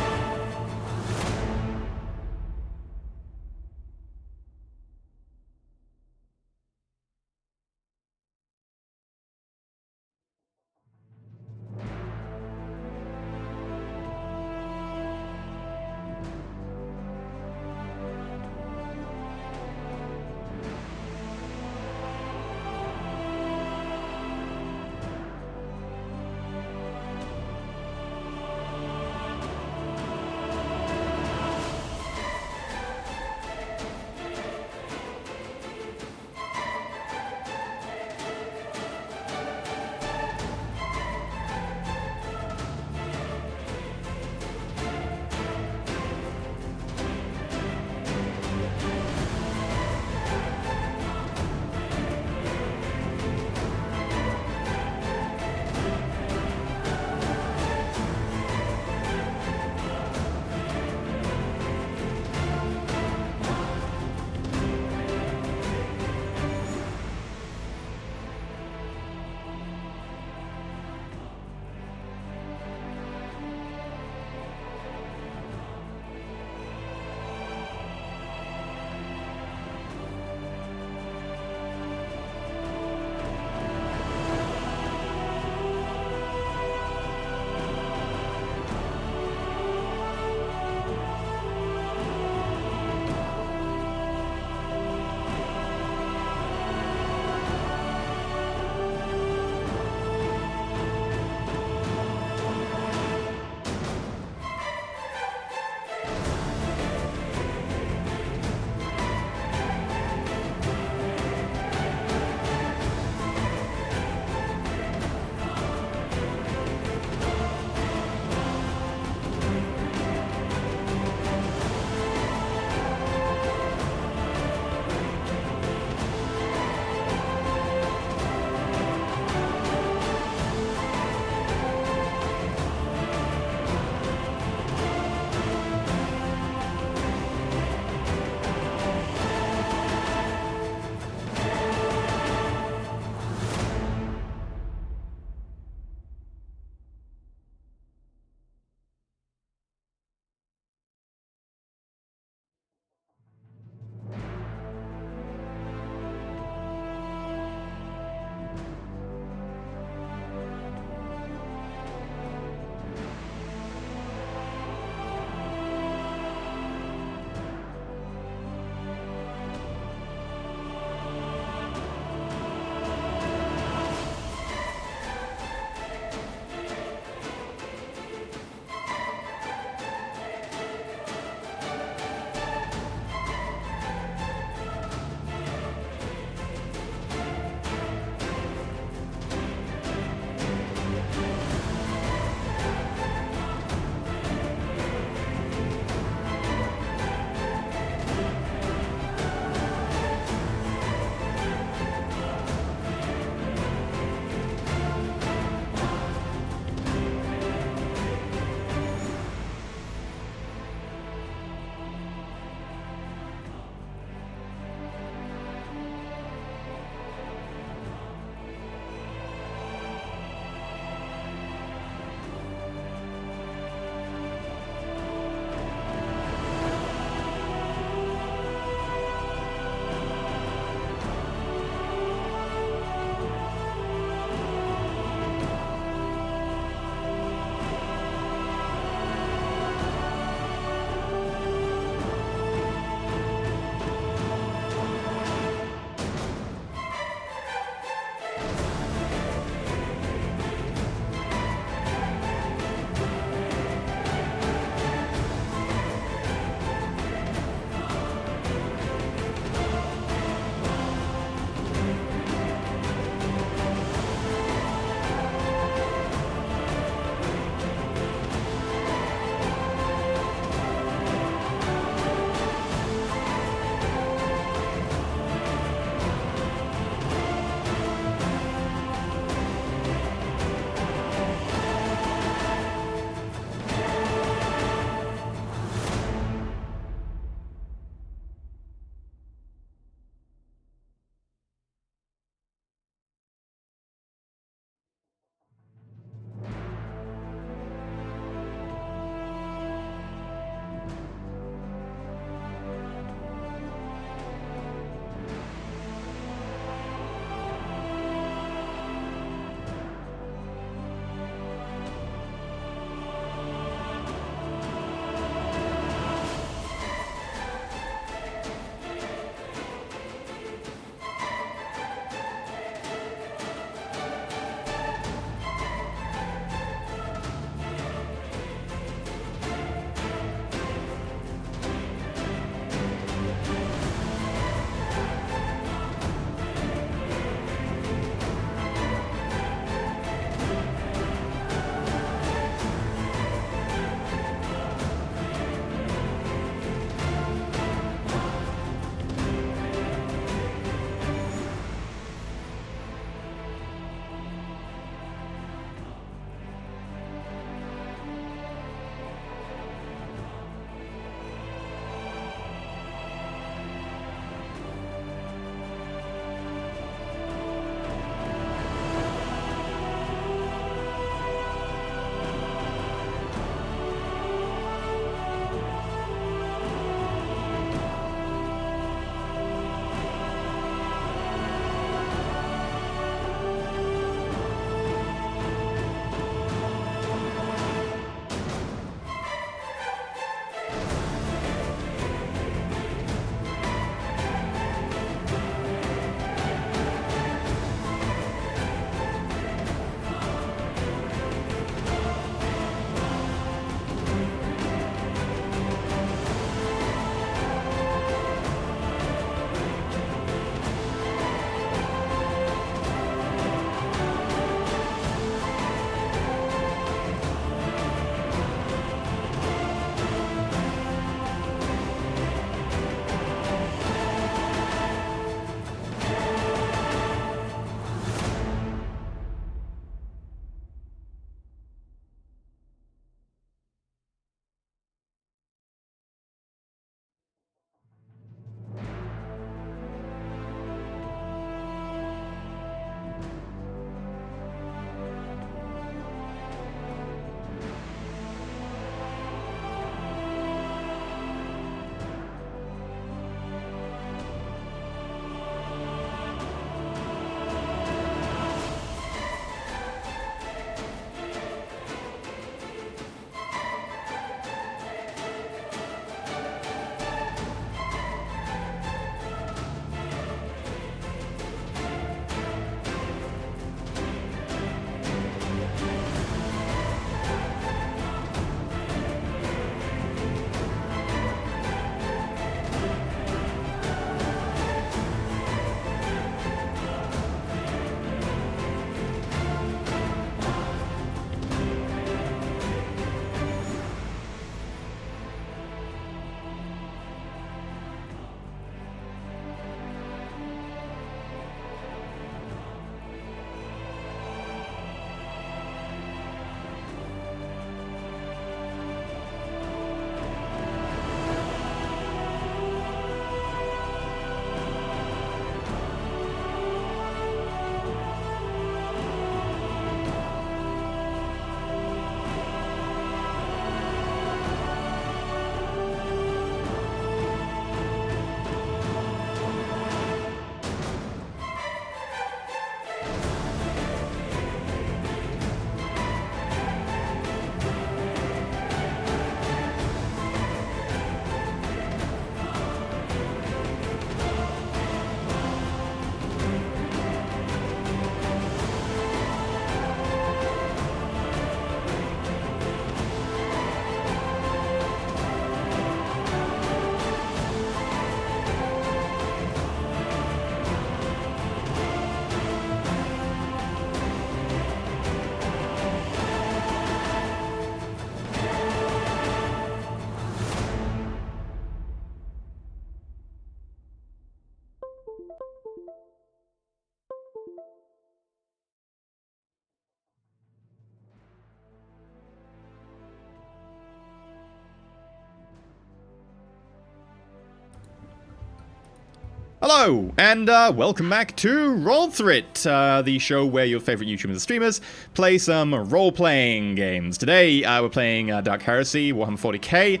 Hello, and welcome back to Roll4It, the show where your favorite YouTubers and streamers play some role-playing games. Today, we're playing Dark Heresy, Warhammer 40k,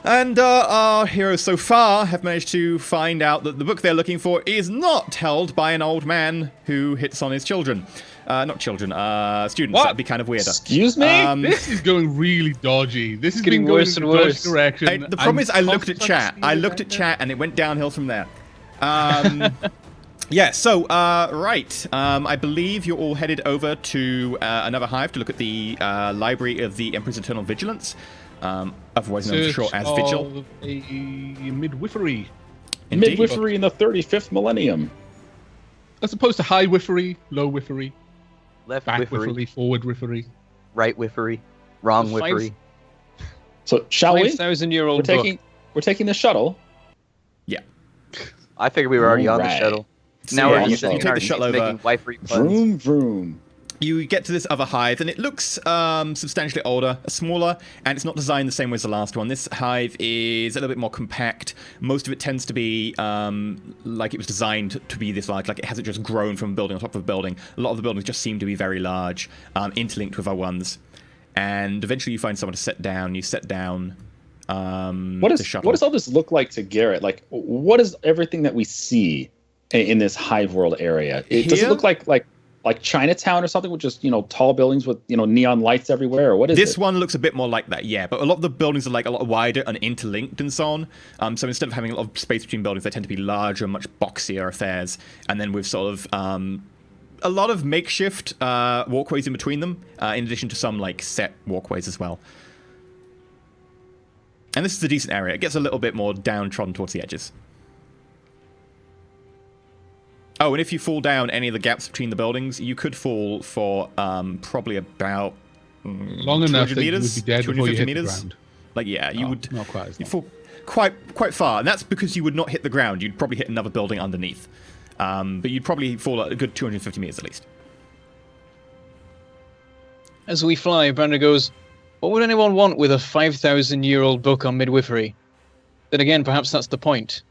and our heroes so far have managed to find out that the book they're looking for is not held by an old man who hits on his children. Not children, students. What? That'd be kind of weirder. Excuse me? This is going really dodgy. This is getting been going worse in and the dodgy worse. direction. The problem is I looked at chat. constantly And it went downhill from there. Yeah, so, right. I believe you're all headed over to another hive to look at the Library of the Emperor's Eternal Vigilance, otherwise known for short as Vigil. A midwifery. Indeed. Midwifery in the 35th millennium. As opposed to high wifery, low wifery, Left back whiffery, wifery, forward wifery. right whiffery, wrong The five- whiffery. So shall we? 5,000-year-old book. We're taking the shuttle. Yeah. I figured we were already on the Alright. shuttle. So Now yeah, we're you using take the our shuttle making over. wifery puns. Vroom, vroom. You get to this other hive, and it looks substantially older, smaller, and it's not designed the same way as the last one. This hive is a little bit more compact. Most of it tends to be like it was designed to be this large, like it hasn't just grown from a building on top of a building. A lot of the buildings just seem to be very large, interlinked with other ones. And eventually you find someone to set down. You set down What the shuttle. does all this look like to Garrett? Like, what is everything that we see in this hive world area? Does it Here? look like Chinatown or something with just, tall buildings with, neon lights everywhere? Or what is This it? one looks a bit more like that, yeah. But a lot of the buildings are like a lot wider and interlinked and so on. So instead of having a lot of space between buildings, they tend to be larger, much boxier affairs. And then with sort of a lot of makeshift walkways in between them, in addition to some like set walkways as well. And this is a decent area. It gets a little bit more downtrodden towards the edges. Oh, and if you fall down any of the gaps between the buildings, you could fall for probably about Long enough 200 that you would meters, be dead before you 250 hit meters. the ground. Like, yeah, you Oh, would. not quite as You'd long. fall quite far, and that's because you would not hit the ground. You'd probably hit another building underneath, but you'd probably fall a good 250 meters at least. As we fly, Branda goes, "What would anyone want with a 5,000-year-old book on midwifery?" Then again, perhaps that's the point.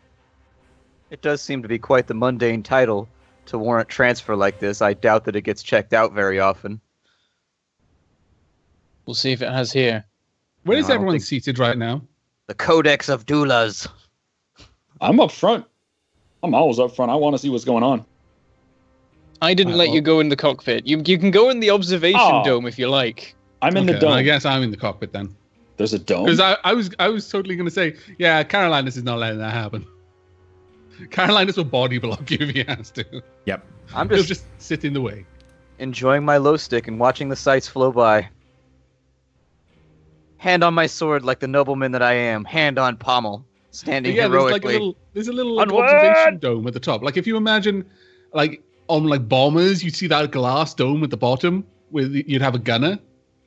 It does seem to be quite the mundane title to warrant transfer like this. I doubt that it gets checked out very often. We'll see if it has here. Where No, is I don't everyone think- seated right now? The Codex of Doulas. I'm up front. I'm always up front. I want to see what's going on. I didn't let well- you go in the cockpit. You can go in the observation Oh. dome if you like. I'm in the Okay, dome. I guess I'm in the cockpit then. There's a dome. Because I was totally going to say, yeah, Carolinas is not letting that happen. Carolinas will body block you if he has to. Yep. I'm He'll just just sit in the way. enjoying my low stick and watching the sights flow by. Hand on my sword like the nobleman that I am. Hand on pommel. Standing But yeah, heroically. there's a little like, Onward! observation dome at the top. Like if you imagine, like on like bombers, you'd see that glass dome at the bottom where you'd have a gunner,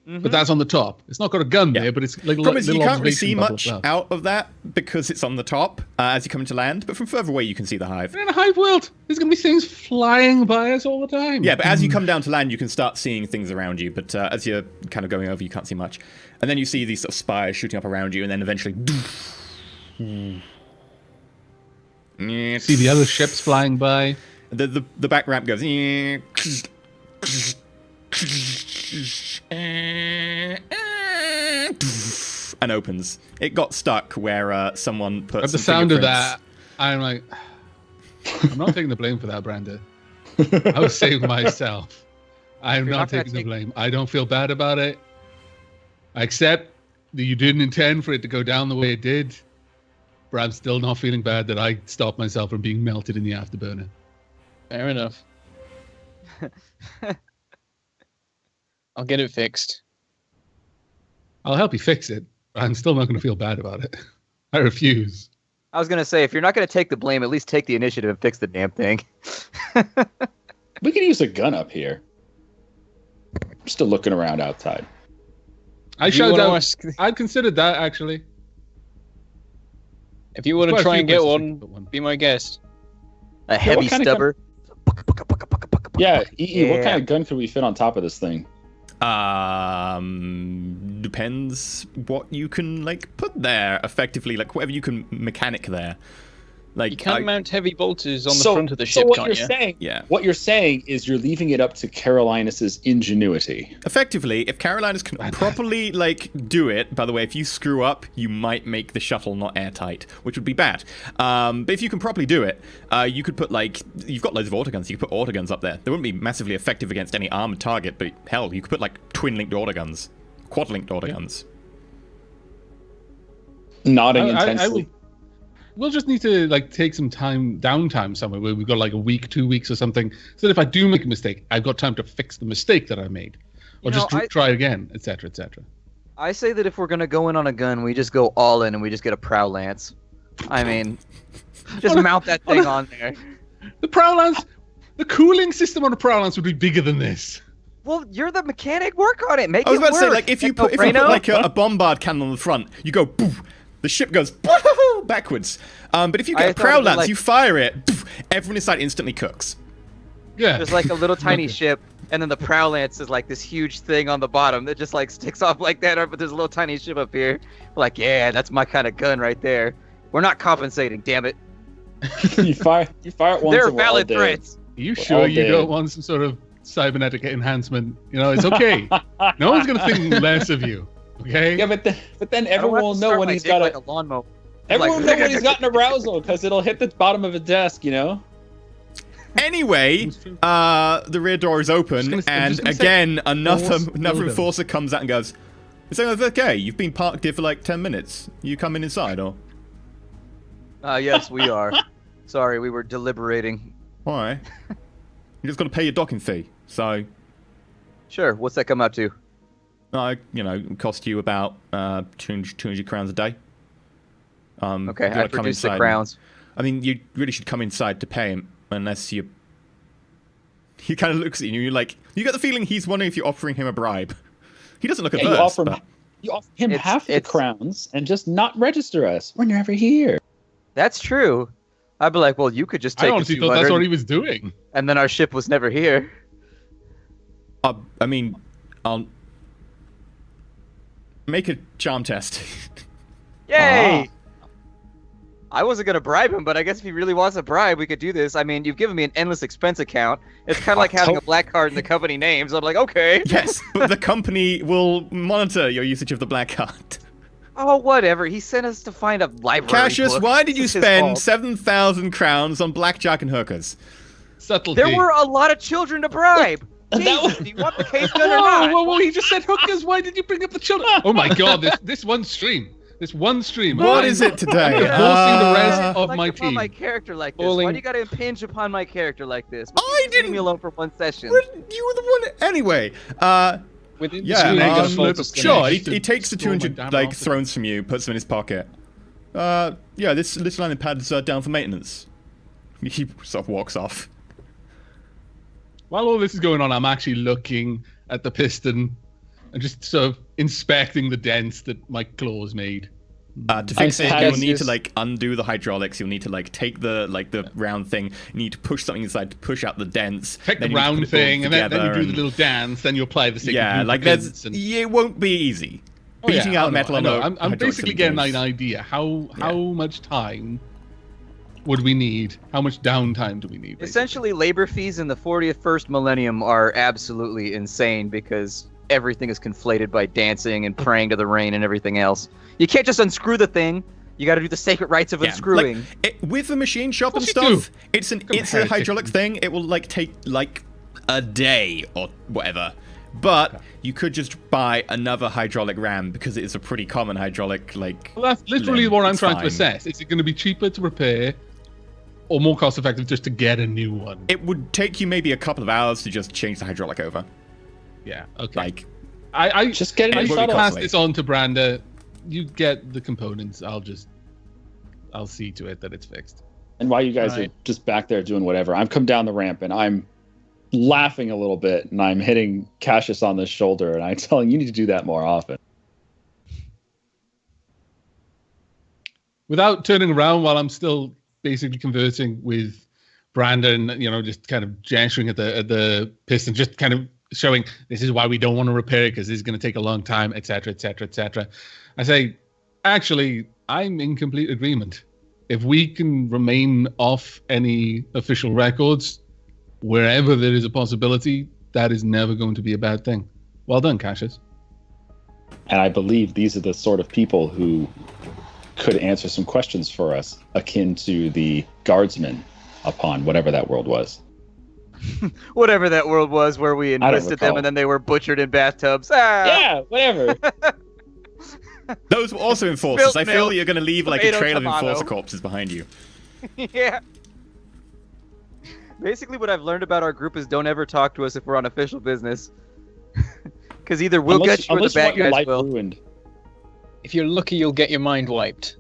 but that's on the top. It's not got a gun there, but it's like a Problem is, little you can't really observation see bubble much above. out of that because it's on the top as you come into land. But from further away, you can see the hive. We're in a hive world. There's gonna be things flying by us all the time. Yeah, but as you come down to land, you can start seeing things around you. But as you're kind of going over, you can't see much. And then you see these sort of spires shooting up around you, and then eventually. see the other ships flying by. The back ramp goes. And opens. It got stuck where someone put. At the some sound of fingerprints. that, I'm like, I'm not taking the blame for that, Branda. I was saving myself. I'm You're not not gonna taking the take- blame. I don't feel bad about it. I accept that you didn't intend for it to go down the way it did, but I'm still not feeling bad that I stopped myself from being melted in the afterburner. Fair enough. I'll get it fixed. I'll help you fix it, but I'm still not going to feel bad about it. I refuse. I was gonna say, if you're not gonna take the blame, at least take the initiative and fix the damn thing. We could use a gun up here. I'm still looking around outside. I If you showed wanna out. ask- I'd considered that actually. If you want Quite to a try few and get places one, you can put one. be my guest. A heavy kind of stubber. Yeah, EE, what Yeah. kind of gun could we fit on top of this thing? Depends what you can like put there. Effectively, like whatever you can mechanic there. Like You can't mount heavy bolters on the So- front of the so ship, what can't you're you? saying, Yeah. what you're saying is you're leaving it up to Carolinus's ingenuity. Effectively, if Carolinus can properly like do it, by the way, if you screw up, you might make the shuttle not airtight, which would be bad. But if you can properly do it, you could put like you've got loads of autoguns. You could put autoguns up there. They wouldn't be massively effective against any armored target, but hell, you could put like twin-linked autoguns, quad-linked autoguns. Nodding I intensely. will. We'll just need to like take some downtime somewhere where we've got like a week, 2 weeks or something, so that if I do make a mistake, I've got time to fix the mistake that I made, or You know, just try again, etc., etc. I say that if we're gonna go in on a gun, we just go all in and we just get a Prow Lance. I mean, just mount that thing on there. The Prow Lance, the cooling system on a Prow Lance would be bigger than this. Well, you're the mechanic. Work on it. Make I was it about to say, work. like, if you put like a bombard cannon on the front, you go poof, the ship goes backwards. But if you get a Prow Lance, like, you fire it, poof, everyone inside instantly cooks. Yeah, there's like a little tiny ship, and then the Prow Lance is like this huge thing on the bottom that just like sticks off like that. But there's a little tiny ship up here. We're like, yeah, that's my kind of gun right there. We're not compensating, damn it. you fire it once. They're and we're all valid dead. threats. Are you all sure you dead. don't want some sort of cybernetic enhancement? You know, it's okay. No one's gonna think less of you. Okay. Yeah, but then I don't everyone have will to know start when my he's dick got like a lawnmower. Everyone will Like- know when he's got an arousal because it'll hit the bottom of a desk, you know. Anyway, the rear door is open, I'm and just gonna say, again, another build 'em. enforcer comes out and goes, "Is everything okay? You've been parked here for like 10 minutes. You coming inside, or?" Yes, we are. Sorry, we were deliberating. Alright. You just got to pay your docking fee, so... Sure, what's that come out to? It cost you about 200 crowns a day. Okay, you gotta I come produced the inside. crowns. I mean, you really should come inside to pay him, unless you... He kind of looks at you, and you're like... You get the feeling he's wondering if you're offering him a bribe. He doesn't look Yeah, averse, you offer him It's- half the it's- crowns and just not register us when you're ever here. That's true. I'd be like, well, you could just I take the honestly thought that's 200, what he was doing. and then our ship was never here. I mean, I'll... Make a charm test. Yay! I wasn't gonna bribe him, but I guess if he really wants a bribe, we could do this. I mean, you've given me an endless expense account. It's kind of like having a black card in the company name, so I'm like, okay. Yes, but the company will monitor your usage of the black card. Oh, whatever. He sent us to find a library Cassius, book. why did you This is his spend fault. 7,000 crowns on blackjack and hookers? Subtlety. There were a lot of children to bribe. Jesus, do you want the case done or not? Whoa, he just said hookers. Why did you bring up the children? Oh my god, this one stream. What is it today? Forcing the rest Like of my upon team. my character like this. Bullying. Why do you gotta impinge upon my character like this? I Leave didn't- me alone for one session. You were the one. Anyway, Within yeah, the Mega um, flip is sure. gonna He takes the store my 200 damn like outfit. thrones from you, puts them in his pocket. Yeah, this landing pad's down for maintenance. He sort of walks off. While all this is going on, I'm actually looking at the piston and just sort of inspecting the dents that my claws made. To fix it, Cassius- you'll need to like undo the hydraulics. You'll need to like take the round thing. You need to push something inside to push out the dents. Take the then you need to round put it all thing, and then you together do the little dance, then you apply the stick. Yeah, like there's. It won't be easy. Oh, yeah, Beating I out know, metal I on know. a I'm hydraulic basically getting cylinder an is- idea. How much time would we need? How much downtime do we need? basically? Essentially, labor fees in the 41st millennium are absolutely insane because everything is conflated by dancing and praying to the rain and everything else. You can't just unscrew the thing. You got to do the sacred rites of unscrewing. Like, with the machine shop and Of course you stuff, it's a heretic. hydraulic thing. It will like take like a day or whatever. But you could just buy another hydraulic ram because it is a pretty common hydraulic like. Well, that's literally limb. what I'm It's trying to fine. assess. Is it going to be cheaper to repair or more cost effective just to get a new one? It would take you maybe a couple of hours to just change the hydraulic over. Yeah, okay. Like, I Just get it I in will shall be shuttle. pass costly. this on to Branda. You get the components. I'll see to it that it's fixed. And while you guys Right. are just back there doing whatever, I'm come down the ramp and I'm laughing a little bit and I'm hitting Cassius on the shoulder and I'm telling you need to do that more often. Without turning around while I'm still basically conversing with Brandon, just kind of gesturing at the piston, just kind of showing this is why we don't want to repair it because this is going to take a long time, etc., etc., etc. I say, actually, I'm in complete agreement. if we can remain off any official records, wherever there is a possibility, that is never going to be a bad thing. Well done, Cassius. And I believe these are the sort of people who could answer some questions for us, akin to the guardsmen upon whatever that world was. Whatever that world was where we enlisted them and then they were butchered in bathtubs. Ah! Yeah, whatever. Those were also enforcers. Spilt I feel milk, that you're going to leave like a tomato, trail of tomato. enforcer corpses behind you. Yeah. Basically, what I've learned about our group is don't ever talk to us if we're on official business. Because either we'll get you or the unless you bad want your guys life will. ruined. If you're lucky, you'll get your mind wiped.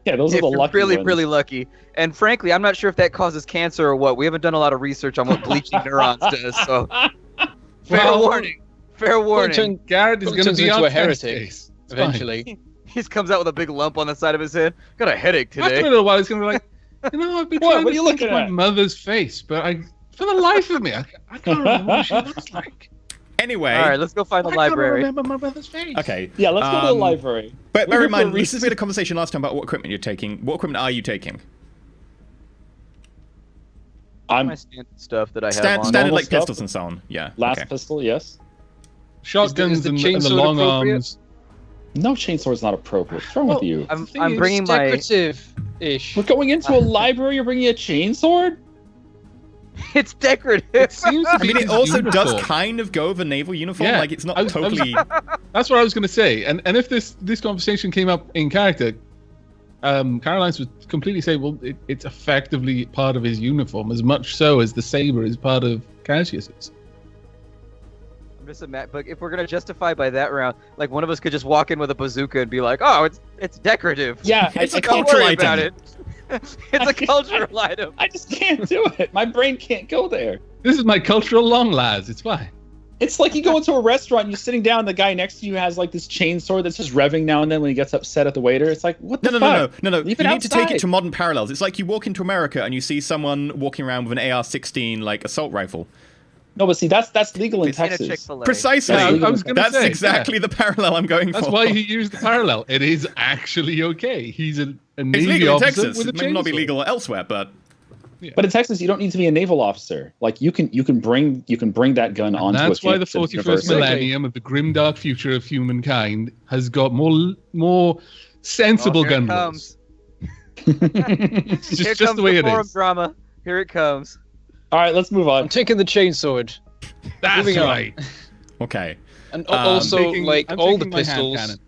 Yeah, those are If the you're lucky really, ones. really lucky. And frankly, I'm not sure if that causes cancer or what. We haven't done a lot of research on what bleaching neurons does, so... Fair Well, warning. Fair warning. Garrett is going to turns be into our a heretic face. It's fine. eventually. He just comes out with a big lump on the side of his head. Got a headache After a today. little while, he's going to be like, I've been What? trying What to are you think looking of my at? mother's face, but for the life of me, I can't remember what she looks like. Anyway. All right, let's go find the I library. can't remember my mother's face. Okay. Yeah, let's go to the library. But We're bear in here for mind, a this has been a conversation last time about what equipment you're taking. What equipment are you taking? My I'm standard stuff that I have Standard on. Normal like stuff? pistols and so on. Yeah. last okay. pistol, yes. Shotguns Is the and the chainsaw long appropriate? arms. No, chainsaw's not appropriate. What's wrong with you? I'm bringing my... decorative-ish. We're going into a library. You're bringing a chainsword? It's decorative. It seems to I be mean, it his also does uniform. kind of go with a naval uniform. Yeah. Like, it's not I was- totally... That's what I was going to say. And if this conversation came up in character, Caroline's would completely say, well, it's effectively part of his uniform, as much so as the saber is part of Cassius's. I'm just a but if we're gonna justify by that round, like one of us could just walk in with a bazooka and be like, "Oh, it's decorative." Yeah, It's a Don't cultural worry item. about it. It's a cultural item. I just can't do it. My brain can't go there. This is my cultural long, lads. It's fine. It's like you go into a restaurant, and you're sitting down, the guy next to you has like this chainsaw that's just revving now and then when he gets upset at the waiter. It's like, what the fuck? No. Leave You it need to take it outside. to modern parallels. It's like you walk into America and you see someone walking around with an AR-16 like assault rifle. No, but see, that's legal in It's in a Texas. Chick-fil-A. Precisely. Yeah, I was gonna That's say, exactly the parallel I'm going That's for. why he used the parallel. It is actually okay. He's a It's Navy legal in officer Texas. with a It may not be chainsaw. legal elsewhere, but But in Texas, you don't need to be a naval officer. Like you can bring that gun And onto that's a why the campus 41st university. millennium of the grimdark future of humankind has got more sensible Here it gun comes. laws. It's Here just comes the way it forum is. drama. Here it comes. All right, let's move I'm on. taking the chainsword. That's Moving on. right. okay. And also, I'm all the taking my hand pistols. cannon.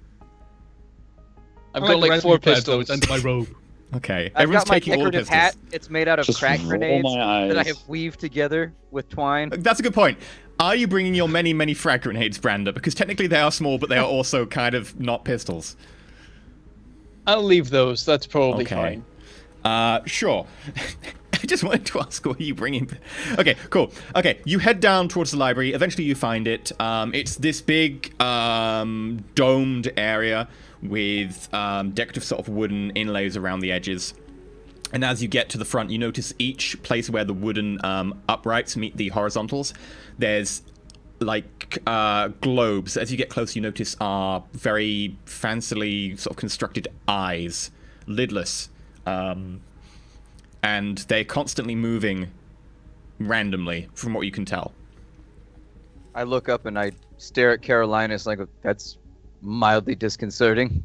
I've I got the like Raspberry 4 Pi, though. pistols. It's under my robe. Okay. I've Everyone's got my taking all the decorative pistols. hat. It's made out of Just crack roll grenades my eyes. that I have weaved together with twine. That's a good point. Are you bringing your many, many frag grenades, Brander? Because technically they are small, but they are also kind of not pistols. I'll leave those. That's probably Okay. fine. Sure. I just wanted to ask, what are you bringing? Okay, cool. Okay, you head down towards the library. Eventually you find it. It's this big domed area with decorative sort of wooden inlays around the edges. And as you get to the front, you notice each place where the wooden uprights meet the horizontals, there's like globes. As you get closer, you notice are very fancily sort of constructed eyes, lidless. And they're constantly moving randomly, from what you can tell. I look up and I stare at Carolinus like, that's mildly disconcerting.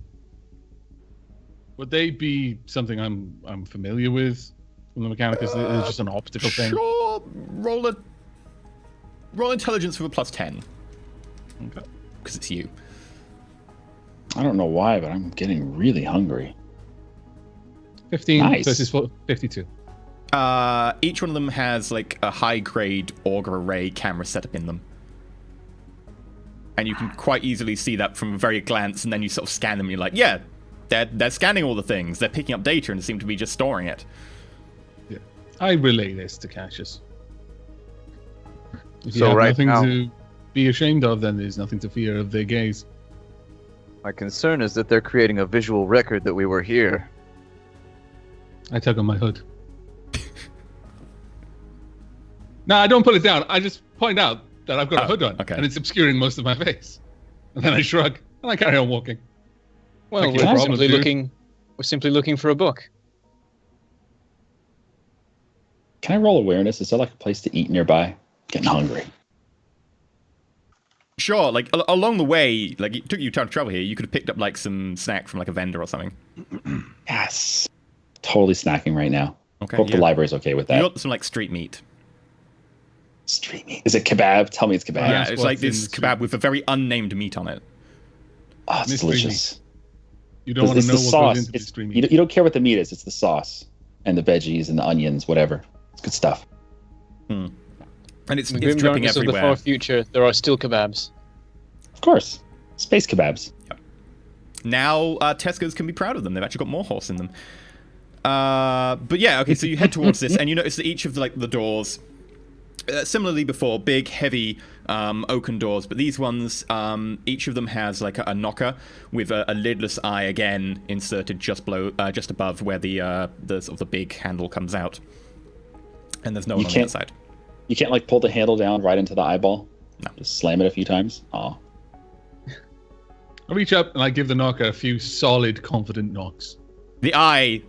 Would they be something I'm familiar with from the mechanic? Is it just an optical thing? Sure. Roll intelligence with a +10. Okay. Because it's you. I don't know why, but I'm getting really hungry. 15 Nice. versus 52. Each one of them has like a high-grade auger array camera setup in them. And you can quite easily see that from a very glance, and then you sort of scan them and you're like, yeah, they're scanning all the things. They're picking up data and seem to be just storing it. Yeah. I relay this to Cassius. If you So have right nothing now- to be ashamed of, then there's nothing to fear of their gaze. My concern is that they're creating a visual record that we were here. I tug on my hood. No, I don't put it down. I just point out that I've got a hood on, okay. and it's obscuring most of my face. And then I shrug, and I carry on walking. Well, Like we're your problem, simply dude. looking We're simply looking for a book. Can I roll awareness? Is there like a place to eat nearby? Getting hungry. Sure, like along the way, like it took you time to travel here. You could have picked up like some snack from like a vendor or something. Yes. Totally snacking right now. Okay. Hope the library's okay with that. You got some like street meat. Street meat. Is it kebab? Tell me it's kebab. Yeah, it's like this kebab with a very unnamed meat on it. Oh, it's delicious. You don't want to know what goes into the street meat. You don't care what the meat is. It's the sauce and the veggies and the onions, whatever. It's good stuff. And it's In the grim dripping darkness of the everywhere. far future, there are still kebabs. Of course. Space kebabs. Yep. Now Tesco's can be proud of them. They've actually got more horse in them. But yeah, okay, so you head towards this, and you notice that each of the doors, similarly before, big, heavy oaken doors, but these ones, each of them has like a knocker with a lidless eye again inserted just above where the sort of the big handle comes out, and there's no one on the outside. You can't like pull the handle down right into the eyeball. No. Just slam it a few times. Oh. I reach up and I give the knocker a few solid, confident knocks. The eye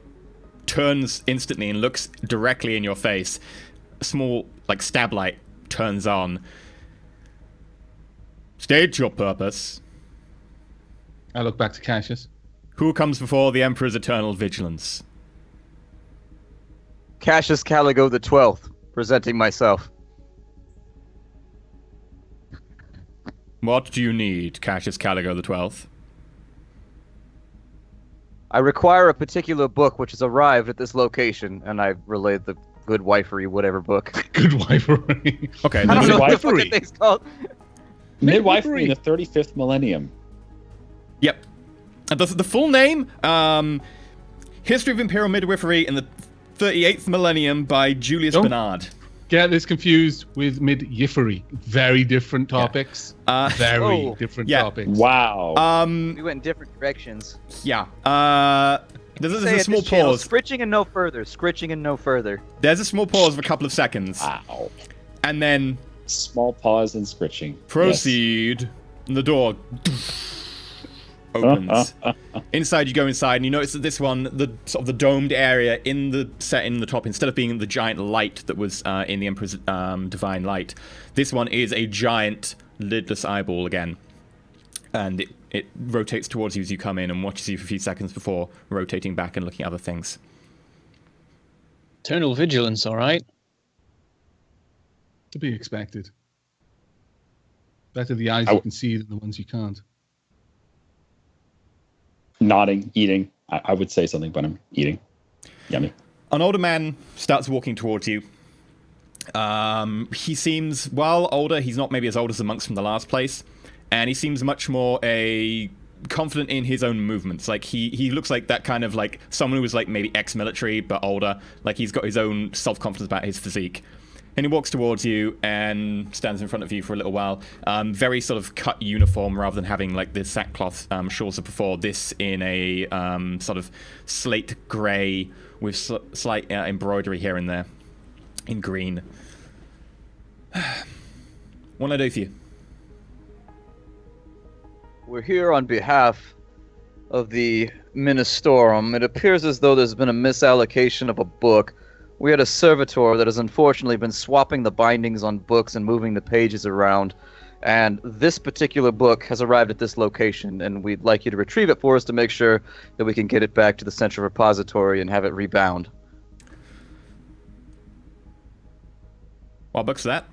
turns instantly and looks directly in your face. A small, like, stab light turns on. State your purpose. I look back to Cassius. Who comes before the Emperor's eternal vigilance? Cassius Caligo the 12th, presenting myself. What do you need, Cassius Caligo the 12th? I require a particular book which has arrived at this location, and I relayed the Good Wifery whatever book. Good wifery. Okay, I don't know what the fuck Midwifery. that thing's called. Midwifery in the 35th millennium. Yep. The full name, History of Imperial Midwifery in the 38th Millennium by Julius Don't Bernard. Get this confused with midwifery. Very different topics. Very different topics. Wow. We went in different directions. Yeah. There's Say a at small this channel, pause. Scritching and no further. Scritching and no further. There's a small pause of a couple of seconds. Wow. And then Small pause and scritching. proceed. And the door opens. Inside, you go inside, and you notice that this one, the sort of the domed area in the top, instead of being the giant light that was in the Emperor's divine light, this one is a giant lidless eyeball again, and it rotates towards you as you come in and watches you for a few seconds before rotating back and looking at other things. Eternal vigilance, all right. To be expected. Better the eyes you can see than the ones you can't. Nodding, eating. I would say something, but I'm eating. Yummy. An older man starts walking towards you. He seems, well, older. He's not maybe as old as the monks from the last place. And he seems much more confident in his own movements. Like, he looks like that kind of, like, someone who was, like, maybe ex-military, but older. Like, he's got his own self-confidence about his physique. And he walks towards you and stands in front of you for a little while. Very sort of cut uniform rather than having, like, the sackcloth shawls of before. This in a sort of slate grey with slight embroidery here and there in green. What can I do for you? We're here on behalf of the Ministorum. It appears as though there's been a misallocation of a book. We had a servitor that has unfortunately been swapping the bindings on books and moving the pages around. And this particular book has arrived at this location, and we'd like you to retrieve it for us to make sure that we can get it back to the central repository and have it rebound. What book's that?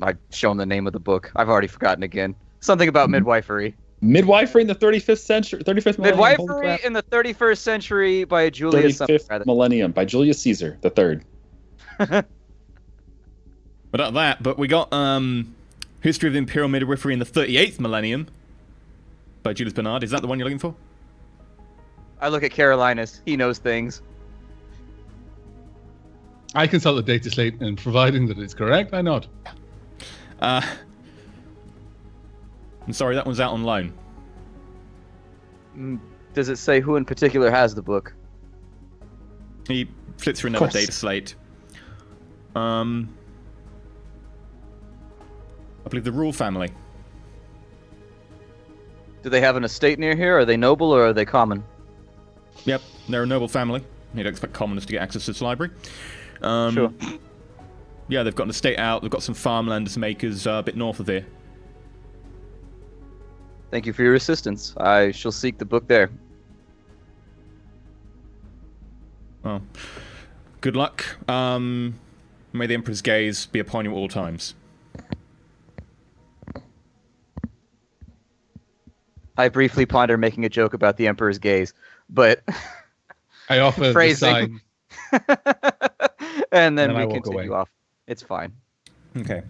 I've shown the name of the book. I've already forgotten again. Something about midwifery. Midwifery in the 35th century, 35th millennium. Midwifery in the 31st century by Julius 35th millennium by Julius Caesar the Third. Without that, but we got History of the Imperial Midwifery in the 38th Millennium by Julius Bernard. Is that the one you're looking for? I look at Carolinus. He knows things. I consult the data slate, and providing that it's correct, I nod. I'm sorry, that one's out on loan. Does it say who in particular has the book? He flips through another data slate. I believe the Rule family. Do they have an estate near here? Are they noble or are they common? Yep, they're a noble family. You'd expect commoners to get access to this library. Sure. Yeah, they've got an estate out. They've got some farmland to some acres a bit north of here. Thank you for your assistance. I shall seek the book there. Well, good luck. May the Emperor's gaze be upon you at all times. I briefly ponder making a joke about the Emperor's gaze, but I offer the phrasing. sign. and then I we walk continue away. off. It's fine. Okay.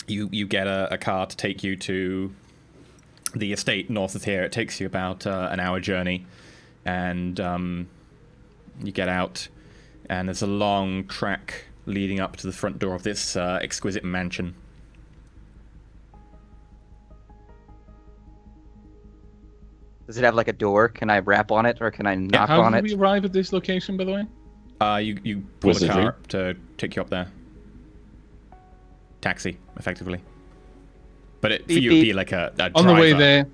You get a car to take you to the estate north of here. It takes you about an hour journey, and you get out, and there's a long track leading up to the front door of this exquisite mansion. Does it have like a door? Can I rap on it or can I knock How on did it? we arrive at this location, by the way? You pull the Wizardry. car up to take you up there. Taxi, effectively. But for Beep, you, it'd be beep. like a On the way driver. there.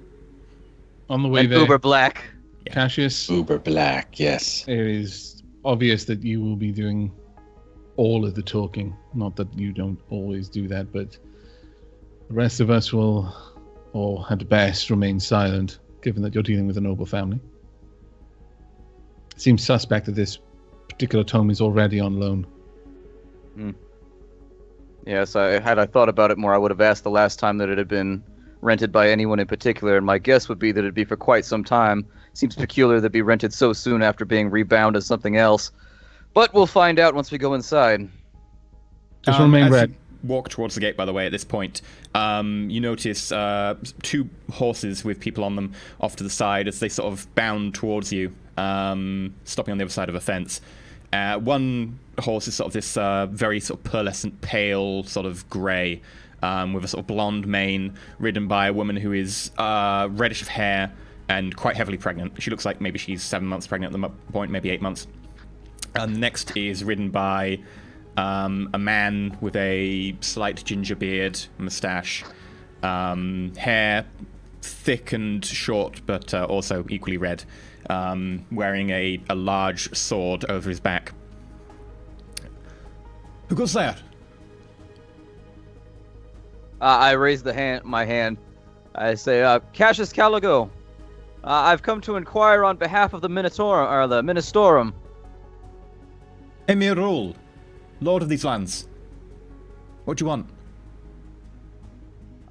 On the way And there. Uber Black. Cassius, Uber black, yes. it is obvious that you will be doing all of the talking. Not that you don't always do that, but the rest of us will, or at best, remain silent, given that you're dealing with a noble family. It seems suspect that this particular tome is already on loan. Yes, had I thought about it more, I would have asked the last time that it had been rented by anyone in particular, and my guess would be that it'd be for quite some time. Seems peculiar that it'd be rented so soon after being rebound as something else. But we'll find out once we go inside. Just remain as red. you walk towards the gate, by the way, at this point, you notice two horses with people on them off to the side as they sort of bound towards you, stopping on the other side of a fence. One horse is sort of this very sort of pearlescent, pale, sort of grey, with a sort of blonde mane, ridden by a woman who is reddish of hair and quite heavily pregnant. She looks like maybe she's 7 months pregnant at the point, maybe 8 months. Next is ridden by a man with a slight ginger beard, moustache, hair thick and short, but also equally red, wearing a large sword over his back. Who goes there? I raise my hand. I say, Cassius Caligo, I've come to inquire on behalf of the Minotaur, or the Ministorum. Emir Roll, Lord of these lands. What do you want?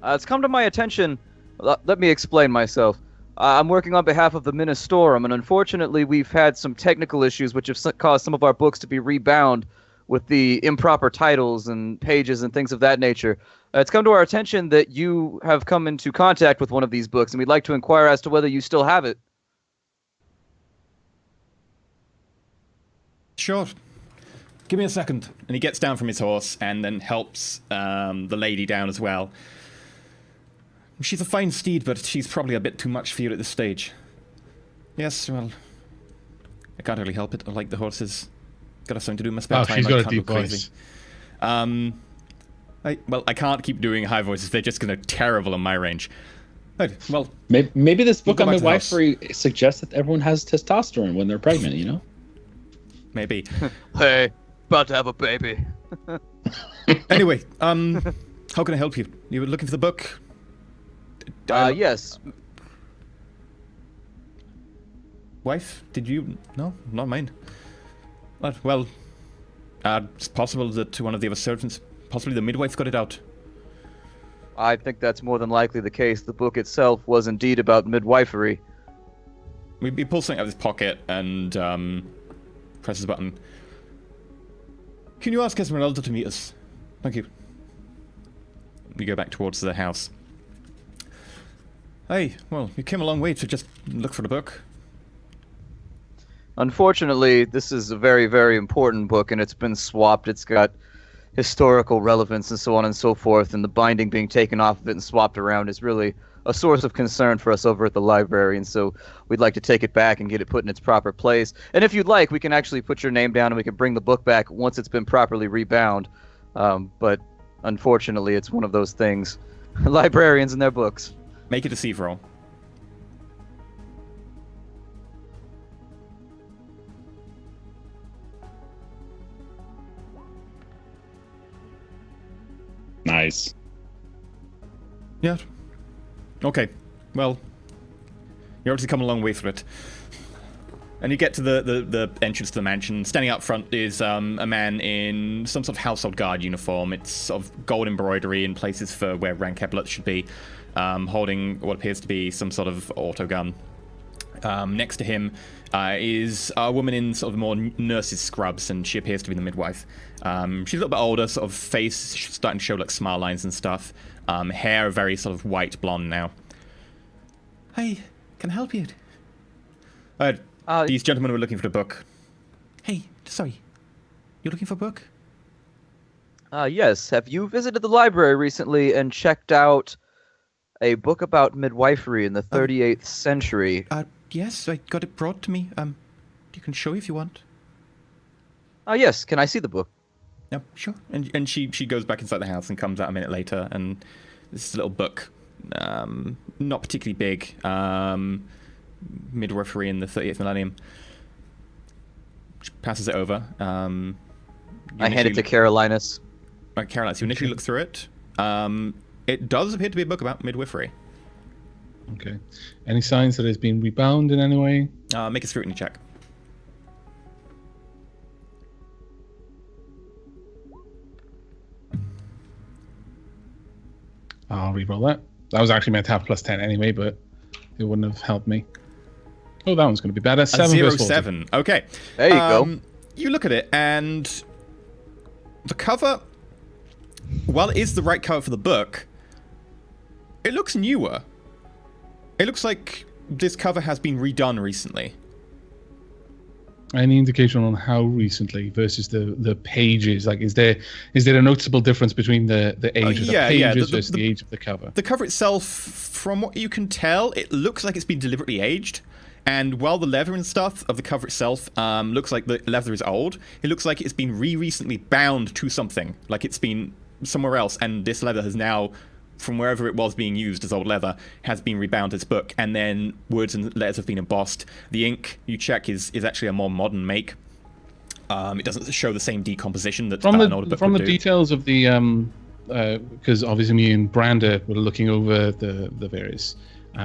It's come to my attention. Let me explain myself. I'm working on behalf of the Ministorum, and unfortunately, we've had some technical issues which have caused some of our books to be rebound with the improper titles and pages and things of that nature. It's come to our attention that you have come into contact with one of these books, and we'd like to inquire as to whether you still have it. Sure. Give me a second. And he gets down from his horse and then helps the lady down as well. She's a fine steed, but she's probably a bit too much for you at this stage. Yes, well, I can't really help it. I like the horses. Got something to do in my spare time. She's I got a can't deep go crazy. voice. I can't keep doing high voices. They're just going to terrible in my range. Right, well, Maybe this book go on back to the house. midwifery suggests that everyone has testosterone when they're pregnant, you know? maybe. Hey, about to have a baby. Anyway, how can I help you? You were looking for the book? Yes. Wife? Did you? No, not mine. Well, it's possible that one of the other servants, possibly the midwife, got it out. I think that's more than likely the case. The book itself was indeed about midwifery. He pulls something out of his pocket and presses a button. Can you ask Esmeralda to meet us? Thank you. We go back towards the house. Hey, well, you came a long way to just look for the book. Unfortunately, this is a very, very important book, and it's been swapped. It's got historical relevance and so on and so forth, and the binding being taken off of it and swapped around is really a source of concern for us over at the library, and so we'd like to take it back and get it put in its proper place. And if you'd like, we can actually put your name down and we can bring the book back once it's been properly rebound. But unfortunately, it's one of those things. Librarians and their books. Make a deceive roll. Nice. Yeah. Okay. Well, you're obviously come a long way through it. And you get to the entrance to the mansion. Standing out front is a man in some sort of household guard uniform. It's sort of gold embroidery in places for where rank epaulets should be, holding what appears to be some sort of auto gun. Next to him is a woman in sort of more nurse's scrubs, and she appears to be the midwife. She's a little bit older, sort of face starting to show like smile lines and stuff. Hair very sort of white blonde now. Hi, can I help you? These gentlemen were looking for a book. Hey, sorry. You're looking for a book? Yes. Have you visited the library recently and checked out a book about midwifery in the 38th century? Yes, I got it brought to me. You can show if you want. Yes. Can I see the book? Yeah, sure. And she goes back inside the house and comes out a minute later, and this is a little book, not particularly big, midwifery in the 30th millennium. She passes it over. I hand it to Carolinus. Right, Carolinus, you initially look through it. It does appear to be a book about midwifery. Okay. Any signs that it's been rebound in any way? Make a scrutiny check. I'll reroll that. That was actually meant to have plus 10 anyway, but it wouldn't have helped me. Oh, that one's going to be better. 7 Okay. There you go. You look at it, and the cover, while it is the right cover for the book, it looks newer. It looks like this cover has been redone recently. Any indication on how recently versus the pages? Like, is there a noticeable difference between the age of the pages versus the age of the cover? The cover itself, from what you can tell, it looks like it's been deliberately aged. And while the leather and stuff of the cover itself looks like the leather is old, it looks like it's been recently bound to something. Like it's been somewhere else, and this leather has now, from wherever it was being used as old leather, has been rebound as book, and then words and letters have been embossed. The ink, you check, is actually a more modern make. It doesn't show the same decomposition that an older book would do. Details of the because obviously me and Branda were looking over the various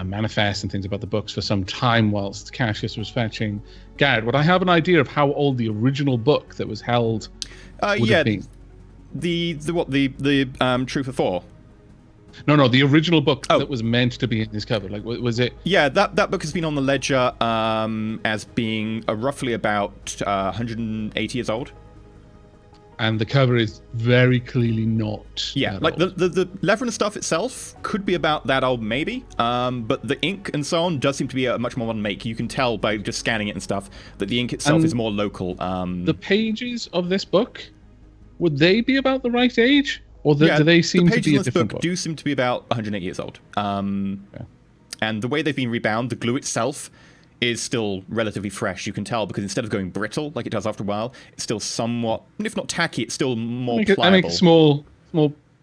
manifests and things about the books for some time whilst Cassius was fetching Garrett. Would I have an idea of how old the original book that was held would have been? The Truth of Thor. No, the original book that was meant to be in this cover. Like, was it? Yeah, that book has been on the ledger as being roughly about 180 years old. And the cover is very clearly not. Yeah, like the leather and stuff itself could be about that old, maybe. But the ink and so on does seem to be a much more modern make. You can tell by just scanning it and stuff that the ink itself is more local. The pages of this book, would they be about the right age? Or do they seem to be a different book? Do seem to be about 108 years old. And the way they've been rebound, the glue itself is still relatively fresh. You can tell because instead of going brittle like it does after a while, it's still somewhat, if not tacky, it's still more pliable. I make a small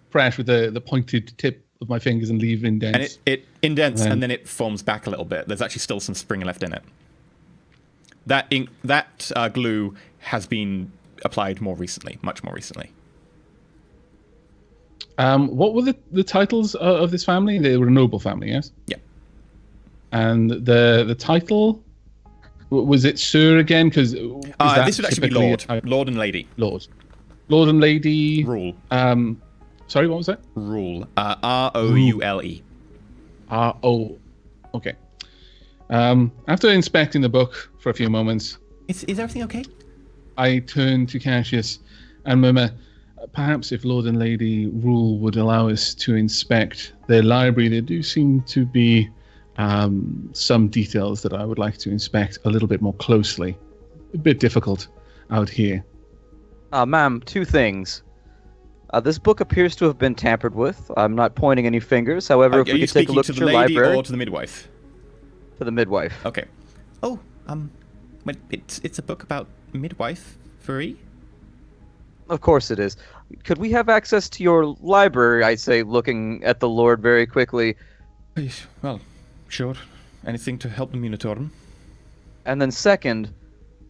press with the pointed tip of my fingers and leave indents. And it indents and then it forms back a little bit. There's actually still some spring left in it. That ink, that glue has been applied more recently, much more recently. What were the titles of this family? They were a noble family, yes? Yeah. And the title, was it Sir again? Because this would actually be Lord. Lord and Lady. Lord and Lady. Rule. Sorry, what was that? Rule. Roule. R-O. Okay. After inspecting the book for a few moments... Is everything okay? I turned to Cassius and murmur, perhaps if Lord and Lady Rule would allow us to inspect their library, there do seem to be some details that I would like to inspect a little bit more closely. A bit difficult out here. Ma'am, two things. This book appears to have been tampered with. I'm not pointing any fingers. However, if we could take a look at your library... Or to the midwife? To the midwife. Okay. Oh, it's a book about midwifery? Of course it is. Could we have access to your library, I say, looking at the Lord very quickly? Well, sure. Anything to help the Munitorum. And then second,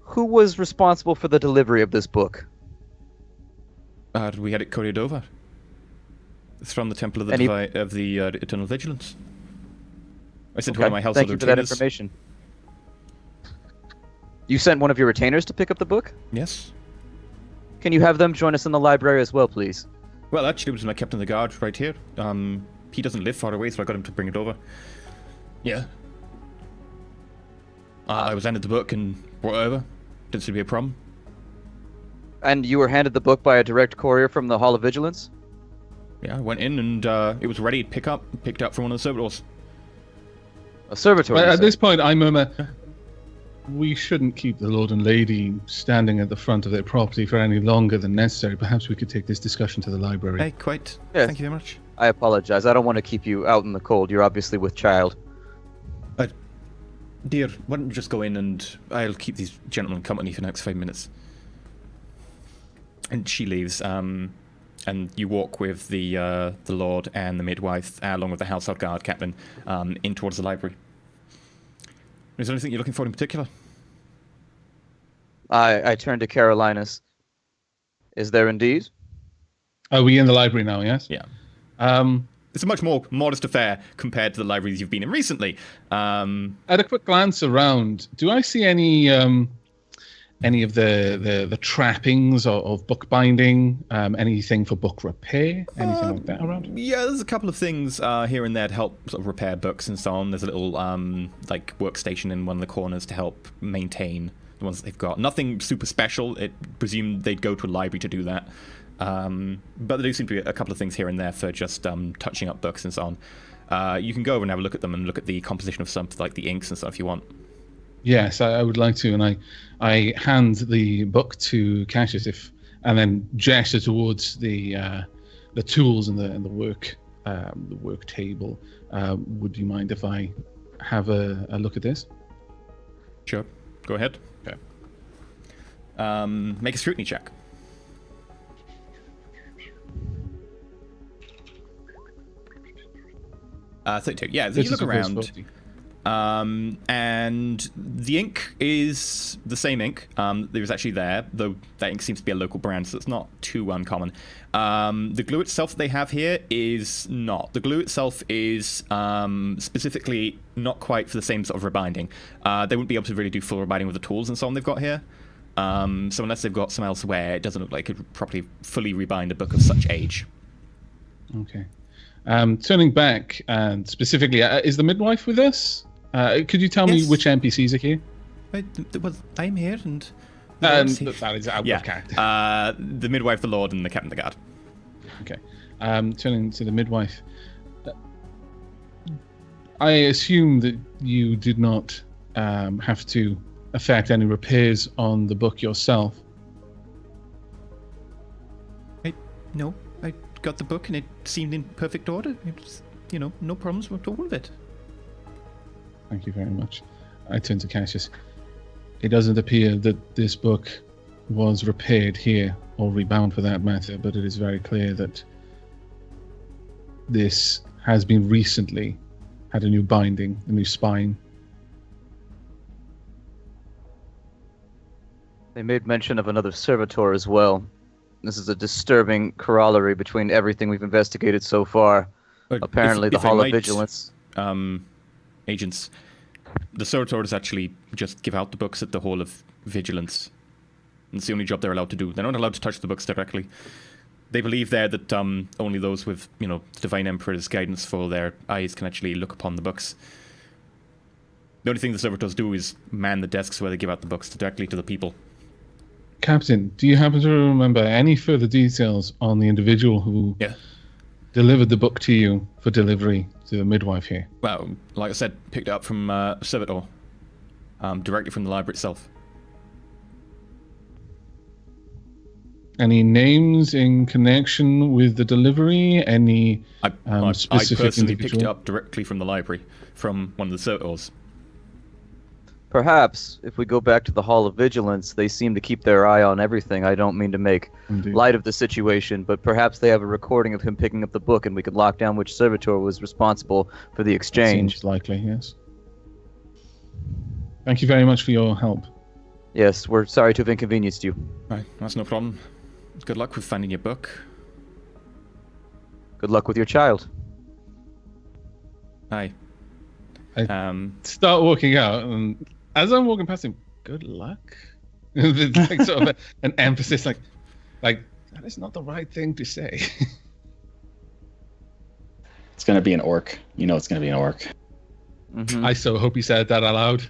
who was responsible for the delivery of this book? We had it couriered over. It's from the Temple of the Eternal Vigilance. I sent one of my household retainers. Thank you for that information. You sent one of your retainers to pick up the book? Yes. Can you have them join us in the library as well, please? Well, actually, it was my captain of the guard right here. He doesn't live far away, so I got him to bring it over. Yeah. I was handed the book and brought it over. Didn't seem to be a problem. And you were handed the book by a direct courier from the Hall of Vigilance? Yeah, I went in and it was ready to picked up from one of the servitors. A servitor? But at this point, I murmur, we shouldn't keep the Lord and Lady standing at the front of their property for any longer than necessary. Perhaps we could take this discussion to the library. Hey, quite. Yes. Thank you very much. I apologize. I don't want to keep you out in the cold. You're obviously with child. Dear, why don't you just go in and I'll keep these gentlemen company for the next 5 minutes. And she leaves, and you walk with the Lord and the midwife, along with the household guard captain, in towards the library. Is there anything you're looking for in particular? I turn to Carolinus. Is there indeed? Are we in the library now, yes? Yeah. It's a much more modest affair compared to the libraries you've been in recently. At a quick glance around, do I see any of the trappings of bookbinding, anything for book repair, anything like that around? Yeah, there's a couple of things here and there to help sort of repair books and so on. There's a little like workstation in one of the corners to help maintain the ones that they've got. Nothing super special. It presumed they'd go to a library to do that. But there do seem to be a couple of things here and there for just touching up books and so on. You can go over and have a look at them and look at the composition of some, like the inks and stuff if you want. Yes, I would like to, and I hand the book to Cassius and then gesture towards the tools and the work table. Would you mind if I have a look at this? Sure, go ahead. Okay. Make a scrutiny check. 32. Yeah, so you look around, and the ink is the same ink that was actually there, though that ink seems to be a local brand, so it's not too uncommon. The glue itself that they have here is not. The glue itself is specifically not quite for the same sort of rebinding. They wouldn't be able to really do full rebinding with the tools and so on they've got here. So unless they've got some elsewhere, it doesn't look like it could properly fully rebind a book of such age. Okay. Turning back, and specifically, is the midwife with us? Could you tell me which NPCs are here? Well, I'm here, and that is out of character. The midwife, the Lord, and the captain of the guard. Okay. Turning to the midwife, I assume that you did not have to effect any repairs on the book yourself. No. I got the book and it seemed in perfect order. It's, no problems with all of it. Thank you very much. I turn to Cassius. It doesn't appear that this book was repaired here, or rebound for that matter, but it is very clear that this has been recently had a new binding, a new spine. They made mention of another servitor as well. This is a disturbing corollary between everything we've investigated so far. But apparently, the Hall of Vigilance. Agents, the servitors actually just give out the books at the Hall of Vigilance. And it's the only job they're allowed to do. They're not allowed to touch the books directly. They believe there that only those with, the Divine Emperor's guidance for their eyes can actually look upon the books. The only thing the servitors do is man the desks where they give out the books directly to the people. Captain, do you happen to remember any further details on the individual who delivered the book to you for delivery to the midwife here? Well, like I said, picked it up from Servitor, directly from the library itself. Any names in connection with the delivery? Any I specific personally individual? picked it up directly from the library, from one of the Servitors. Perhaps, if we go back to the Hall of Vigilance, they seem to keep their eye on everything. I don't mean to make light of the situation, but perhaps they have a recording of him picking up the book and we could lock down which servitor was responsible for the exchange. Seems likely, yes. Thank you very much for your help. Yes, we're sorry to have inconvenienced you. Right, that's no problem. Good luck with finding your book. Good luck with your child. Hi. Start walking out, and as I'm walking past him, good luck. There's like sort of an emphasis, like that is not the right thing to say. It's gonna be an orc. You know, it's gonna be an orc. Mm-hmm. I so hope he said that aloud.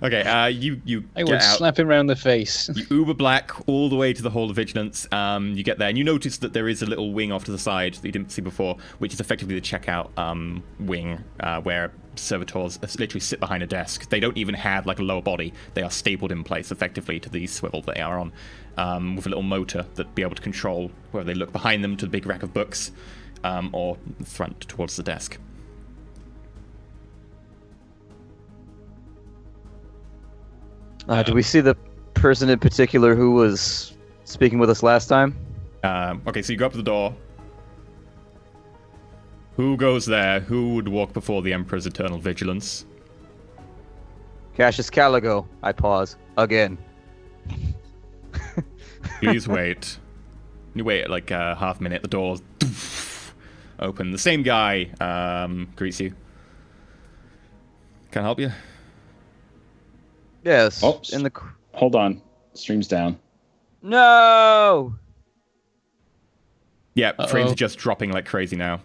Okay, you I get would out. slap him round the face. You Uber black all the way to the Hall of Vigilance. You get there, and you notice that there is a little wing off to the side that you didn't see before, which is effectively the checkout wing, where servitors literally sit behind a desk. They don't even have like a lower body. They are stapled in place effectively to the swivel that they are on, with a little motor that be able to control whether they look behind them to the big rack of books, or front towards the desk. Do we see the person in particular who was speaking with us last time? Okay, so you go up to the door. Who goes there? Who would walk before the Emperor's eternal vigilance? Cassius Caligo. I pause. Again. Please wait. You wait like a half minute. The doors open. The same guy greets you. Can I help you? Yes. Oh, in the. Hold on. Stream's down. No. Yeah, frames are just dropping like crazy now.